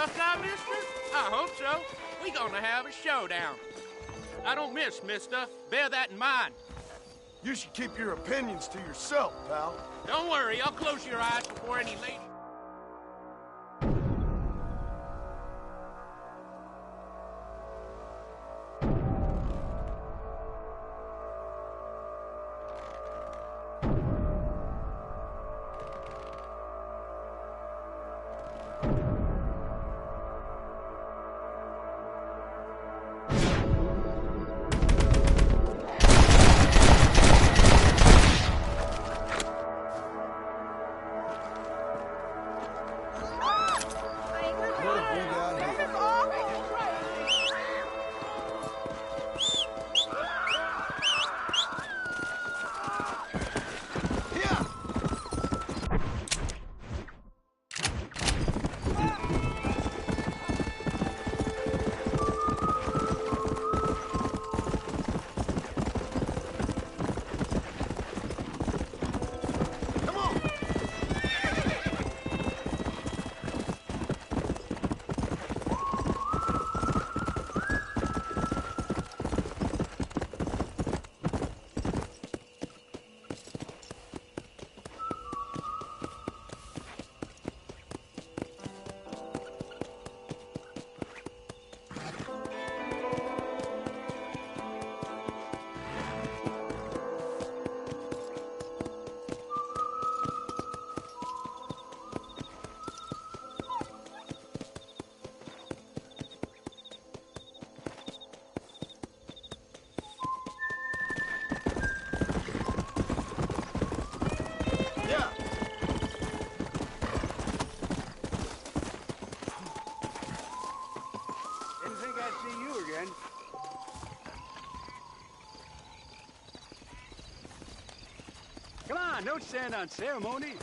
Tough guy, mister? I hope so. We gonna have a showdown. I don't miss, mister. Bear that in mind. You should keep your opinions to yourself, pal. Don't worry, I'll close your eyes before any lady... Come on, don't stand on ceremony.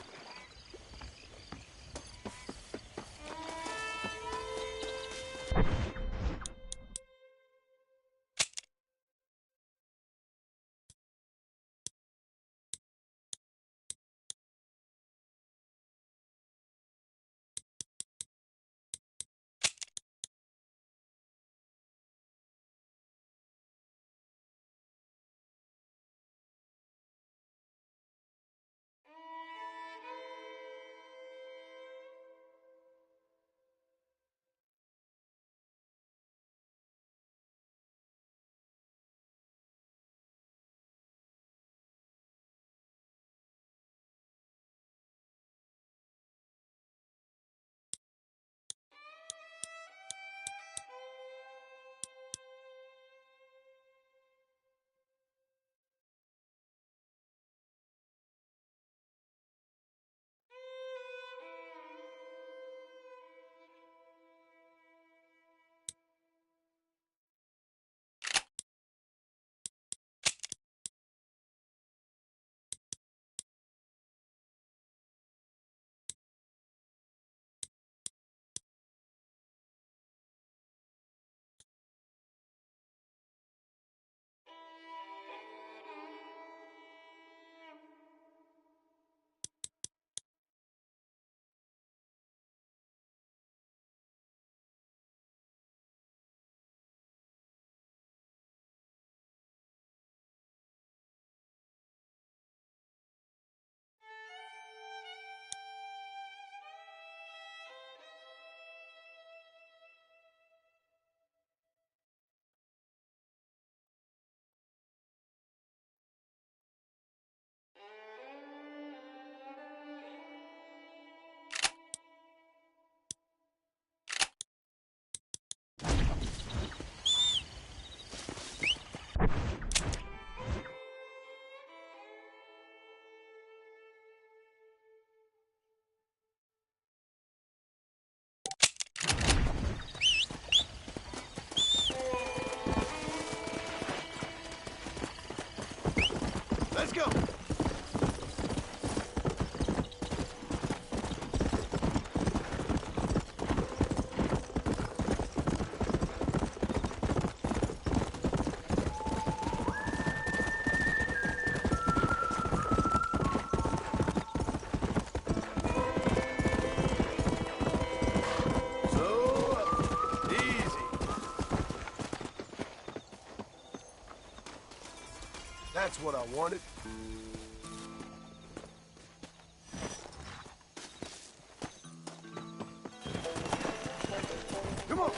That's what I wanted. Come on.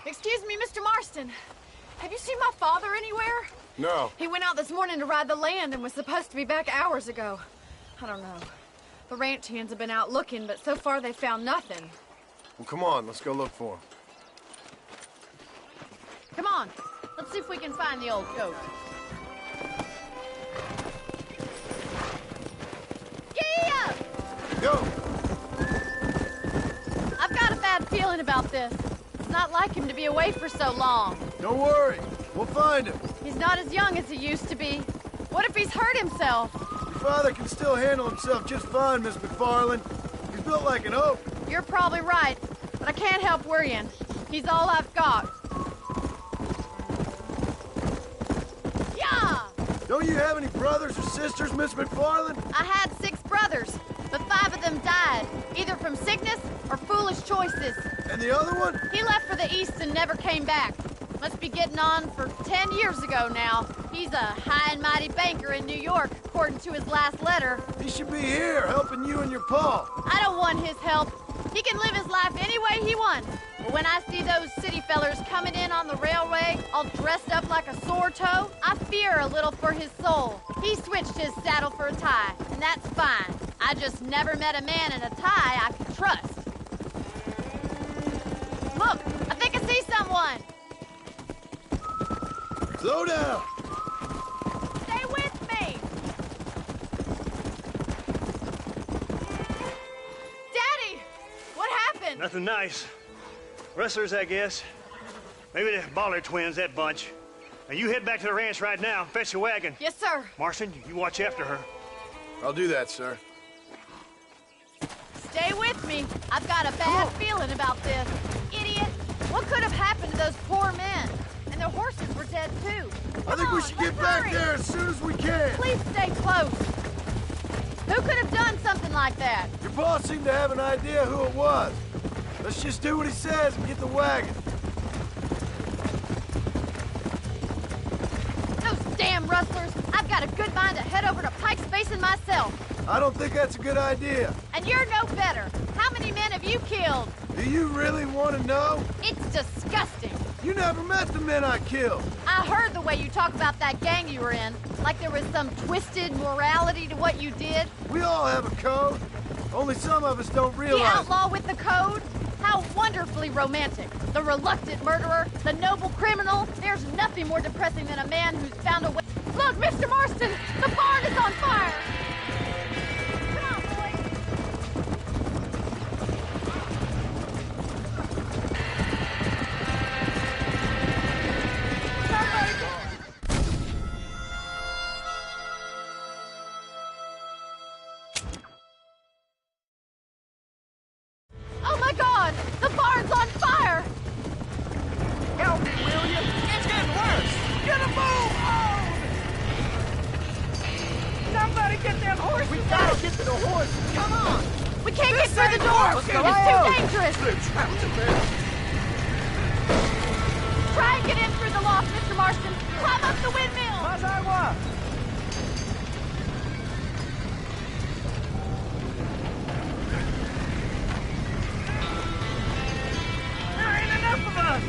Excuse me, Mr. Marston. Have you seen my father anywhere? No. He went out this morning to ride the land and was supposed to be back hours ago. I don't know. The ranch hands have been out looking, but so far they found nothing. Well, come on, let's go look for him. Come on, let's see if we can find the old goat. Giddy up! Go! I've got a bad feeling about this. It's not like him to be away for so long. Don't worry, we'll find him. He's not as young as he used to be. What if he's hurt himself? Your father can still handle himself just fine, Miss McFarland. He's built like an oak. You're probably right, but I can't help worrying. He's all I've got. Yeah! Don't you have any brothers or sisters, Miss McFarland? I had 6 brothers, but 5 of them died, either from sickness or foolish choices. And the other one? He left for the East and never came back. Must be getting on for 10 years ago now. He's a high and mighty banker in New York, according to his last letter. He should be here, helping you and your pa. I don't want his help. He can live his life any way he wants. But when I see those city fellers coming in on the railway, all dressed up like a sore toe, I fear a little for his soul. He switched his saddle for a tie, and that's fine. I just never met a man in a tie I could trust. Look, I think I see someone. Slow down. Stay with me. Daddy, what happened? Nothing nice. Rustlers, I guess. Maybe the Ballard twins, that bunch. Now you head back to the ranch right now. Fetch the wagon. Yes, sir. Marston, you watch after her. I'll do that, sir. Stay with me. I've got a bad feeling about this. Idiot. What could have happened to those poor men? And their horses were dead, too. I think we should get back there as soon as we can. Please stay close. Who could have done something like that? Your boss seemed to have an idea who it was. Let's just do what he says and get the wagon. Those damn rustlers. I've got a good mind to head over to Pike's Basin myself. I don't think that's a good idea. And you're no better. How many men have you killed? Do you really want to know? It's disgusting. You never met the men I killed. I heard the way you talk about that gang you were in, like there was some twisted morality to what you did. We all have a code. Only some of us don't realize. The outlaw with the code? How wonderfully romantic. The reluctant murderer, the noble criminal. There's nothing more depressing than a man who's found a way. Look, Mr. Marston, the barn is on fire. Come on, boys. Oh my God! The barn's on fire! Help me, will you? It's getting worse! Get a move on! Somebody get them horses! We gotta get to the horses! Come on! We can't get through the door! It's too dangerous! Try and get in through the loft, Mr. Marston! Climb up the windmill! Mazawa! There ain't enough of us!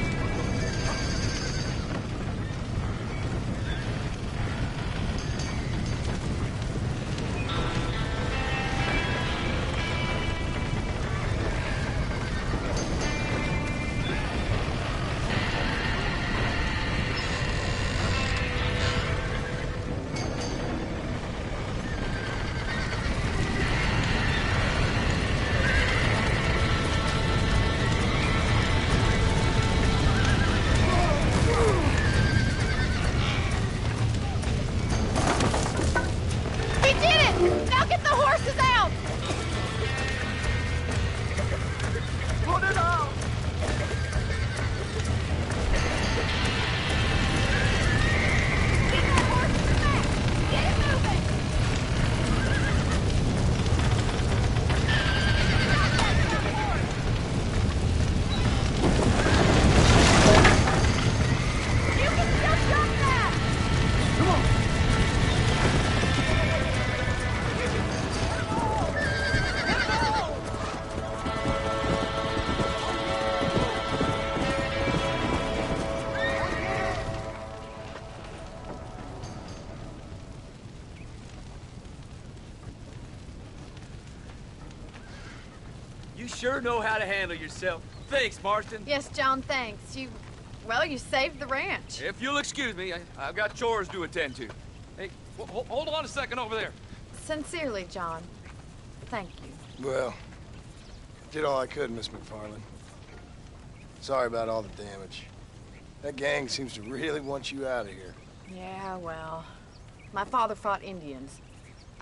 You sure know how to handle yourself. Thanks, Marston. Yes, John, thanks. Well, you saved the ranch. If you'll excuse me, I've got chores to attend to. Hey, hold on a second over there. Sincerely, John. Thank you. Well, did all I could, Miss McFarland. Sorry about all the damage. That gang seems to really want you out of here. Yeah, well, my father fought Indians.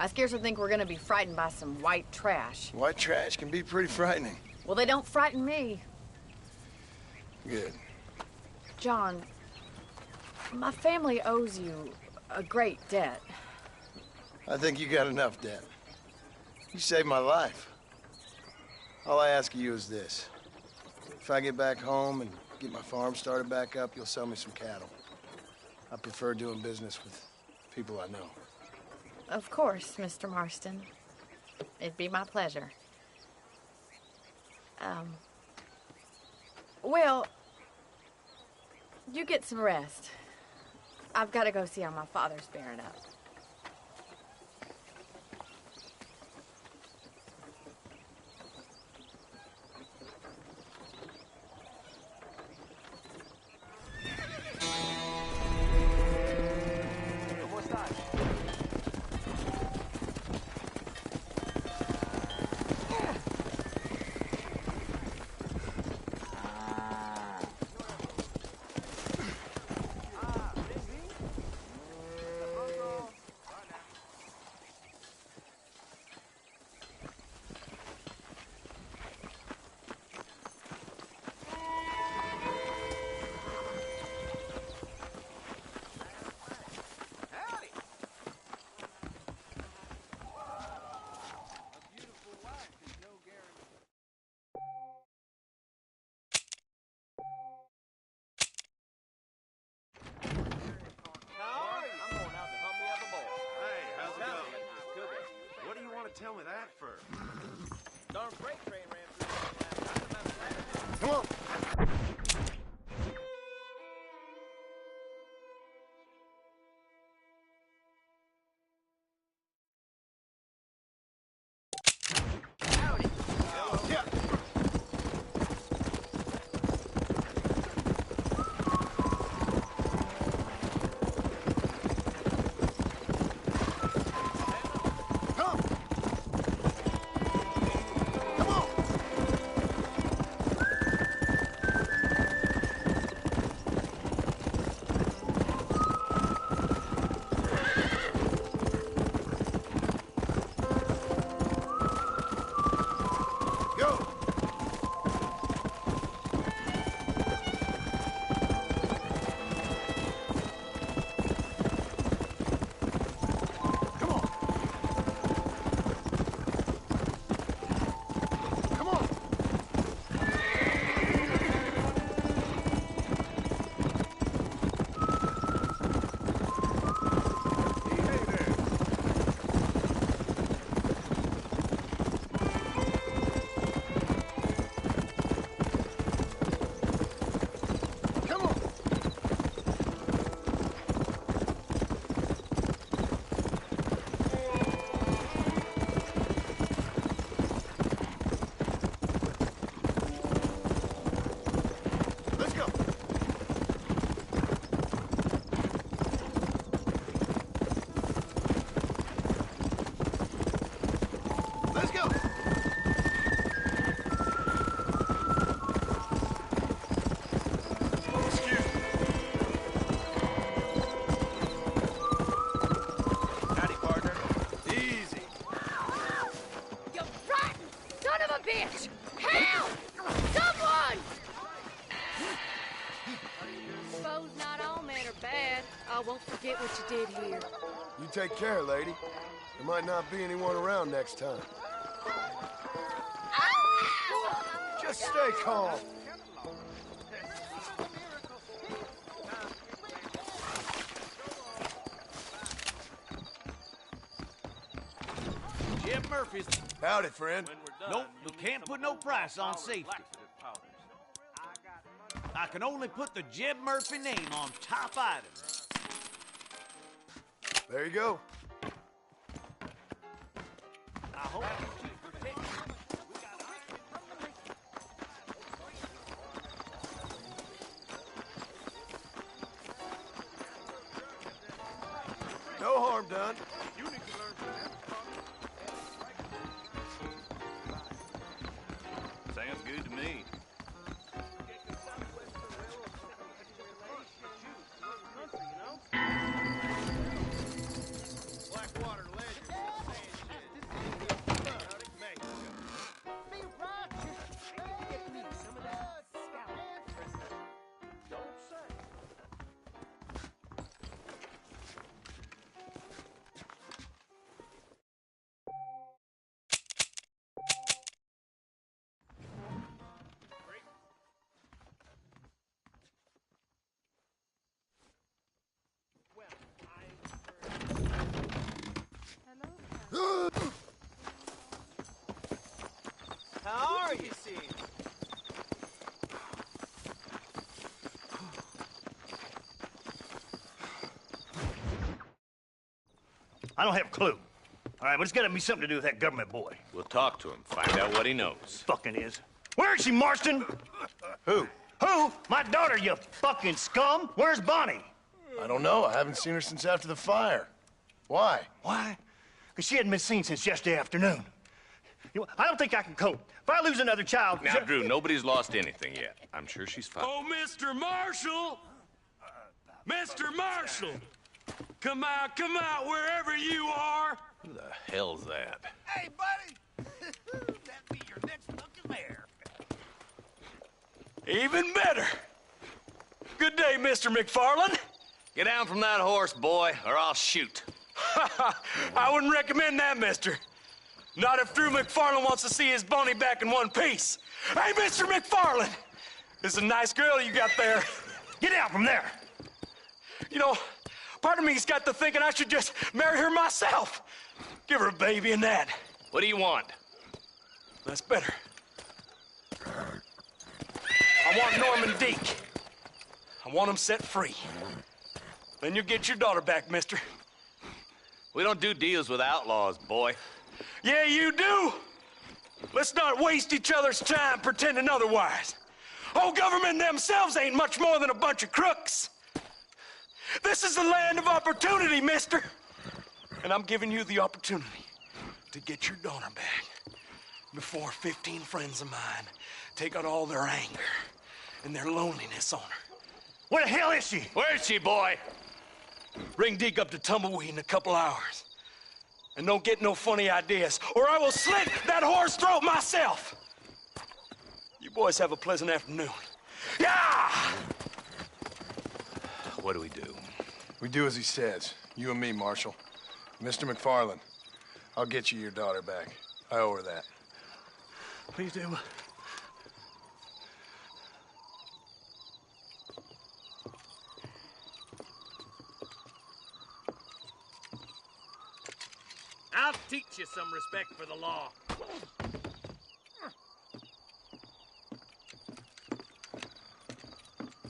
I scarcely think we're gonna be frightened by some white trash. White trash can be pretty frightening. Well, they don't frighten me. Good. John, my family owes you a great debt. I think you got enough debt. You saved my life. All I ask of you is this. If I get back home and get my farm started back up, you'll sell me some cattle. I prefer doing business with people I know. Of course, Mr. Marston. It'd be my pleasure. Well, you get some rest. I've got to go see how my father's bearing up. Tell me that for? Darn freight train ran through. Come on. I won't forget what you did here. You take care, lady. There might not be anyone around next time. Just stay calm. Jim Murphy's. Howdy, friend. Nope, we can't put no price on safety. I can only put the Jeb Murphy name on top items. There you go. I hope you choose protection. son. You need to learn from him. Sounds good to me. Blackwater legend. Don't say. How are you, Sid? I don't have a clue. All right, but it's gotta be something to do with that government boy. We'll talk to him, find out what he knows. Fucking is. Where is she, Marston? Who? Who? My daughter, you fucking scum! Where's Bonnie? I don't know. I haven't seen her since after the fire. Why? Why? Because she hadn't been seen since yesterday afternoon. You know, I don't think I can cope. If I lose another child... Now, Drew, nobody's lost anything yet. I'm sure she's fine. Oh, Mr. Marshall! Mr. Marshall! Come out, wherever you are! Who the hell's that? Hey, buddy! That'd be your next looking mayor. Even better! Good day, Mr. McFarland. Get down from that horse, boy, or I'll shoot. I wouldn't recommend that, mister. Not if Drew McFarland wants to see his Bonnie back in one piece. Hey, Mr. McFarland! This is a nice girl you got there. Get out from there! You know, part of me's got to thinking I should just marry her myself. Give her a baby and that. What do you want? That's better. I want Norman Deek. I want him set free. Then you get your daughter back, mister. We don't do deals with outlaws, boy. Yeah, you do. Let's not waste each other's time pretending otherwise. Oh, government themselves ain't much more than a bunch of crooks. This is the land of opportunity, mister. And I'm giving you the opportunity to get your daughter back before 15 friends of mine take out all their anger and their loneliness on her. Where the hell is she? Where is she, boy? Bring Deke up to Tumbleweed in a couple hours. And don't get no funny ideas, or I will slit that whore's throat myself. You boys have a pleasant afternoon. Yeah! What do we do? We do as he says. You and me, Marshal. Mr. McFarland, I'll get you your daughter back. I owe her that. Please do. I'll teach you some respect for the law.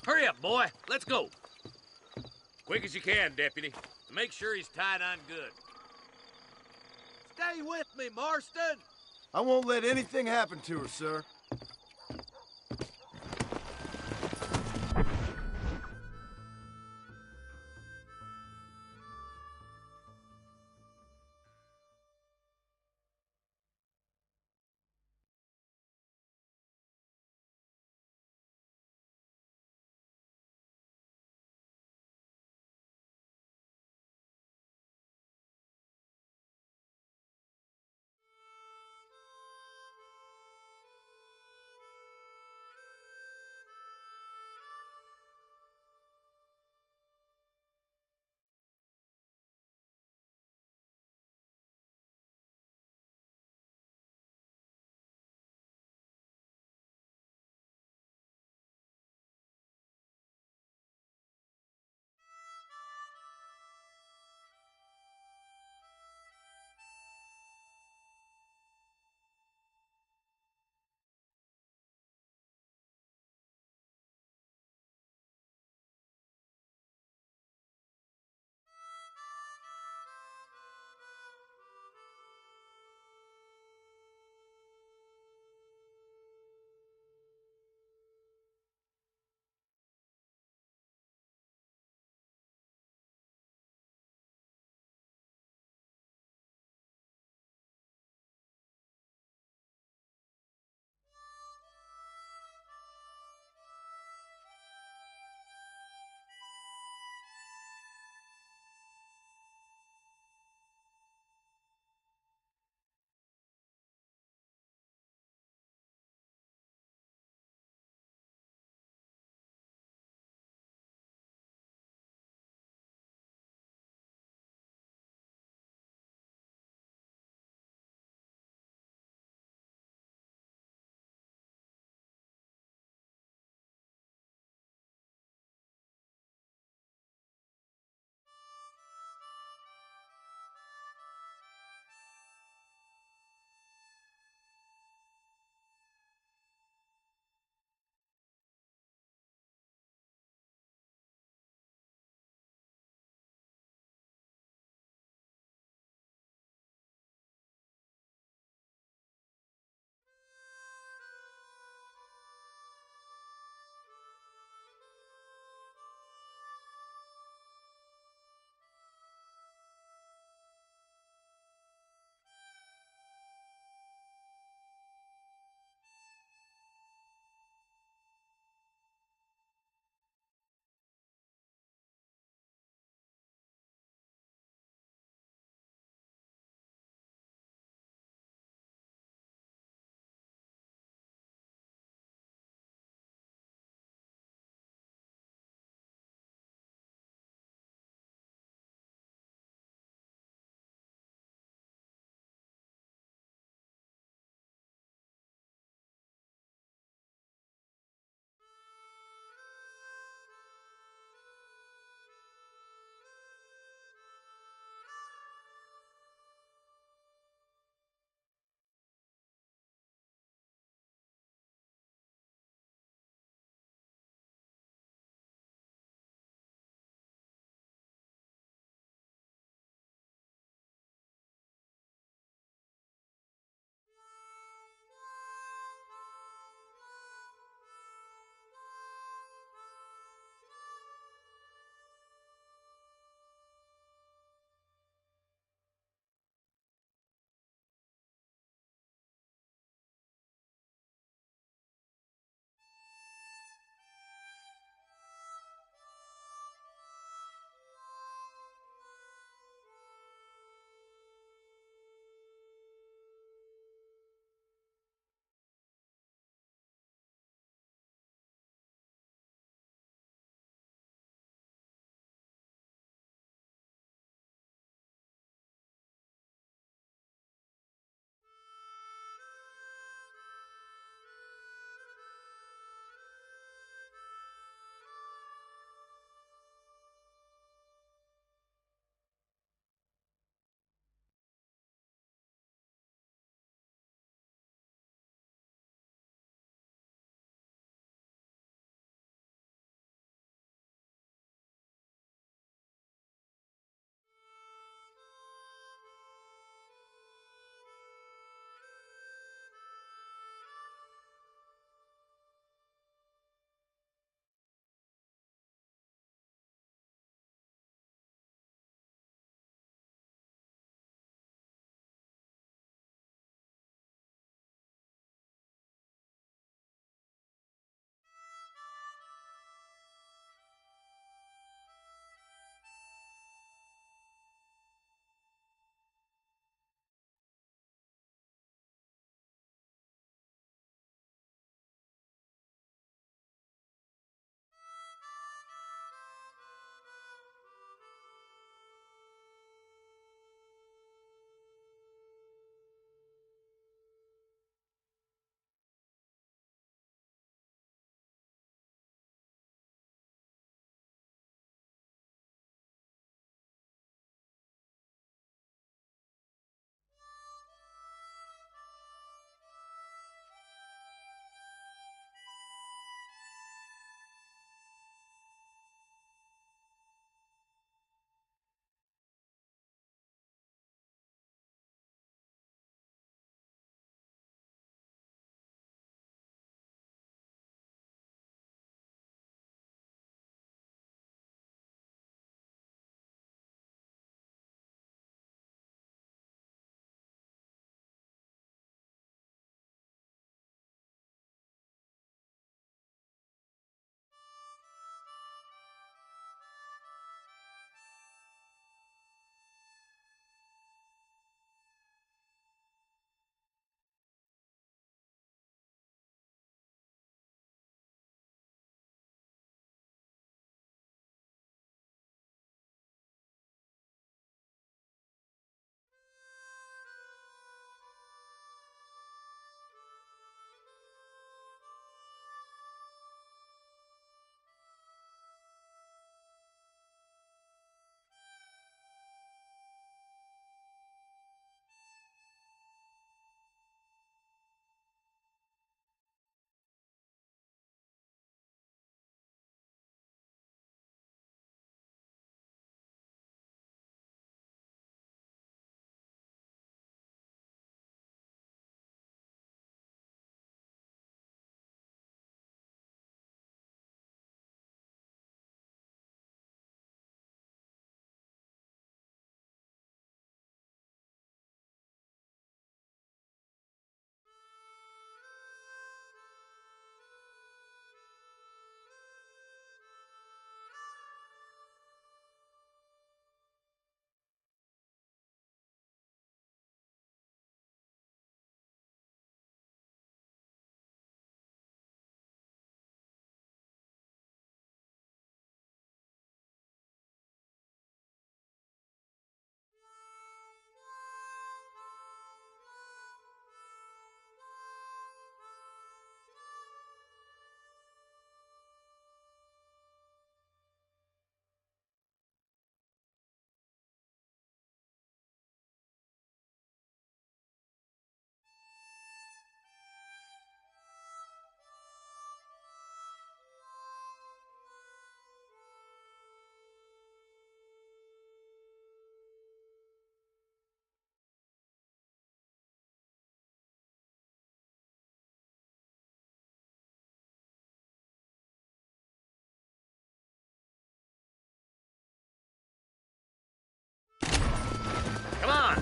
Hurry up, boy. Let's go. Quick as you can, deputy. Make sure he's tied on good. Stay with me, Marston. I won't let anything happen to her, sir.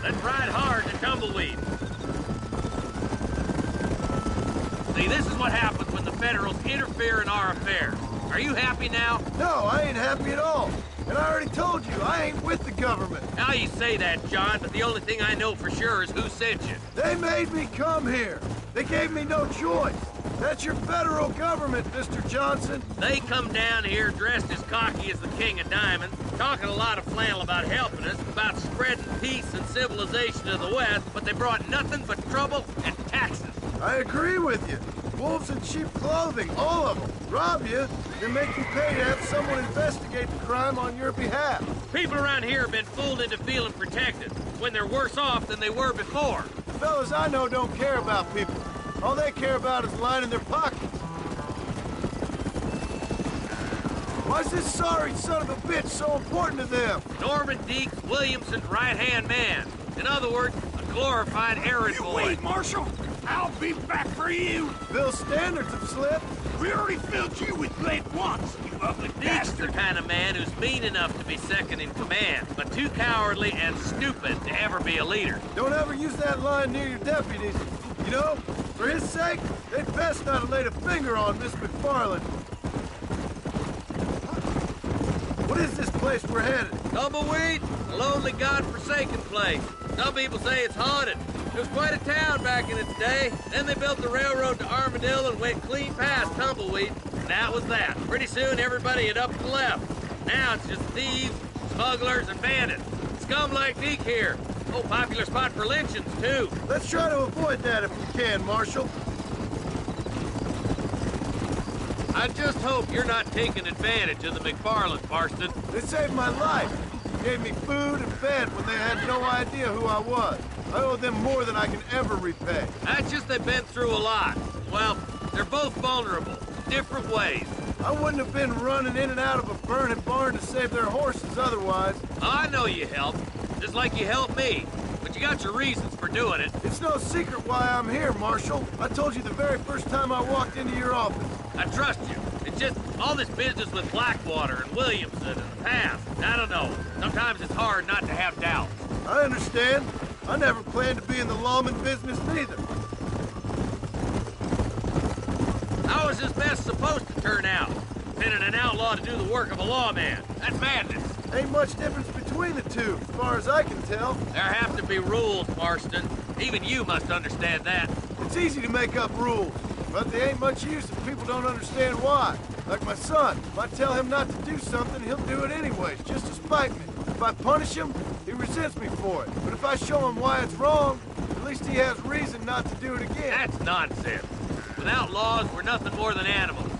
Let's ride hard to Tumbleweed. See, this is what happens when the Federals interfere in our affairs. Are you happy now? No, I ain't happy at all. And I already told you, I ain't with the government. Now you say that, John, but the only thing I know for sure is who sent you. They made me come here. They gave me no choice. That's your federal government, Mr. Johnson. They come down here dressed as cocky as the King of Diamonds, talking a lot of flannel about helping us, about spreading peace and civilization to the West, but they brought nothing but trouble and taxes. I agree with you. Wolves in cheap clothing, all of them. Rob you, then make you pay to have someone investigate the crime on your behalf. People around here have been fooled into feeling protected, when they're worse off than they were before. Fellas I know don't care about people. All they care about is lining their pockets. Why's this sorry son of a bitch so important to them? Norman Deeks Williamson's right-hand man. In other words, a glorified errand boy. Wait, Marshal. I'll be back for you. Bill's standards have slipped. We already filled you with lead once, you ugly Deeks the kind of man who's mean enough to be second in command, but too cowardly and stupid to ever be a leader. Don't ever use that line near your deputies. You know, for his sake, they'd best not have laid a finger on Miss McFarland. What is this place we're headed? Tumbleweed, a lonely, god-forsaken place. Some people say it's haunted. It was quite a town back in its day. Then they built the railroad to Armadillo and went clean past Tumbleweed. And that was that. Pretty soon, everybody had up and left. Now it's just thieves, smugglers, and bandits. Scum like Deke here. Oh, popular spot for lynchings, too. Let's try to avoid that if we can, Marshal. I just hope you're not taking advantage of the McFarlands, Marston. They saved my life. Gave me food and bed when they had no idea who I was. I owe them more than I can ever repay. That's just they've been through a lot. Well, they're both vulnerable, different ways. I wouldn't have been running in and out of a burning barn to save their horses otherwise. I know you helped, just like you helped me. But you got your reasons for doing it. It's no secret why I'm here, Marshal. I told you the very first time I walked into your office. I trust you. It's just all this business with Blackwater and Williamson and the past. I don't know. Sometimes it's hard not to have doubts. I understand. I never planned to be in the lawman business neither. How is this mess supposed to turn out? Pinning an outlaw to do the work of a lawman. That's madness. Ain't much difference between the two, as far as I can tell. There have to be rules, Marston. Even you must understand that. It's easy to make up rules, but they ain't much use if people don't understand why. Like my son. If I tell him not to do something, he'll do it anyways, just to spite me. If I punish him, he resents me for it. But if I show him why it's wrong, at least he has reason not to do it again. That's nonsense. Without laws, we're nothing more than animals.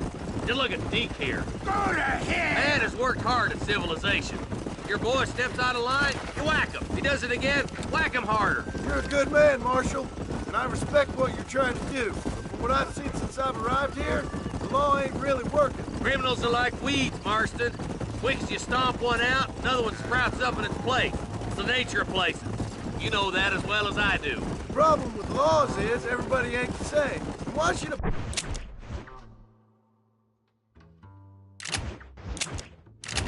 Just look at Deke here. Go to hell! Man has worked hard at civilization. Your boy steps out of line, you whack him. He does it again, whack him harder. You're a good man, Marshal, and I respect what you're trying to do. But from what I've seen since I've arrived here, the law ain't really working. Criminals are like weeds, Marston. Quick as you stomp one out, another one sprouts up in its place. It's the nature of places. You know that as well as I do. The problem with laws is everybody ain't the same. Why should a...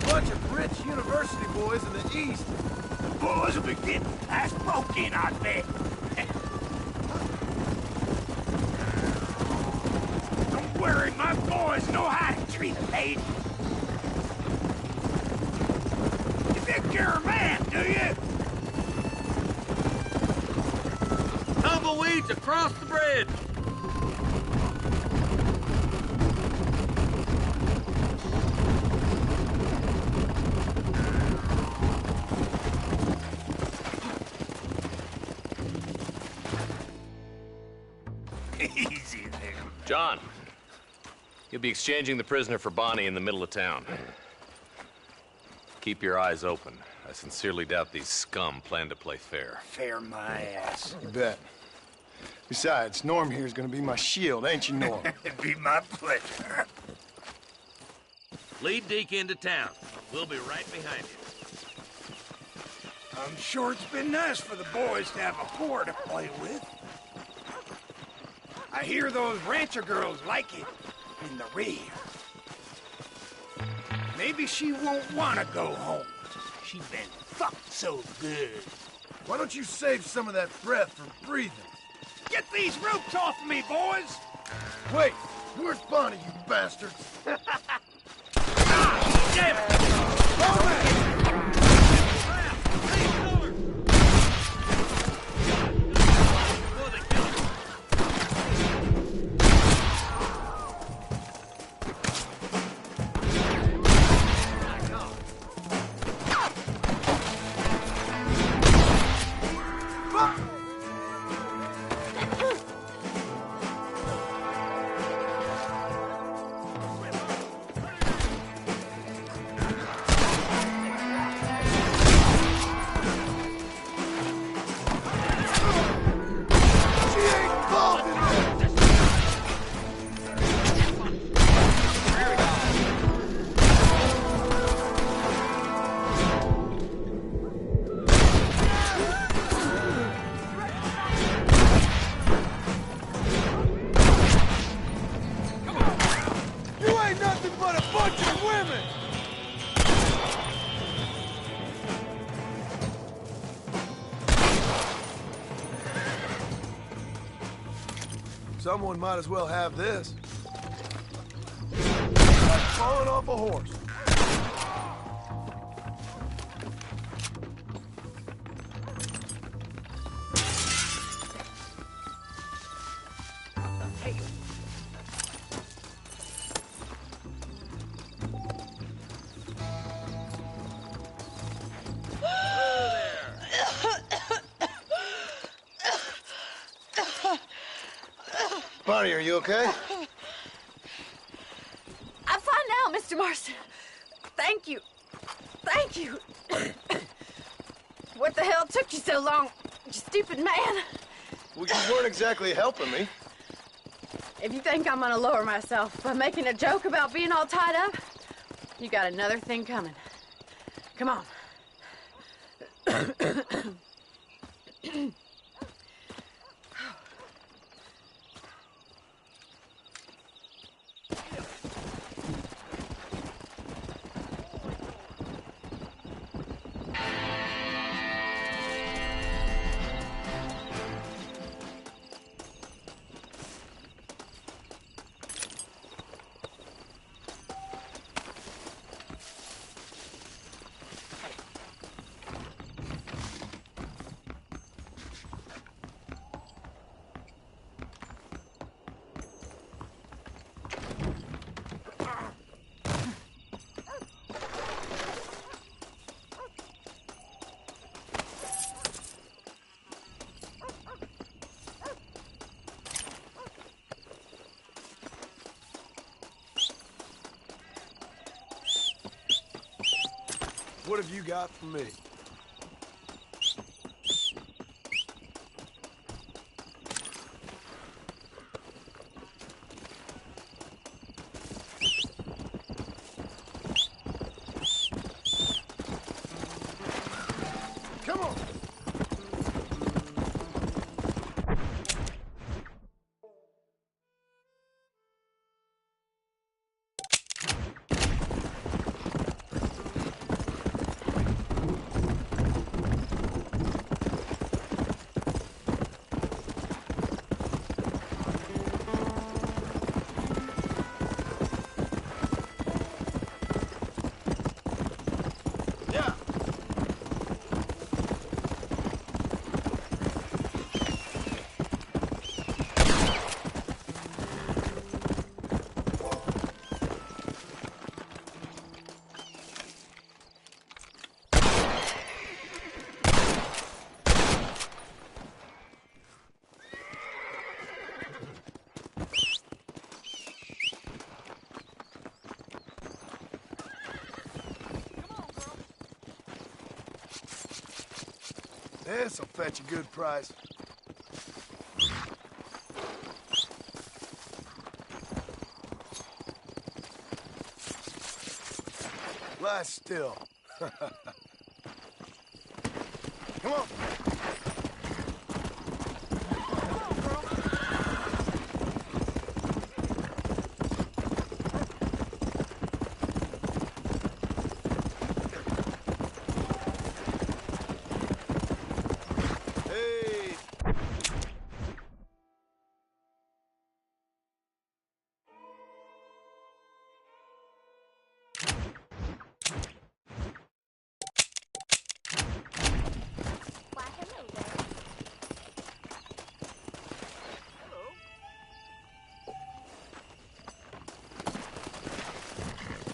bunch of rich university boys in the East. The boys will be getting past broken, I bet. Don't worry, my boys know how to treat a lady. You think you're a man, do you? Tumbleweeds across the bridge. Easy there. John, you'll be exchanging the prisoner for Bonnie in the middle of town. Keep your eyes open. I sincerely doubt these scum plan to play fair. Fair my ass. You bet. Besides, Norm here's gonna be my shield, ain't you, Norm? It'd be my pleasure. Lead Deke into town. We'll be right behind you. I'm sure it's been nice for the boys to have a whore to play with. I hear those rancher girls like it in the rear. Maybe she won't want to go home. She's been fucked so good. Why don't you save some of that breath for breathing? Get these ropes off me, boys! Wait, where's Bonnie, you bastards? Damn it! Someone might as well have this. Like falling off a horse. Bonnie, are you okay? I'm fine now, Mr. Marston. Thank you. Thank you. What the hell took you so long, you stupid man? Well, you weren't exactly helping me. If you think I'm gonna lower myself by making a joke about being all tied up, you got another thing coming. Come on. What have you got for me? Come on. This'll fetch a good price. Lie still. Come on.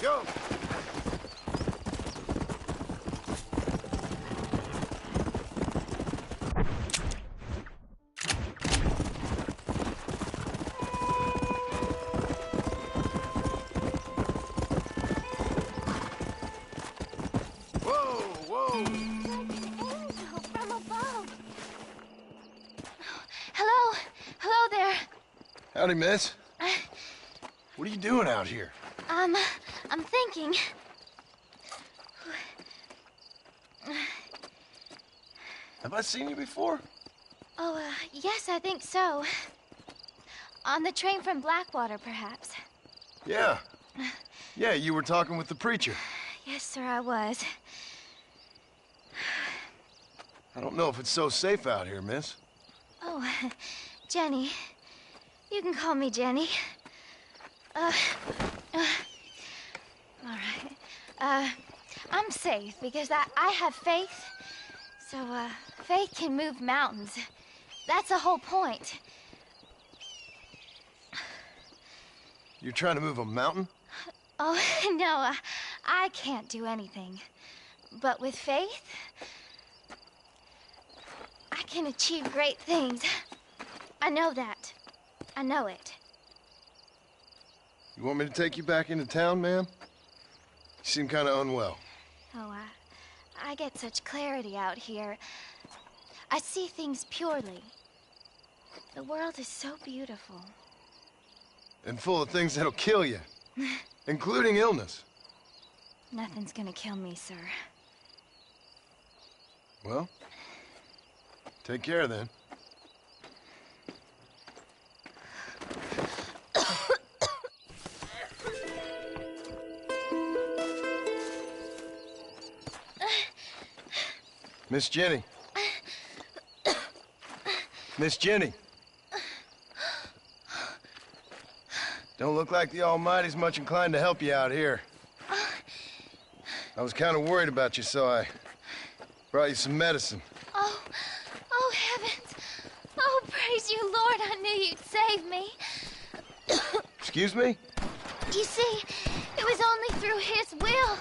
Go! Hello? Hello there. Howdy, miss. What are you doing out here? I'm thinking. Have I seen you before? Oh, yes, I think so. On the train from Blackwater, perhaps. Yeah. Yeah, you were talking with the preacher. Yes, sir, I was. I don't know if it's so safe out here, miss. Oh, Jenny. You can call me Jenny. All right. I'm safe because I have faith. So, faith can move mountains. That's the whole point. You're trying to move a mountain? Oh, no, I can't do anything. But with faith, I can achieve great things. I know that. I know it. You want me to take you back into town, ma'am? You seem kind of unwell. Oh, I get such clarity out here. I see things purely. The world is so beautiful. And full of things that'll kill you, including illness. Nothing's gonna kill me, sir. Well, take care then. Miss Jenny. Miss Jenny. Don't look like the Almighty's much inclined to help you out here. I was kind of worried about you, so I brought you some medicine. Oh, heavens. Oh, praise you, Lord. I knew you'd save me. Excuse me? You see, it was only through his will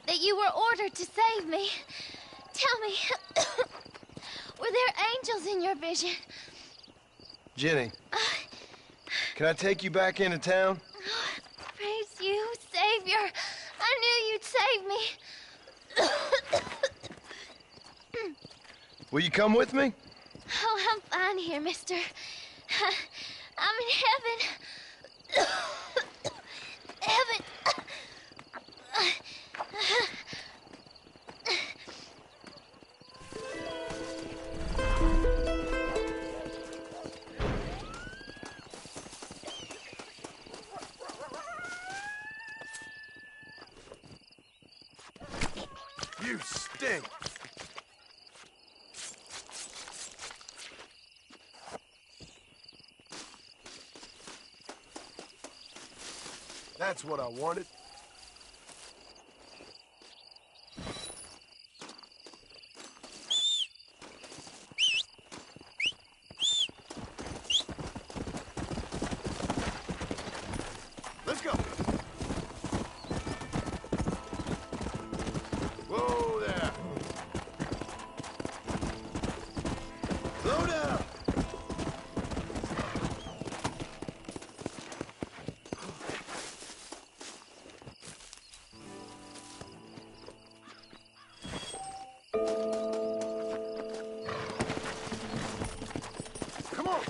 that you were ordered to save me. Tell me, were there angels in your vision? Jenny, can I take you back into town? Praise you, Savior. I knew you'd save me. Will you come with me? Oh, I'm fine here, mister. I'm in heaven. Heaven. You stink. That's what I wanted. Let's go. Whoa there. Slow down. Come on.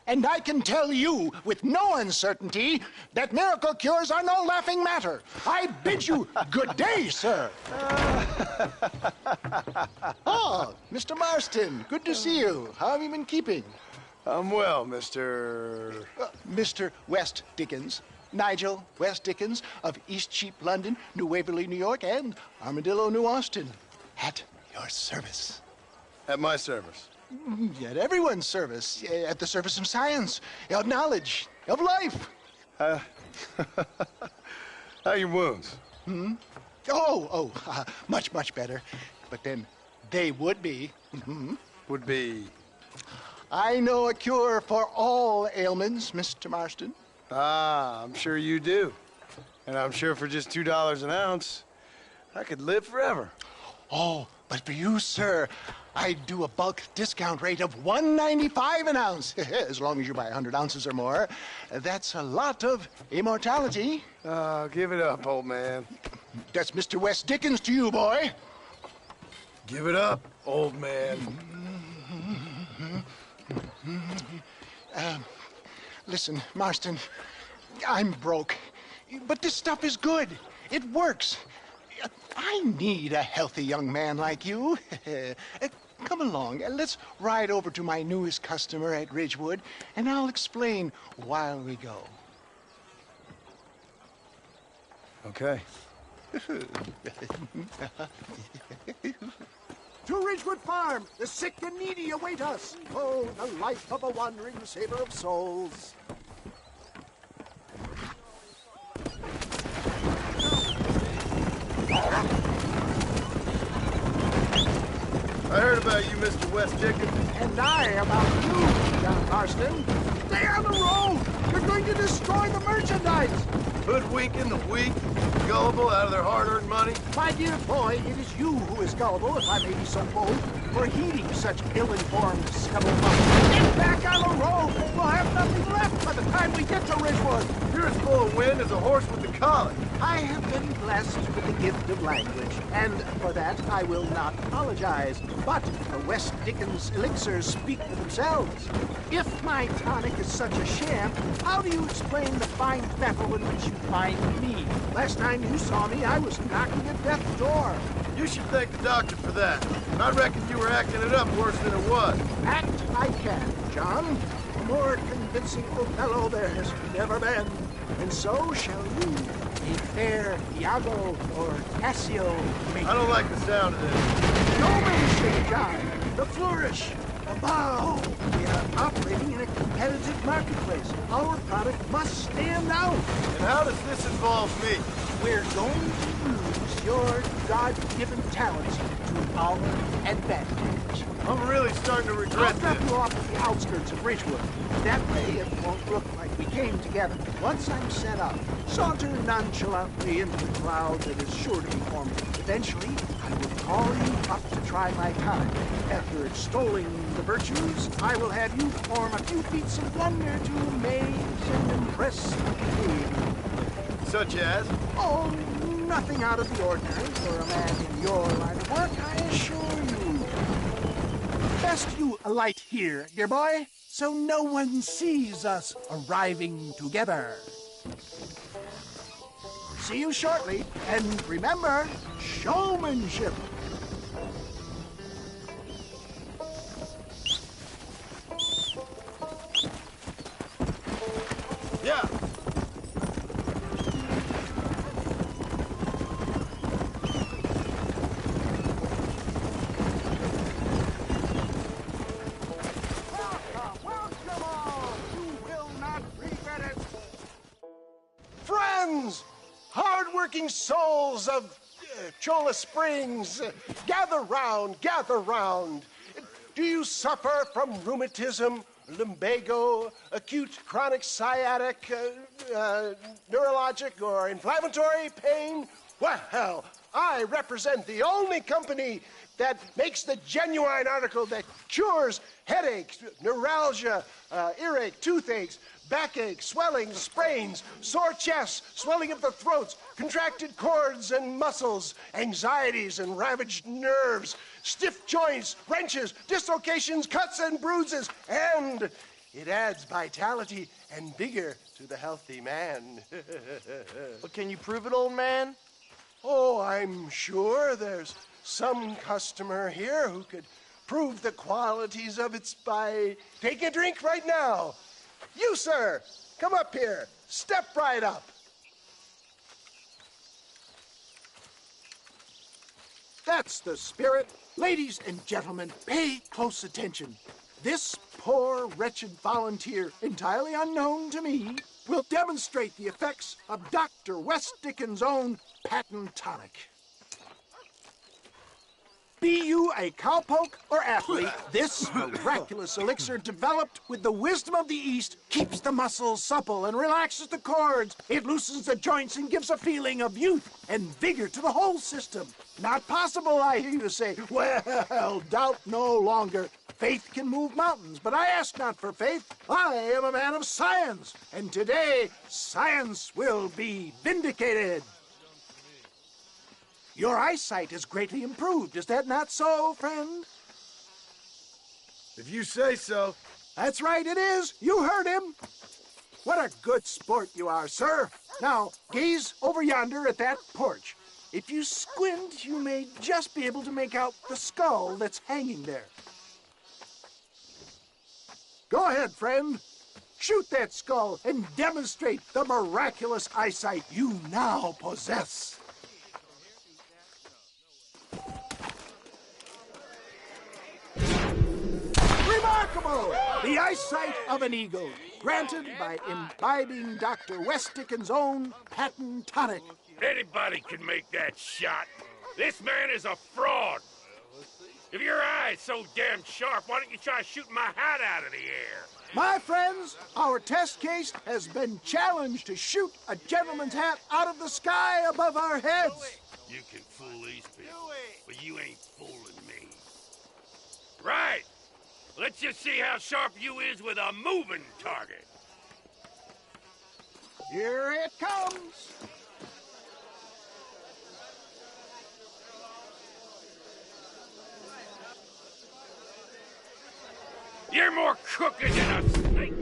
And I can tell you with no uncertainty that miracle cures are no laughing matter. I bid you good day, sir. Oh, Mr. Marston, good to see you. How have you been keeping? I'm well, Mr. Mr. West Dickens. Nigel West Dickens of Eastcheap, London, New Waverly, New York, and Armadillo, New Austin. At your service. At my service? At everyone's service. At the service of science, of knowledge, of life. How are your wounds? Much, much better. But then they would be. Would be? I know a cure for all ailments, Mr. Marston. Ah, I'm sure you do. And I'm sure for just $2 an ounce, I could live forever. Oh, but for you, sir, I'd do a bulk discount rate of $1.95 an ounce, as long as you buy 100 ounces or more. That's a lot of immortality. Give it up, old man. That's Mr. West Dickens to you, boy. Give it up, old man. Listen, Marston, I'm broke, but this stuff is good. It works. I need a healthy young man like you. Come along, let's ride over to my newest customer at Ridgewood, and I'll explain while we go. Okay. To Ridgewood Farm, the sick and needy await us. Oh, the life of a wandering saver of souls. I heard about you, Mr. West Dickens. And I about you, John Marston. Stay on the road! You're going to destroy the merchandise! Hoodwinking the weak, gullible out of their hard-earned money. My dear boy, it is you who is gullible, if I may be so bold, for heeding such ill-informed scuttlebutt. Get back on the road! We'll have nothing left by the time we get to Ridgewood. You're as full of wind as a horse with the colic. I have been blessed with the gift of language, and for that I will not apologize. But the West Dickens elixirs speak for themselves. If my tonic is such a sham, how do you explain the fine fettle in which you find me? Last time you saw me, I was knocking at death's door. You should thank the doctor for that. I reckon you were acting it up worse than it was. Act I can, John. A more convincing Othello there has never been. And so shall you, a fair Iago or Cassio make. I don't like the sound of this. No mistake, John. The flourish, the bow. We are operating in a competitive marketplace. Our product must stand out. And how does this involve me? We're going to use your God-given talents to our advantage. I'm really starting to regret I'll drop this. you off at the outskirts of Ridgewood. That way it won't look like we came together. Once I'm set up, saunter nonchalantly into the crowd that is sure to be forming. Eventually, I will call you up to try my time. After extolling the virtues, I will have you perform a few feats of wonder to amaze and impress the king. Such as? Oh, nothing out of the ordinary for a man in your line of work, I assure you. Best you alight here, dear boy, so no one sees us arriving together. See you shortly, and remember, showmanship. Yeah. Friends, hard-working souls of Cholla Springs, gather round, gather round. Do you suffer from rheumatism, lumbago, acute chronic sciatic, neurologic, or inflammatory pain? Well, I represent the only company that makes the genuine article that cures headaches, neuralgia, earache, toothaches, backache, swelling, sprains, sore chests, swelling of the throats, contracted cords and muscles, anxieties and ravaged nerves, stiff joints, wrenches, dislocations, cuts and bruises, and It adds vitality and vigor to the healthy man. But can you prove it, old man? Oh, I'm sure there's some customer here who could prove the qualities of it by taking a drink right now. You, sir, come up here. Step right up. That's the spirit. Ladies and gentlemen, pay close attention. This poor, wretched volunteer, entirely unknown to me, will demonstrate the effects of Dr. West Dickens' own patent tonic. Be you a cowpoke or athlete, this miraculous elixir developed with the wisdom of the East keeps the muscles supple and relaxes the cords. It loosens the joints and gives a feeling of youth and vigor to the whole system. Not possible, I hear you say. Well, doubt no longer. Faith can move mountains, but I ask not for faith. I am a man of science, and today science will be vindicated. Your eyesight is greatly improved. Is that not so, friend? If you say so. That's right, it is. You heard him. What a good sport you are, sir. Now, gaze over yonder at that porch. If you squint, you may just be able to make out the skull that's hanging there. Go ahead, friend. Shoot that skull and demonstrate the miraculous eyesight you now possess. Remarkable! The eyesight of an eagle, granted by imbibing Dr. West Dickens' own patent tonic. Anybody can make that shot. This man is a fraud. If your eye's so damn sharp, why don't you try shooting my hat out of the air? My friends, our test case has been challenged to shoot a gentleman's hat out of the sky above our heads. You can fool these people, but you ain't fooling me. Right. Let's just see how sharp you is with a moving target. Here it comes. You're more crooked than a snake.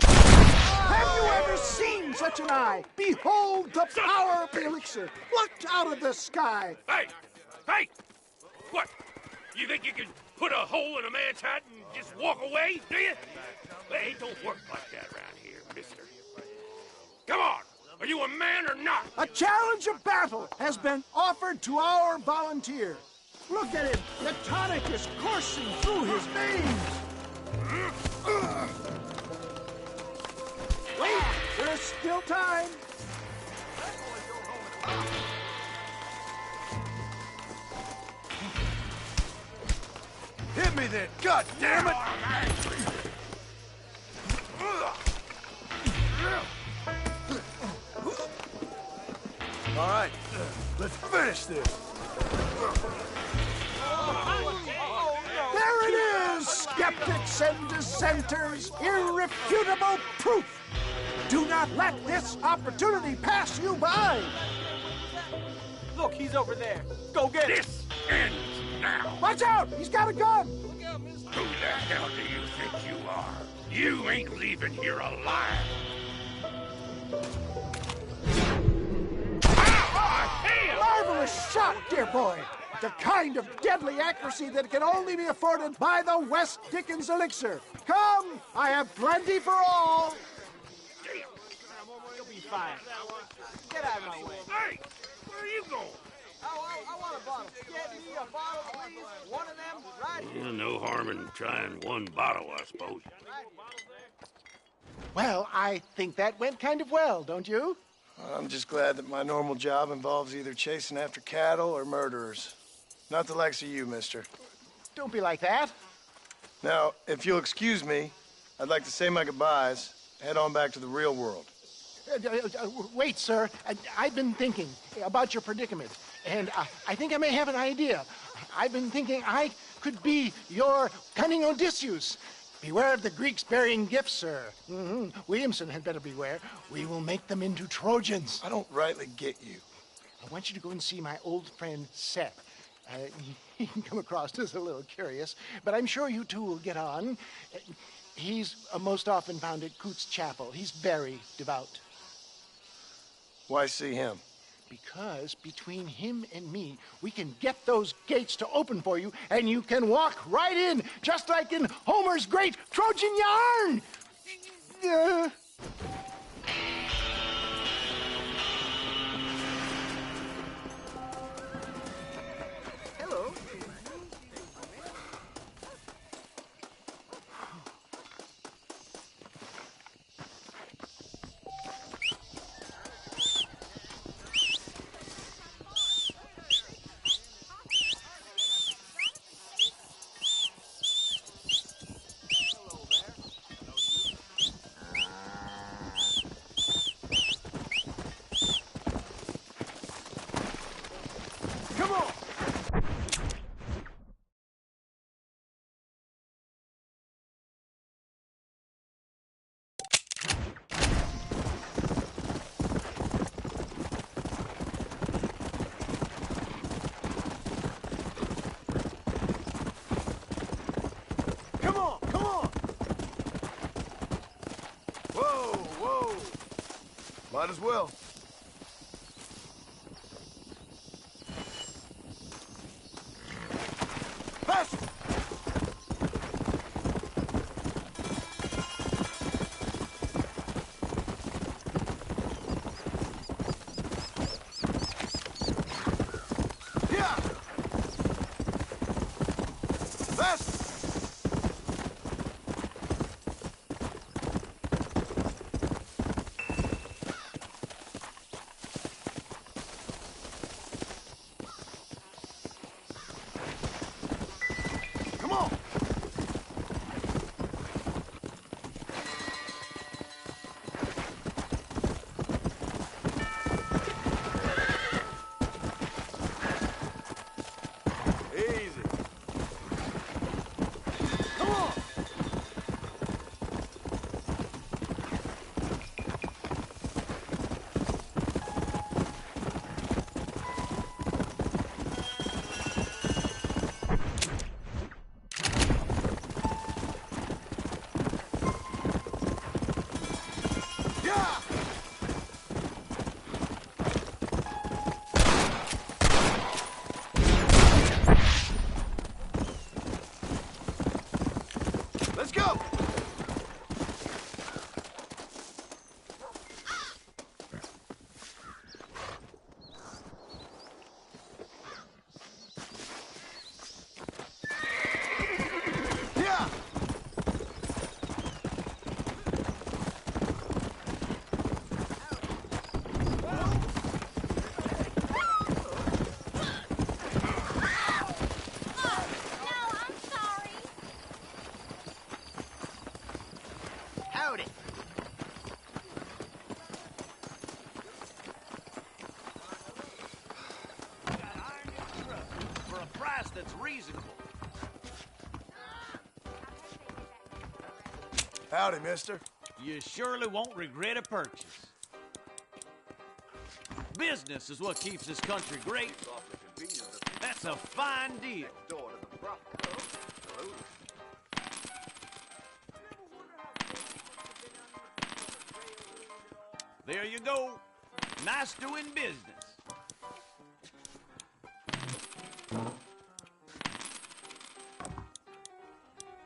Have you ever seen such an eye? Behold the power of the elixir, plucked out of the sky. Hey! Hey! What? You think you can put a hole in a man's hat and just walk away, do you? Hey, it don't work like that around here, mister. Come on! Are you a man or not? A challenge of battle has been offered to our volunteer. Look at him! The tonic is coursing through his veins! Wait! There's still time! Hit me then, God damn it! All right, let's finish this. There it is, skeptics and dissenters, irrefutable proof. Do not let this opportunity pass you by. Look, he's over there. Go get him. This ends now. Watch out, he's got a gun. Who the hell do you think you are? You ain't leaving here alive. Marvelous shot, dear boy. The kind of deadly accuracy that can only be afforded by the West Dickens elixir. Come, I have plenty for all. You'll be fine. Get out of my way. Hey, where are you going? I want a bottle. Get me a bottle, please. One of them right here. No harm in trying one bottle, I suppose. Well, I think that went kind of well, don't you? I'm just glad that my normal job involves either chasing after cattle or murderers. Not the likes of you, mister. Don't be like that. Now, if you'll excuse me, I'd like to say my goodbyes, head on back to the real world. Wait, sir. I've been thinking about your predicament, and I think I may have an idea. I've been thinking I could be your cunning Odysseus. Beware of the Greeks burying gifts, sir. Williamson had better beware. We will make them into Trojans. I don't rightly get you. I want you to go and see my old friend Seth. he can come across as a little curious, but I'm sure you two will get on. He's most often found at Coots Chapel. He's very devout. Why see him? Because between him and me, we can get those gates to open for you, and you can walk right in, just like in Homer's great Trojan yarn! Hello. Come on! Come on, come on! Whoa, whoa. Might as well. Faster! Yeah! Faster! Come on! Easy. Come on! Yeah! Let's go! Yeah! Howdy. For a price that's reasonable. Howdy, mister. You surely won't regret a purchase. Business is what keeps this country great. That's a fine deal. There you go. Nice doing business.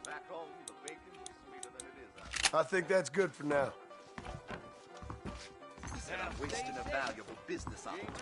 Back home, the bacon's sweeter than it is out I think that's good for now. Said I'm wasting a valuable business opportunity.